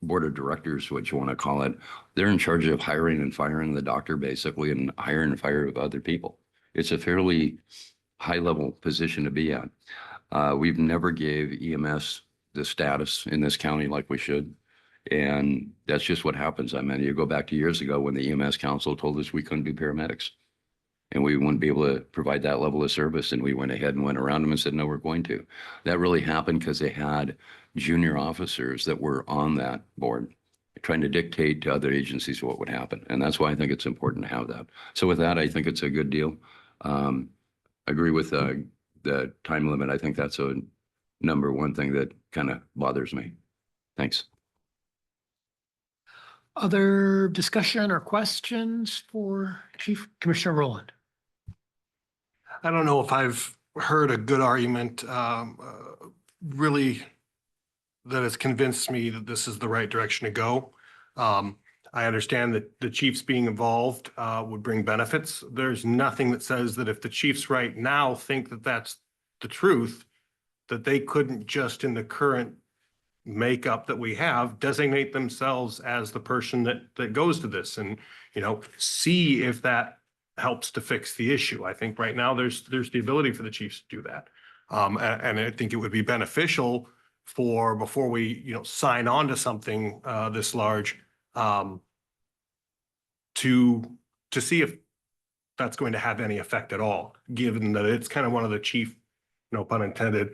board of directors, what you want to call it, they're in charge of hiring and firing the doctor, basically, and hiring and firing other people. It's a fairly high level position to be at. We've never gave EMS the status in this county like we should. And that's just what happens. I mean, you go back to years ago when the EMS council told us we couldn't do paramedics. And we wouldn't be able to provide that level of service. And we went ahead and went around them and said, no, we're going to. That really happened because they had junior officers that were on that board trying to dictate to other agencies what would happen. And that's why I think it's important to have that. So with that, I think it's a good deal. Agree with the time limit. I think that's a number one thing that kind of bothers me. Thanks. Other discussion or questions for Chief Commissioner Rowland? I don't know if I've heard a good argument, really, that has convinced me that this is the right direction to go. I understand that the chiefs being involved would bring benefits. There's nothing that says that if the chiefs right now think that that's the truth, that they couldn't just in the current makeup that we have designate themselves as the person that goes to this and, you know, see if that helps to fix the issue. I think right now there's the ability for the chiefs to do that. And I think it would be beneficial for before we, you know, sign on to something this large, to see if that's going to have any effect at all, given that it's kind of one of the chief, no pun intended,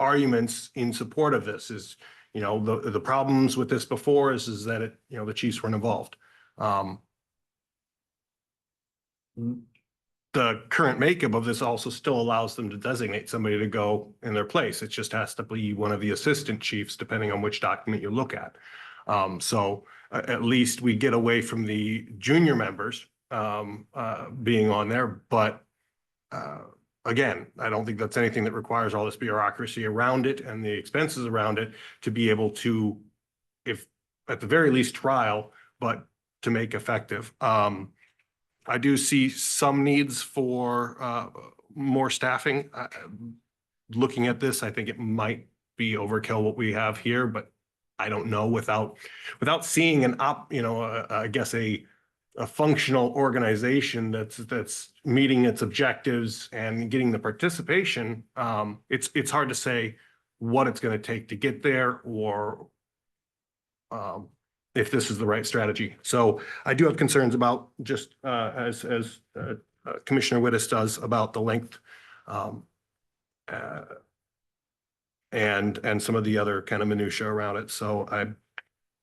arguments in support of this is, you know, the problems with this before is that it, you know, the chiefs weren't involved. The current makeup of this also still allows them to designate somebody to go in their place. It just has to be one of the assistant chiefs, depending on which document you look at. So at least we get away from the junior members being on there. But again, I don't think that's anything that requires all this bureaucracy around it and the expenses around it to be able to, if at the very least trial, but to make effective. I do see some needs for more staffing. Looking at this, I think it might be overkill what we have here, but I don't know without seeing I guess a functional organization that's meeting its objectives and getting the participation. It's hard to say what it's going to take to get there or if this is the right strategy. So I do have concerns about just as Commissioner Wittes does about the length and some of the other kind of minutia around it. So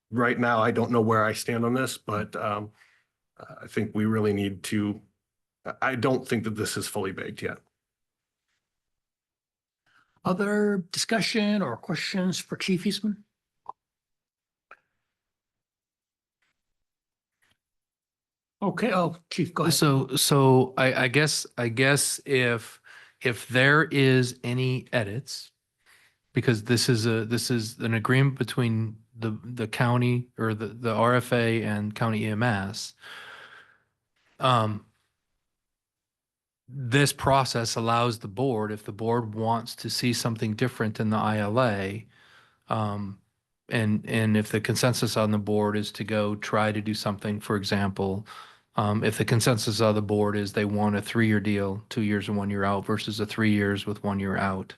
right now, I don't know where I stand on this, but I think we really need to, I don't think that this is fully baked yet. Other discussion or questions for Chief Eastman? Okay, oh, Chief, go ahead. So I guess if there is any edits, because this is an agreement between the county or the RFA and county EMS. This process allows the board, if the board wants to see something different in the ILA, and if the consensus on the board is to go try to do something, for example, if the consensus of the board is they want a 3-year deal, 2 years and 1 year out versus a 3 years with 1 year out.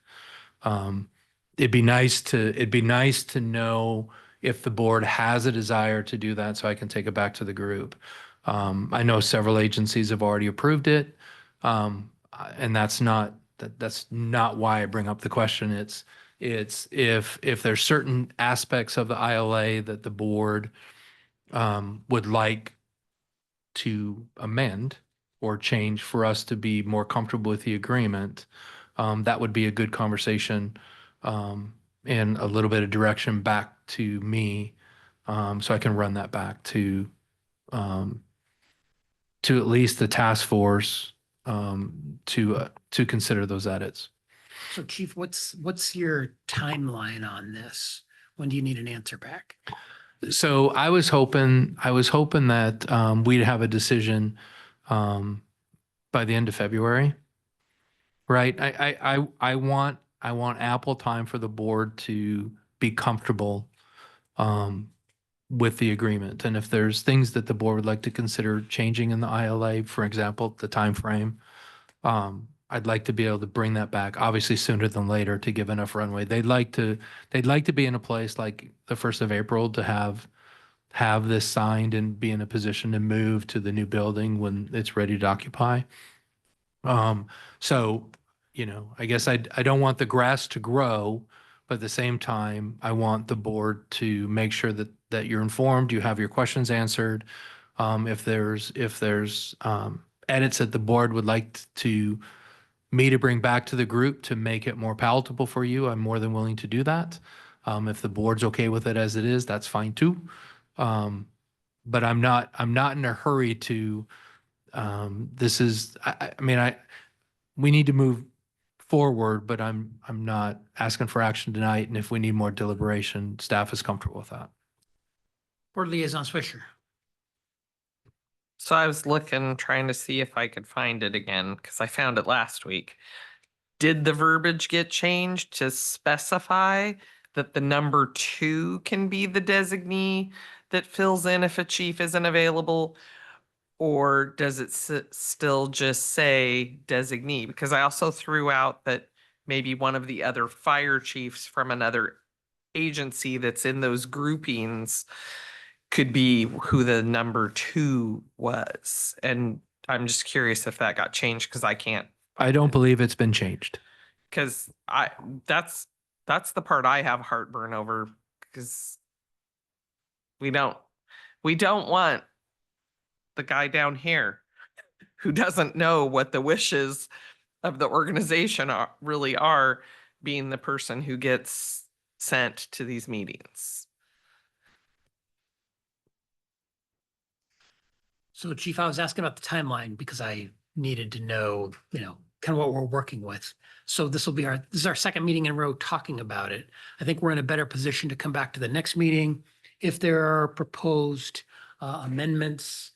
It'd be nice to know if the board has a desire to do that so I can take it back to the group. I know several agencies have already approved it. And that's not why I bring up the question. It's if there's certain aspects of the ILA that the board would like to amend or change for us to be more comfortable with the agreement, that would be a good conversation and a little bit of direction back to me, so I can run that back to at least the task force to consider those edits. So Chief, what's your timeline on this? When do you need an answer back? So I was hoping that we'd have a decision by the end of February. Right. I want ample time for the board to be comfortable with the agreement. And if there's things that the board would like to consider changing in the ILA, for example, the time frame, I'd like to be able to bring that back, obviously sooner than later, to give enough runway. They'd like to be in a place like the 1st of April to have this signed and be in a position to move to the new building when it's ready to occupy. So, I guess I don't want the grass to grow, but at the same time, I want the board to make sure that you're informed, you have your questions answered. If there's edits that the board would like me to bring back to the group to make it more palatable for you, I'm more than willing to do that. If the board's okay with it as it is, that's fine too. But I'm not in a hurry to, we need to move forward, but I'm not asking for action tonight. And if we need more deliberation, staff is comfortable with that. Board Liaison Swisher. So I was looking, trying to see if I could find it again, because I found it last week. Did the verbiage get changed to specify that the number 2 can be the designee that fills in if a chief isn't available? Or does it still just say designee? Because I also threw out that maybe one of the other fire chiefs from another agency that's in those groupings could be who the number 2 was. And I'm just curious if that got changed, because I can't. I don't believe it's been changed. Because that's the part I have heartburn over, because we don't want the guy down here who doesn't know what the wishes of the organization really are, being the person who gets sent to these meetings. So Chief, I was asking about the timeline because I needed to know, kind of what we're working with. So this is our second meeting in a row talking about it. I think we're in a better position to come back to the next meeting. If there are proposed amendments,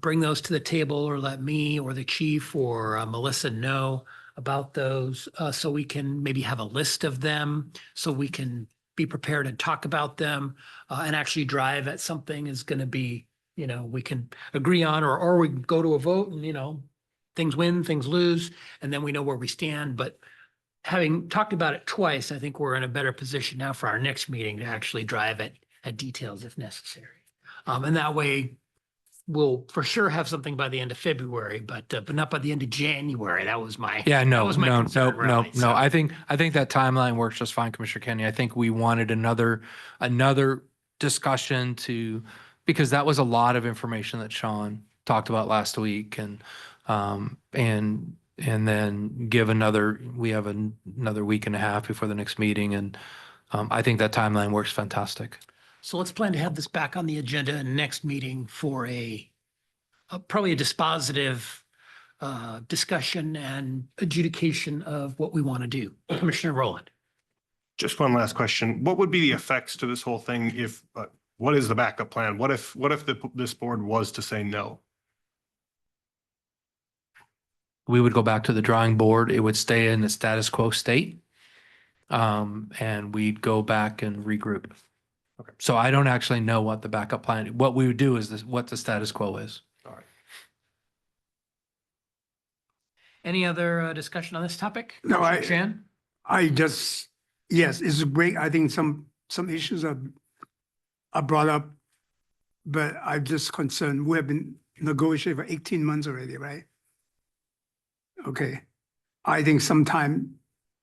bring those to the table, or let me or the chief or Melissa know about those, so we can maybe have a list of them, so we can be prepared and talk about them, and actually drive at something is going to be, we can agree on, or we can go to a vote and, things win, things lose, and then we know where we stand. But having talked about it twice, I think we're in a better position now for our next meeting to actually drive at details if necessary. And that way we'll for sure have something by the end of February, but not by the end of January. That was my concern, really. No. I think that timeline works just fine, Commissioner Kenny. I think we wanted another discussion because that was a lot of information that Sean talked about last week, and then we have another week and a half before the next meeting, and I think that timeline works fantastic. So let's plan to have this back on the agenda in the next meeting for probably a dispositive discussion and adjudication of what we want to do. Commissioner Rowland. Just one last question. What would be the effects to this whole thing if, what is the backup plan? What if this board was to say no? We would go back to the drawing board. It would stay in the status quo state. And we'd go back and regroup. Okay. So I don't actually know what the backup plan, what we would do is what the status quo is. All right. Any other discussion on this topic? No, Chan? Yes, it's great. I think some issues are brought up, but I'm just concerned. We have been negotiating for 18 months already, right? Okay. I think sometime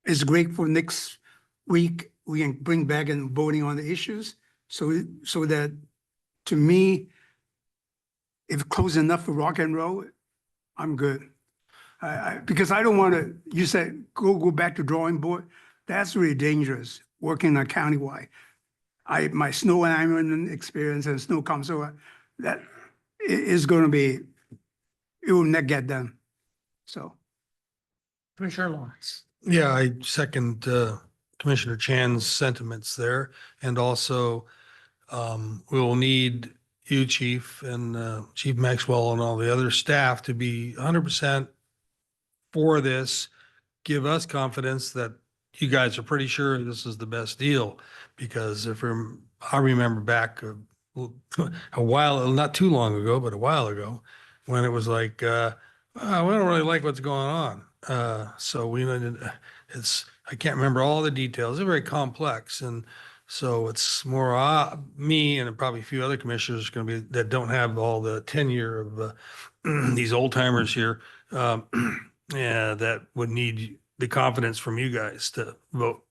it's great for next week. We can bring back and voting on the issues. So that, to me, if close enough for rock and roll, I'm good. Because I don't want to, you said, go back to drawing board. That's really dangerous, working on countywide. My snow and iron experience and snow council, that is going to be, it will not get done. So. Commissioner Lawrence. Yeah, I second Commissioner Chan's sentiments there. And also, we will need you, Chief, and Chief Maxwell and all the other staff to be 100% for this. Give us confidence that you guys are pretty sure this is the best deal. Because I remember back a while, not too long ago, but a while ago, when it was like, We don't really like what's going on. So I can't remember all the details. They're very complex. And so it's more, me and probably a few other commissioners going to be, that don't have all the tenure of, these old timers here. Yeah, that would need the confidence from you guys to vote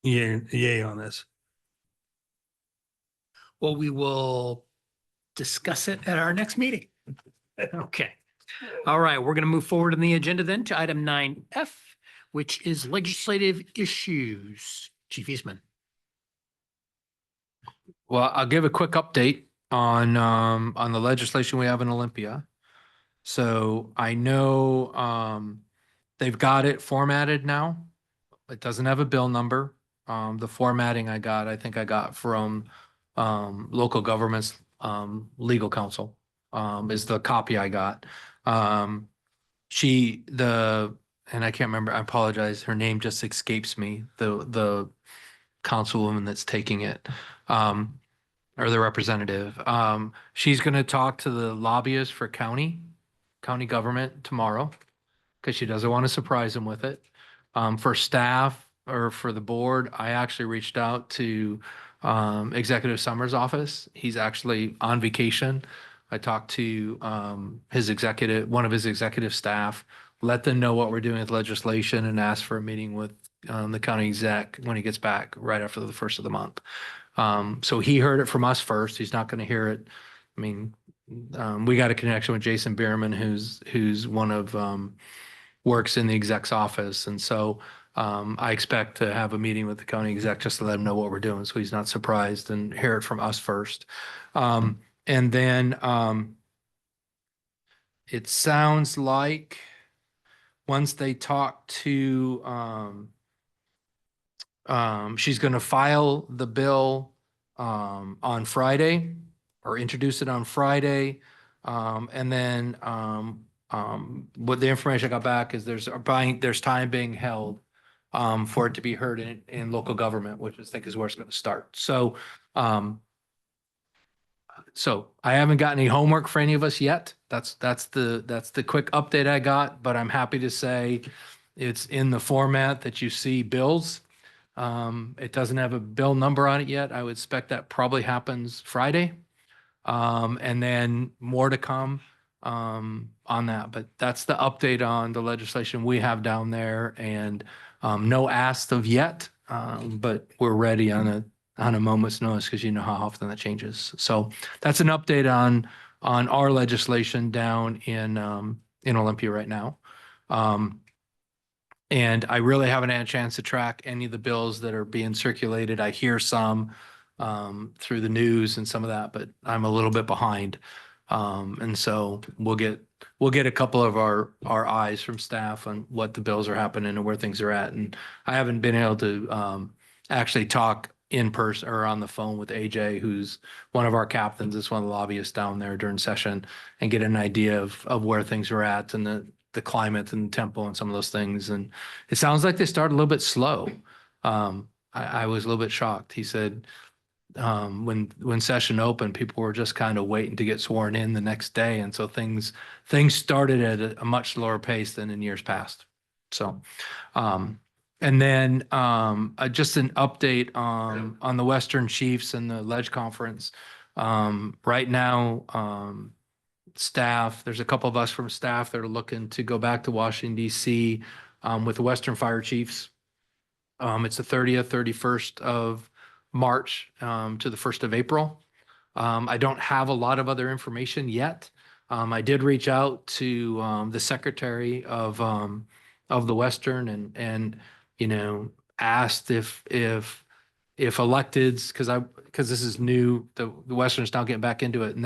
yay on this. Well, we will discuss it at our next meeting. Okay. All right, we're going to move forward in the agenda then to item 9F, which is legislative issues. Chief Eastman. Well, I'll give a quick update on the legislation we have in Olympia. So I know they've got it formatted now. It doesn't have a bill number. The formatting I think I got from local government's legal counsel is the copy I got. And I can't remember, I apologize, her name just escapes me, the councilwoman that's taking it, or the representative. She's gonna talk to the lobbyists for county government tomorrow, because she doesn't want to surprise them with it. For staff or for the board, I actually reached out to Executive Summers' office. He's actually on vacation. I talked to one of his executive staff, let them know what we're doing with legislation, and asked for a meeting with the county exec when he gets back right after the first of the month. So he heard it from us first. He's not going to hear it. I mean, we got a connection with Jason Bierman, who's one of works in the exec's office. And so I expect to have a meeting with the county exec just to let him know what we're doing, so he's not surprised, and hear it from us first. And then it sounds like once they talk to, she's going to file the bill on Friday, or introduce it on Friday. And then what the information I got back is there's time being held for it to be heard in local government, which I think is where it's going to start. So I haven't got any homework for any of us yet. That's the quick update I got, but I'm happy to say it's in the format that you see bills. It doesn't have a bill number on it yet. I would expect that probably happens Friday. And then more to come on that. But that's the update on the legislation we have down there, and no asked of yet, but we're ready on a moment's notice, because you know how often that changes. So that's an update on our legislation down in Olympia right now. And I really haven't had a chance to track any of the bills that are being circulated. I hear some through the news and some of that, but I'm a little bit behind. And so we'll get a couple of our eyes from staff on what the bills are happening and where things are at. And I haven't been able to actually talk in person or on the phone with AJ, who's one of our captains, is one of the lobbyists down there during session, and get an idea of where things are at, and the climate and tempo and some of those things. And it sounds like they started a little bit slow. I was a little bit shocked. He said when session opened, people were just kind of waiting to get sworn in the next day. And so things started at a much slower pace than in years past. So, and then just an update on the Western Chiefs and the Ledge Conference. Right now, staff, there's a couple of us from staff that are looking to go back to Washington, D.C. With the Western Fire Chiefs. It's the 30th, 31st of March to the 1st of April. I don't have a lot of other information yet. I did reach out to the secretary of the Western, and asked if electeds, because this is new, the Western's now getting back into it, and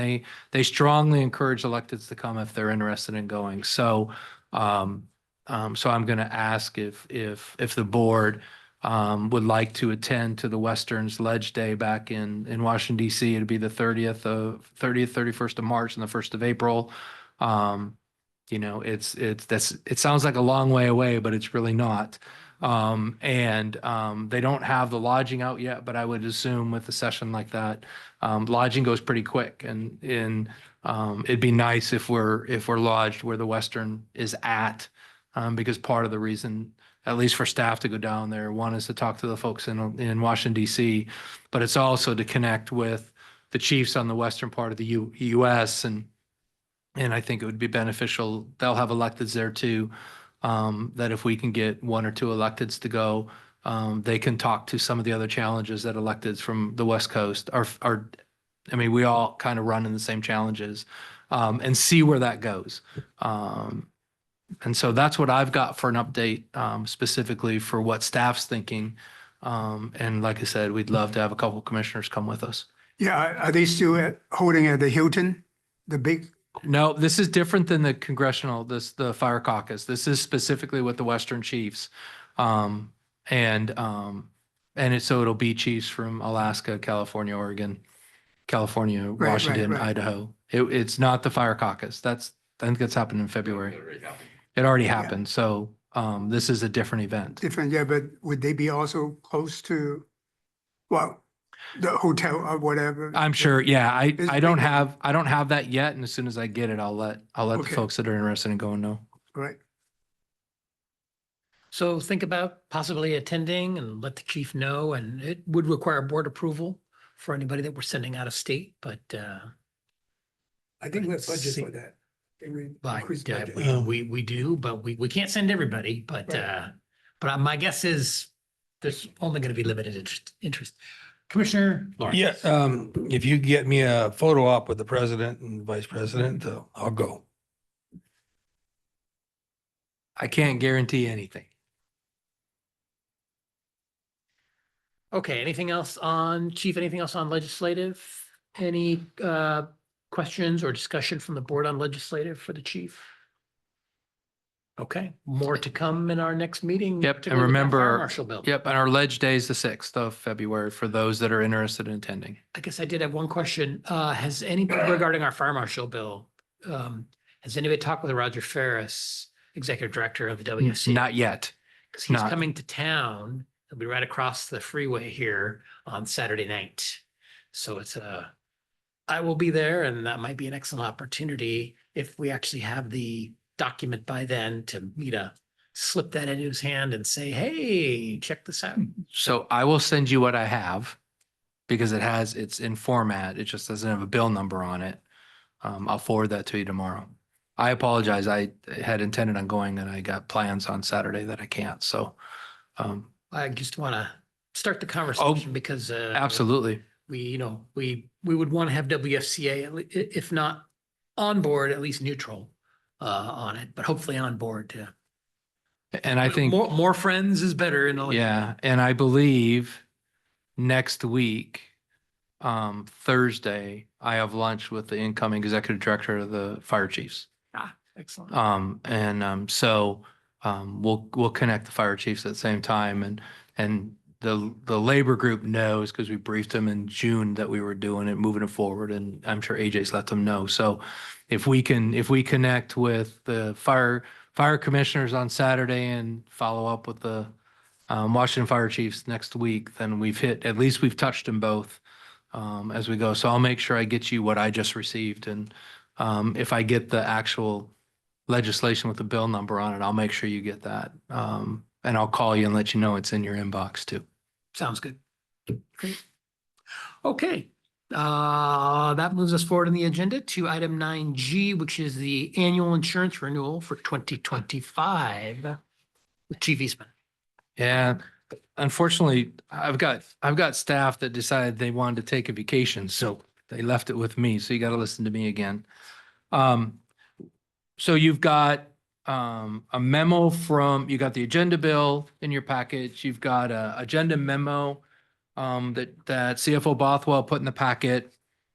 they strongly encourage electeds to come if they're interested in going. So I'm going to ask if the board would like to attend to the Western's Ledge Day back in Washington, D.C. It'd be the 31st of March and the 1st of April. It sounds like a long way away, but it's really not. They don't have the lodging out yet, but I would assume with a session like that, lodging goes pretty quick. And It'd be nice if we're lodged where the Western is at, because part of the reason, at least for staff to go down there, one is to talk to the folks in Washington DC, but it's also to connect with the chiefs on the western part of the US, and I think it would be beneficial. They'll have electeds there too. That if we can get one or two electeds to go, they can talk to some of the other challenges that electeds from the West Coast are. I mean, we all kind of run in the same challenges, and see where that goes. And so that's what I've got for an update, specifically for what staff's thinking. And like I said, we'd love to have a couple of commissioners come with us. Yeah, are they still holding at the Hilton, the big? No, this is different than the the fire caucus. This is specifically with the Western Chiefs. And so it'll be chiefs from Alaska, California, Oregon, California, Right, Washington, right. Idaho. It's not the fire caucus. I think that's happened in February. It already happened. So this is a different event. Different, yeah, but would they be also close to, well, the hotel or whatever? I'm sure. Yeah, I It's don't big. have that yet. And as soon as I get it, I'll let the Okay. folks that are interested in going know. Right. So think about possibly attending and let the chief know, and it would require board approval for anybody that we're sending out of state, but I think we're budget See- for that. I think we But increase yeah, budget. we do, but we can't send everybody, but my guess is there's only going to be limited interest. Commissioner Lawrence. Yeah, if you get me a photo op with the president and vice president, I'll go. I can't guarantee anything. Okay, anything else on chief, anything else on legislative? Any questions or discussion from the board on legislative for the chief? Okay, more to come in our next meeting. Yep, and particularly with that fire remember, marshal bill. yep, and our ledge day is the 6th of February for those that are interested in attending. I guess I did have one question. Has anybody regarding our fire marshal bill? Has anybody talked with Roger Ferris, executive director of the WFC? Not yet. Because he's not. coming to town. He'll be right across the freeway here on Saturday night. So I will be there, and that might be an excellent opportunity if we actually have the document by then to me to slip that into his hand and say, hey, check this out. So I will send you what I have because it's in format. It just doesn't have a bill number on it. I'll forward that to you tomorrow. I apologize. I had intended on going and I got plans on Saturday that I can't. So I just want to start the conversation because absolutely. we would want to have WFCA, if not on board, at least neutral on it, but hopefully on board too. And I think more friends is better in the yeah, and I believe next week, Thursday, I have lunch with the incoming executive director of the fire chiefs. Excellent. So we'll connect the fire chiefs at the same time, and the labor group knows because we briefed them in June that we were doing it, moving it forward, and I'm sure AJ's let them know. So if we connect with the fire commissioners on Saturday and follow up with the Washington fire chiefs next week, then at least we've touched them both as we go. So I'll make sure I get you what I just received, and if I get the actual legislation with the bill number on it, I'll make sure you get that. And I'll call you and let you know it's in your inbox too. Sounds good. Great. Okay. That moves us forward on the agenda to item 9G, which is the annual insurance renewal for 2025 with Chief Eastman. Yeah, unfortunately, I've got staff that decided they wanted to take a vacation, so they left it with me. So you got to listen to me again. So you've got a memo you got the agenda bill in your package. You've got a agenda memo that CFO Bothwell put in the packet.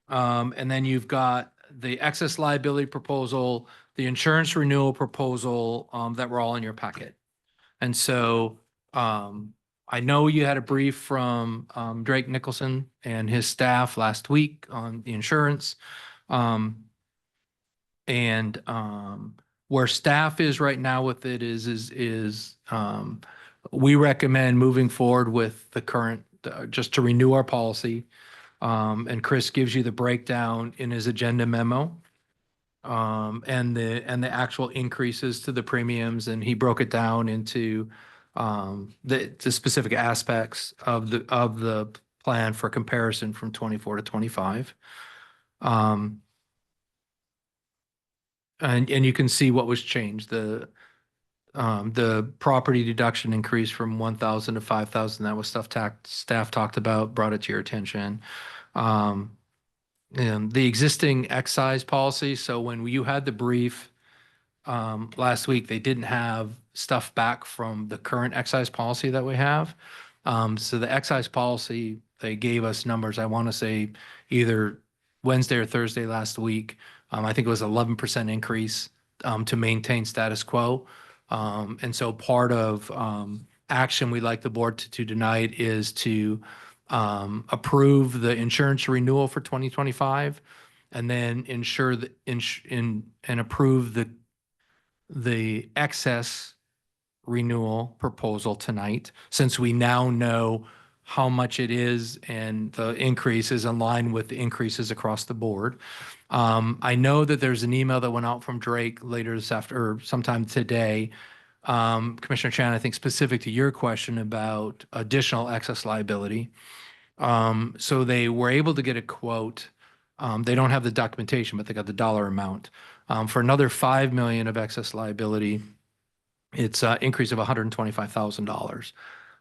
And then you've got the excess liability proposal, the insurance renewal proposal that were all in your packet. And so I know you had a brief from Drake Nicholson and his staff last week on the insurance. And where staff is right now with it is we recommend moving forward with the current, just to renew our policy. And Chris gives you the breakdown in his agenda memo. and the actual increases to the premiums, and he broke it down into the specific aspects of the plan for comparison from 24 to 25. And you can see what was changed. The property deduction increased from 1,000 to 5,000. That was stuff staff talked about, brought it to your attention. And the existing excise policy, so when you had the brief last week, they didn't have stuff back from the current excise policy that we have. So the excise policy, they gave us numbers, I want to say either Wednesday or Thursday last week. I think it was 11% increase to maintain status quo. And so part of action we'd like the board to do tonight is to approve the insurance renewal for 2025, and then ensure that and approve the excess renewal proposal tonight, since we now know how much it is and the increase is in line with the increases across the board. I know that there's an email that went out from Drake later this after, or sometime today, Commissioner Chan, I think specific to your question about additional excess liability. So they were able to get a quote. They don't have the documentation, but they got the dollar amount. For another 5 million of excess liability, it's an increase of $125,000.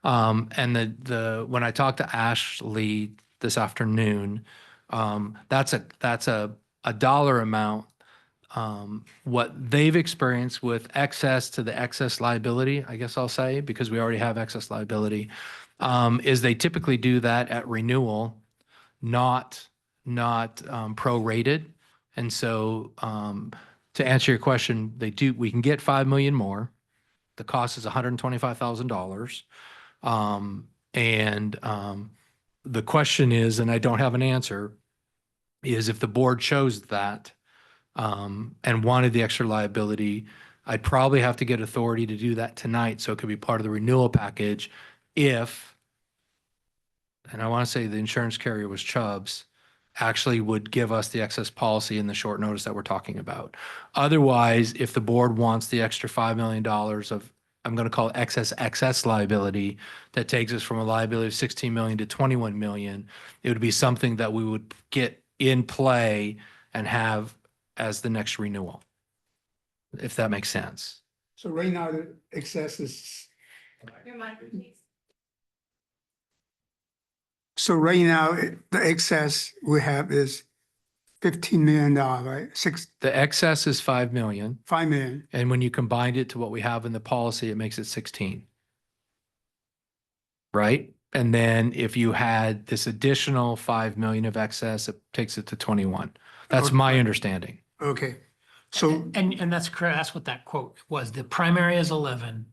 And when I talked to Ashley this afternoon, that's a dollar amount. What they've experienced with excess to the excess liability, I guess I'll say, because we already have excess liability, is they typically do that at renewal, not prorated. And so to answer your question, we can get 5 million more. The cost is $125,000. The question is, and I don't have an answer, is if the board chose that and wanted the extra liability, I'd probably have to get authority to do that tonight, so it could be part of the renewal package if, and I want to say the insurance carrier was Chubb's, actually would give us the excess policy in the short notice that we're talking about. Otherwise, if the board wants the extra $5 million of, I'm going to call it excess liability, that takes us from a liability of 16 million to 21 million, it would be something that we would get in play and have as the next renewal, if that makes sense. So right now, the excess is. So right now, the excess we have is $15 million, right? The excess is 5 million. 5 million. And when you combined it to what we have in the policy, it makes it 16. Right? And then if you had this additional 5 million of excess, it takes it to 21. That's my understanding. Okay. So, And that's correct. That's what that quote was. The primary is 11.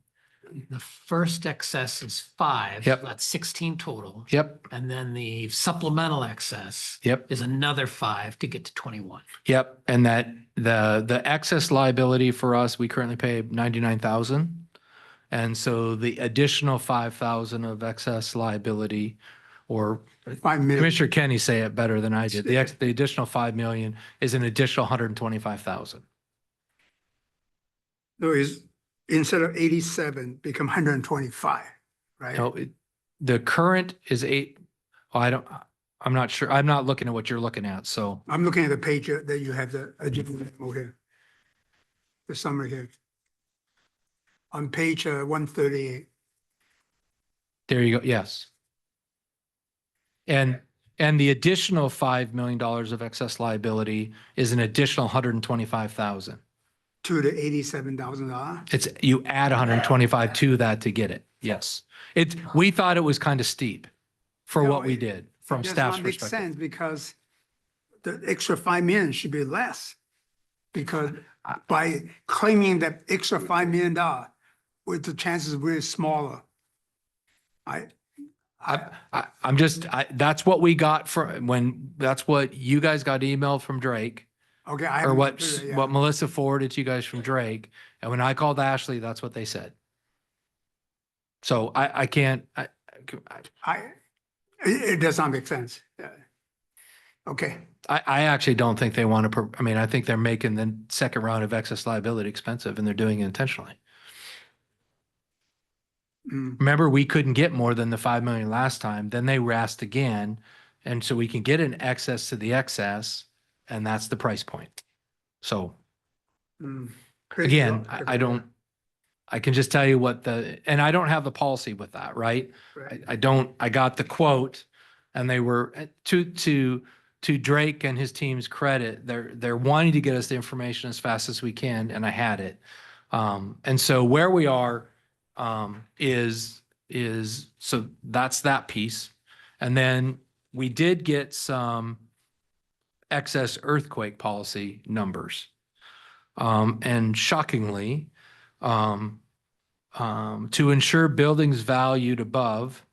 The first excess is 5. Yep. That's 16 total. Yep. And then the supplemental excess. Yep. Is another 5 to get to 21. Yep. And that the excess liability for us, we currently pay 99,000. And so the additional 5,000 of excess liability, or 5 million. Commissioner Kenny say it better than I did. The additional 5 million is an additional 125,000. So is instead of 87, become 125, right? No, the current is 8. I'm not sure. I'm not looking at what you're looking at. So I'm looking at the page that you have the agenda over here. The summary here. On page 138. there you go. Yes. And the additional $5 million of excess liability is an additional 125,000. To the $87,000. It's, you add 125 to that to get it. Yes. We thought it was kind of steep for No, what we did from Does staff's not make perspective. sense because the extra 5 million should be less. Because by claiming that extra $5 million, with the chances really smaller. That's what we got that's what you guys got emailed from Drake, Okay. I or haven't what considered it yet. what Melissa forwarded to you guys from Drake. And when I called Ashley, that's what they said. So it It does not make sense. Yeah. Okay, I actually don't think they want to, I mean, I think they're making the second round of excess liability expensive and they're doing it intentionally. mm, Remember, we couldn't get more than the 5 million last time, then they were asked again. And so we can get an excess to the excess and that's the price point. So mm. Crazy again, lot, I don't, I can just tell you what and I don't have the policy with that, right? right. I got the quote and they were to Drake and his team's credit, they're wanting to get us the information as fast as we can and I had it. And so where we are, is, so that's that piece. And then we did get some excess earthquake policy numbers. And shockingly, to ensure buildings valued above,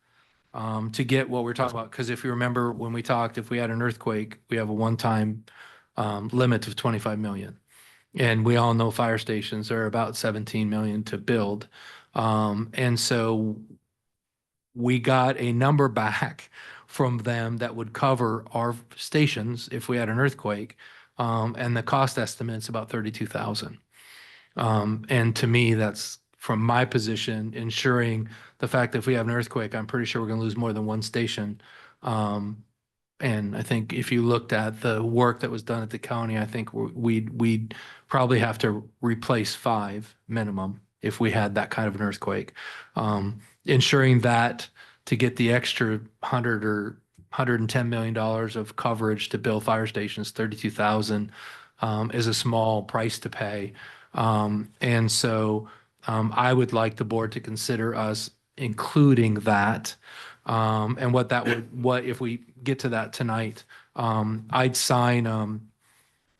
to get what we're talking about, because if you remember when we talked, if we had an earthquake, we have a one-time limit of 25 million. And we all know fire stations are about 17 million to build. And so we got a number back from them that would cover our stations if we had an earthquake. And the cost estimate's about 32,000. And to me, that's from my position, ensuring the fact that if we have an earthquake, I'm pretty sure we're gonna lose more than one station. And I think if you looked at the work that was done at the county, I think we'd probably have to replace 5 minimum if we had that kind of an earthquake. Ensuring that to get the extra 100 or $110 million of coverage to build fire stations, 32,000 is a small price to pay. And so I would like the board to consider us including that. And what if we get to that tonight, I'd sign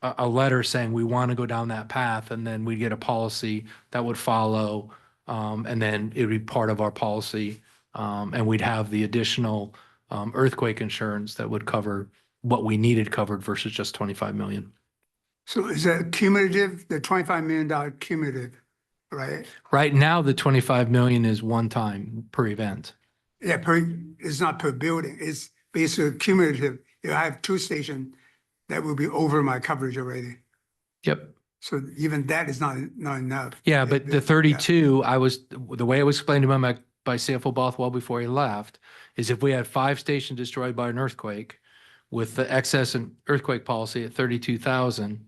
a letter saying we want to go down that path and then we get a policy that would follow. And then it would be part of our policy. And we'd have the additional earthquake insurance that would cover what we needed covered versus just 25 million. So is that cumulative, the $25 million cumulative, right? Right now, the 25 million is one time per event. Yeah, it's not per building, it's basically cumulative. If I have 2 stations, that will be over my coverage already. Yep. So even that is not enough. Yeah, but the 32, the way it was explained to me by CFO Bothwell before he left, is if we had 5 stations destroyed by an earthquake with the excess and earthquake policy at 32,000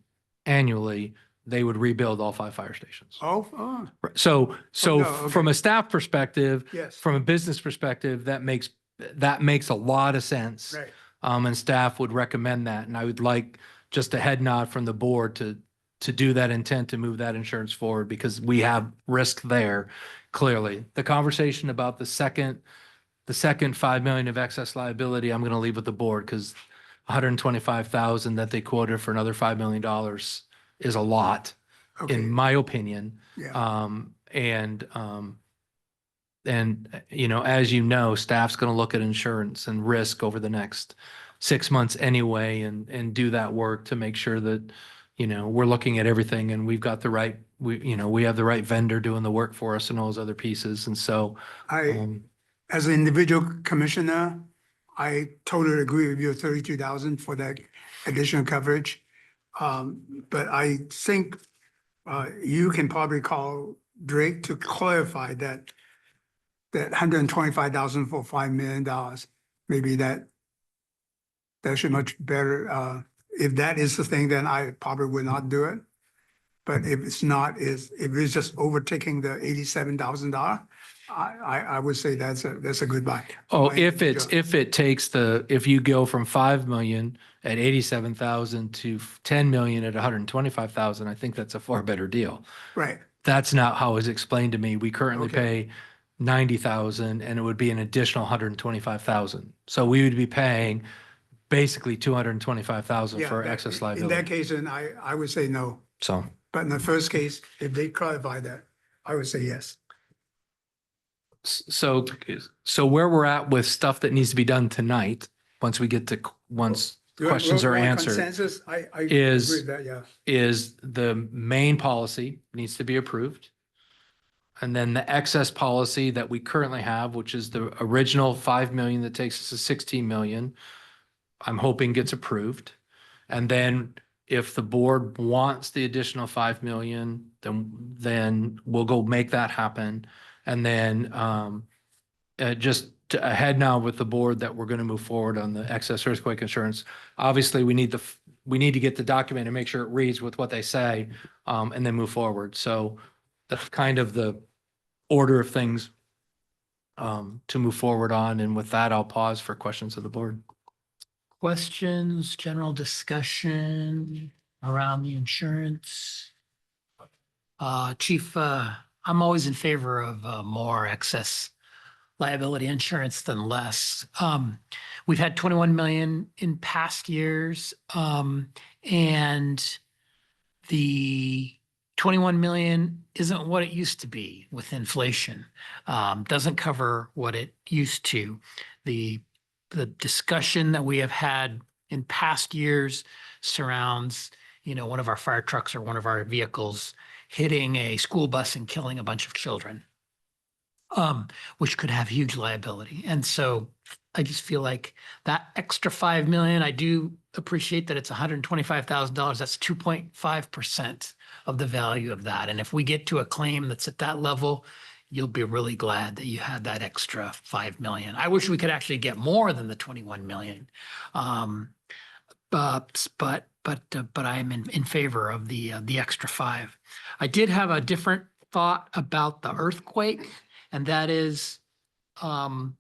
annually, they would rebuild all 5 fire stations. Oh, So no, okay. from a staff perspective, yes, from a business perspective, that makes a lot of sense. right. And staff would recommend that. And I would like just a head nod from the board to do that intent to move that insurance forward because we have risk there clearly. The conversation about the second 5 million of excess liability, I'm going to leave with the board because 125,000 that they quoted for another $5 million is a lot, Okay, in my opinion. yeah, And you know, as you know, staff's going to look at insurance and risk over the next 6 months anyway, and do that work to make sure that, you know, we're looking at everything and we've got the right, we have the right vendor doing the work for us and all those other pieces. And so, as an individual commissioner, I totally agree with you, 32,000 for that additional coverage. But I think you can probably call Drake to clarify that 125,000 for $5 million. Maybe that should much better. If that is the thing, then I probably would not do it. But if it's not, if it's just overtaking the $87,000, I would say that's a good buy. oh, if you go from 5 million at 87,000 to 10 million at 125,000, I think that's a far better deal. Right, That's not how it's explained to me. We currently Okay. pay 90,000 and it would be an additional 125,000. So we would be paying basically 225,000 yeah. for that- excess In that liability. case, then I would say no. So, But in the first case, if they clarify that, I would say yes. so, so where we're at with stuff that needs to be done tonight, once questions are We're on answered, Consensus, I agree is- with that, yeah. is the main policy needs to be approved. And then the excess policy that we currently have, which is the original 5 million that takes us to 16 million, I'm hoping gets approved. And then if the board wants the additional 5 million, then we'll go make that happen. And then just ahead now with the board that we're going to move forward on the excess earthquake insurance. Obviously, we need to get the document and make sure it reads with what they say, and then move forward. So that's kind of the order of things to move forward on. And with that, I'll pause for questions of the board. Questions, general discussion around the insurance? Chief, I'm always in favor of more excess liability insurance than less. We've had 21 million in past years, and the 21 million isn't what it used to be with inflation. Doesn't cover what it used to. The discussion that we have had in past years surrounds, one of our fire trucks or one of our vehicles hitting a school bus and killing a bunch of children, which could have huge liability. And so I just feel like that extra 5 million, I do appreciate that it's $125,000. That's 2.5% of the value of that. And if we get to a claim that's at that level, you'll be really glad that you had that extra 5 million. I wish we could actually get more than the 21 million. But I am in favor of the extra 5. I did have a different thought about the earthquake, and that is, and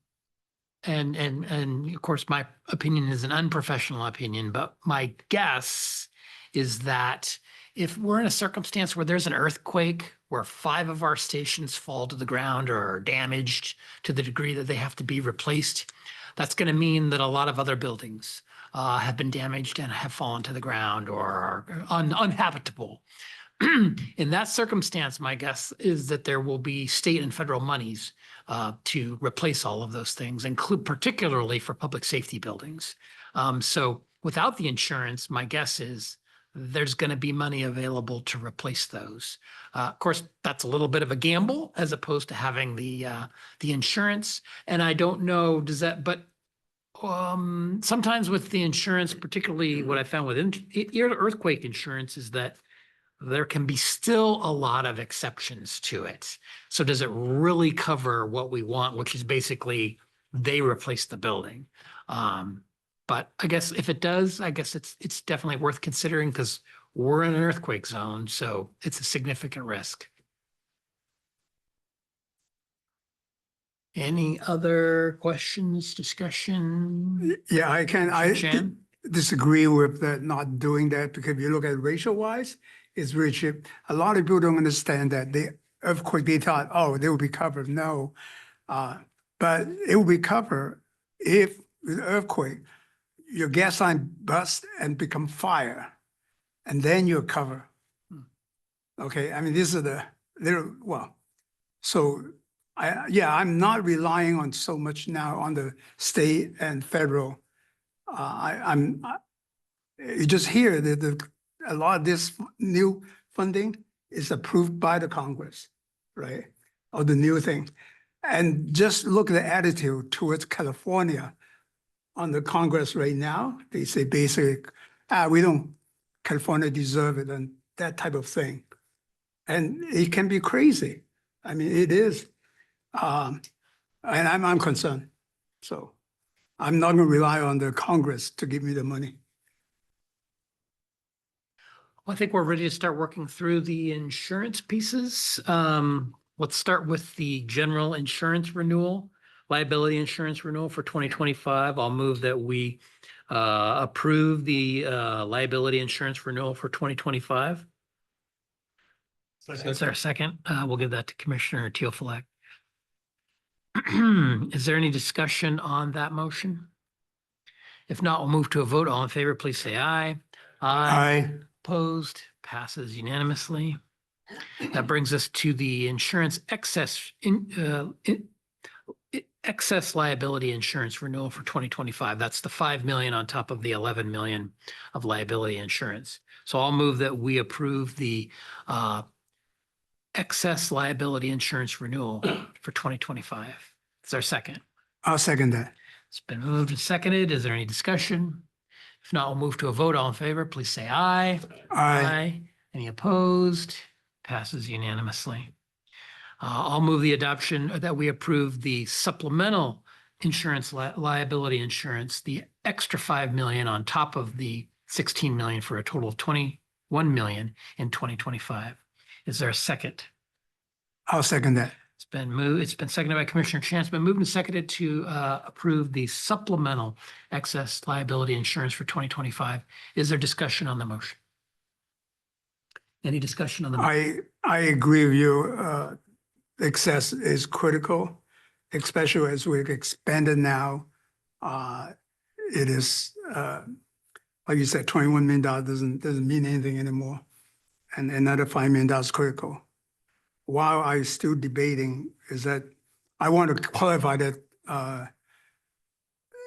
of course, my opinion is an unprofessional opinion, but my guess is that if we're in a circumstance where there's an earthquake, where 5 of our stations fall to the ground or are damaged to the degree that they have to be replaced, that's going to mean that a lot of other buildings have been damaged and have fallen to the ground or are uninhabitable. In that circumstance, my guess is that there will be state and federal monies to replace all of those things, particularly for public safety buildings. So without the insurance, my guess is there's going to be money available to replace those. Of course, that's a little bit of a gamble as opposed to having the insurance. And I don't know, sometimes with the insurance, particularly what I found with earthquake insurance is that there can be still a lot of exceptions to it. So does it really cover what we want, which is basically they replace the building? But I guess if it does, I guess it's definitely worth considering because we're in an earthquake zone, so it's a significant risk. Any other questions, discussion? Yeah, I Chan? disagree with that, not doing that, because if you look at ratio wise, it's very cheap. A lot of people don't understand that the earthquake, they thought, oh, they will be covered. No, but it will be covered if the earthquake, your gas line burst and become fire, and then you're covered. Okay, I mean, these are the little, so I'm not relying on so much now on the state and federal. You just hear that a lot of this new funding is approved by the Congress, right? Or the new thing. And just look at the attitude towards California on the Congress right now. They say basically, California deserve it and that type of thing. And it can be crazy. I mean, it is. And I'm concerned. So I'm not going to rely on the Congress to give me the money. Well, I think we're ready to start working through the insurance pieces. Let's start with the general insurance renewal, liability insurance renewal for 2025. I'll move that we approve the liability insurance renewal for 2025. Is there a second? We'll give that to Commissioner Teofilek. Is there any discussion on that motion? If not, we'll move to a vote. All in favor, please say aye. Aye. Opposed, passes unanimously. That brings us to the insurance excess liability insurance renewal for 2025. That's the 5 million on top of the 11 million of liability insurance. So I'll move that we approve the excess liability insurance renewal for 2025. Is there a second? I'll second that. It's been moved and seconded. Is there any discussion? If not, we'll move to a vote. All in favor, please say aye. Aye. Any opposed? Passes unanimously. I'll move the adoption that we approve the supplemental insurance liability insurance, the extra 5 million on top of the 16 million for a total of 21 million in 2025. Is there a second? I'll second that. It's been seconded by Commissioner Chan. It's been moved and seconded to approve the supplemental excess liability insurance for 2025. Is there discussion on the motion? Any discussion on the motion? I agree with you. Excess is critical, especially as we've expanded now. It is, like you said, $21 million doesn't mean anything anymore. And another $5 million is critical. While I'm still debating is that I want to clarify that.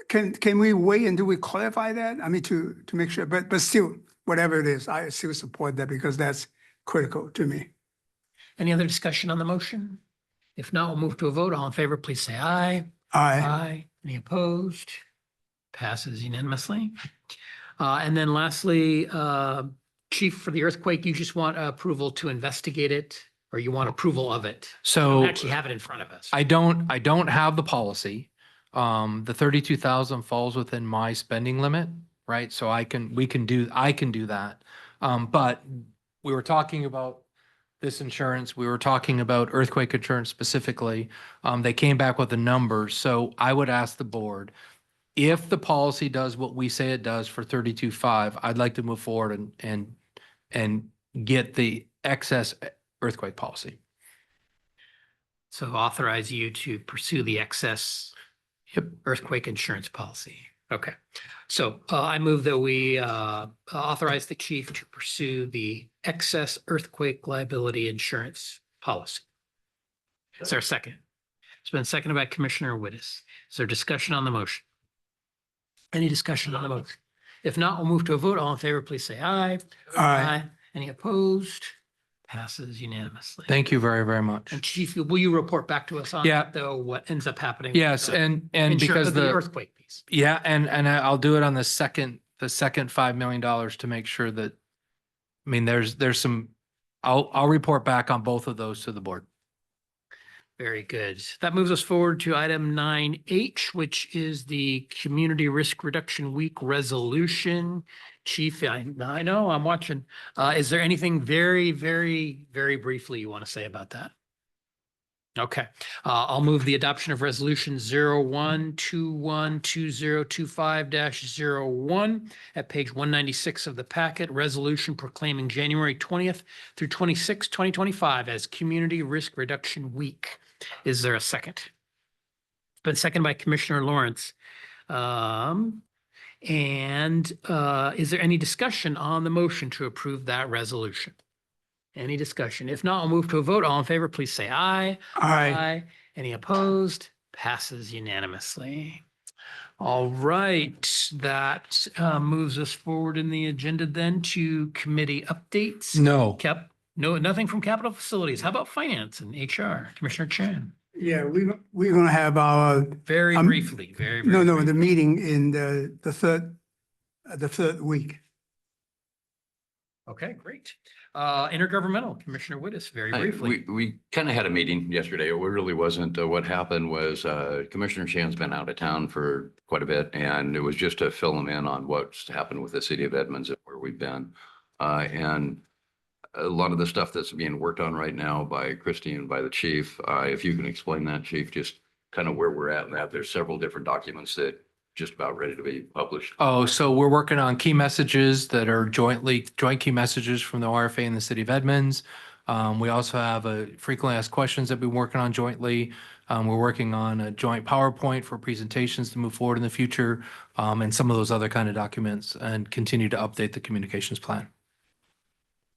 Can we wait until we clarify that? I mean, to make sure, but still, whatever it is, I still support that because that's critical to me. Any other discussion on the motion? If not, we'll move to a vote. All in favor, please say aye. Aye. Any opposed? Passes unanimously. And then lastly, Chief, for the earthquake, you just want approval to investigate it, or you want approval of it? So We actually have it in front of us. I don't have the policy. The 32,000 falls within my spending limit, right? So I can do that. But we were talking about this insurance. We were talking about earthquake insurance specifically. They came back with the numbers. So I would ask the board, if the policy does what we say it does for 32.5, I'd like to move forward and get the excess earthquake policy. So authorize you to pursue the excess earthquake insurance policy. Okay. So I move that we authorize the chief to pursue the excess earthquake liability insurance policy. Is there a second? It's been seconded by Commissioner Wittes. Is there discussion on the motion? Any discussion on the motion? If not, we'll move to a vote. All in favor, please say aye. Aye. Any opposed? Passes unanimously. Thank you very, very much. And Chief, will you report back to us on Yeah. that, though, what ends up happening? with Yes, the and insurance- because the the earthquake piece. yeah, and I'll do it on the second $5 million to make sure that, I mean, there's some, I'll report back on both of those to the board. Very good. That moves us forward to item 9H, which is the Community Risk Reduction Week resolution. Chief, I know, I'm watching. Is there anything very, very, very briefly you want to say about that? Okay, I'll move the adoption of resolution 01212025-01 at page 196 of the packet, resolution proclaiming January 20th through 26th, 2025 as Community Risk Reduction Week. Is there a second? It's been seconded by Commissioner Lawrence. Is there any discussion on the motion to approve that resolution? Any discussion? If not, I'll move to a vote. All in favor, please say aye. Aye. Any opposed? Passes unanimously. All right, that moves us forward in the agenda then to committee updates. No. No, nothing from capital facilities. How about finance and HR? Commissioner Chan? Yeah, we're gonna have our, Very briefly, very no, briefly. the meeting in the third week. Okay, great. Intergovernmental, Commissioner Wittes, very briefly. We kind of had a meeting yesterday. It really wasn't. What happened was Commissioner Chan's been out of town for quite a bit, and it was just to fill him in on what's happened with the city of Edmonds and where we've been. And a lot of the stuff that's being worked on right now by Christie and by the chief, if you can explain that, Chief, just kind of where we're at in that. There's several different documents that just about ready to be published. Oh, so we're working on key messages that are joint key messages from the RFA and the city of Edmonds. We also have a frequently asked questions that we're working on jointly. We're working on a joint PowerPoint for presentations to move forward in the future, and some of those other kind of documents, and continue to update the communications plan.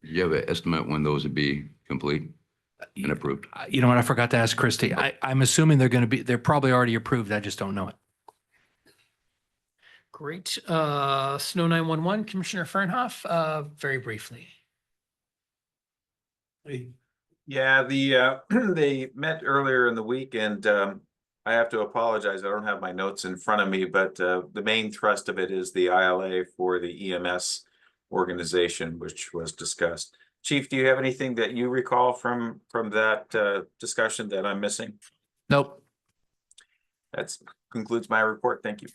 Do you have an estimate when those would be complete and approved? You know what? I forgot to ask Christie. I'm assuming they're probably already approved. I just don't know it. Great. Snow 911, Commissioner Fernhoff, very briefly. Yeah, they met earlier in the week and I have to apologize. I don't have my notes in front of me, but the main thrust of it is the ILA for the EMS organization, which was discussed. Chief, do you have anything that you recall from that discussion that I'm missing? Nope. That concludes my report. Thank you.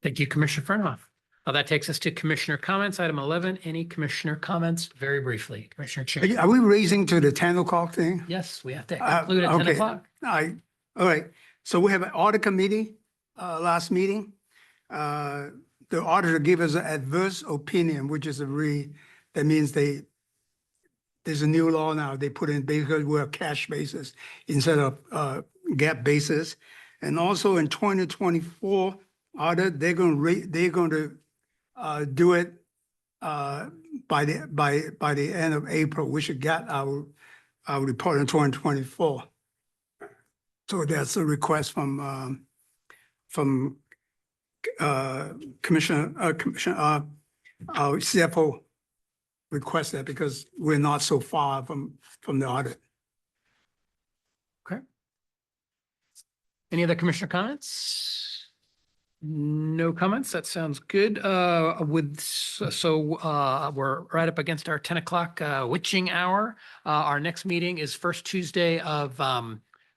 Thank you, Commissioner Furnoff. That takes us to Commissioner comments. Item 11, any Commissioner comments? Very briefly, Commissioner Chan. Are we raising to the 10 o'clock thing? Yes, we have to conclude at 10 Okay. o'clock. All right. So we have an audit committee, last meeting. The auditor gave us an adverse opinion, which is that means there's a new law now. They put in, because we're a cash basis instead of GAAP basis. And also in 2024 audit, they're going to do it by the end of April. We should get our report in 2024. So that's a request from Commissioner, our CFO request that because we're not so far from the audit. Okay. Any other Commissioner comments? No comments. That sounds good. We're right up against our 10 o'clock witching hour. Our next meeting is first Tuesday of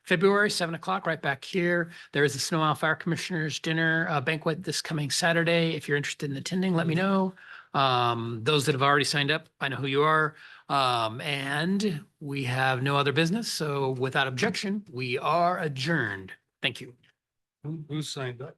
February, 7 o'clock, right back here. There is a Snohomish Fire Commissioners Dinner banquet this coming Saturday. If you're interested in attending, let me know. Those that have already signed up, I know who you are. And we have no other business. So without objection, we are adjourned. Thank you. Who signed up?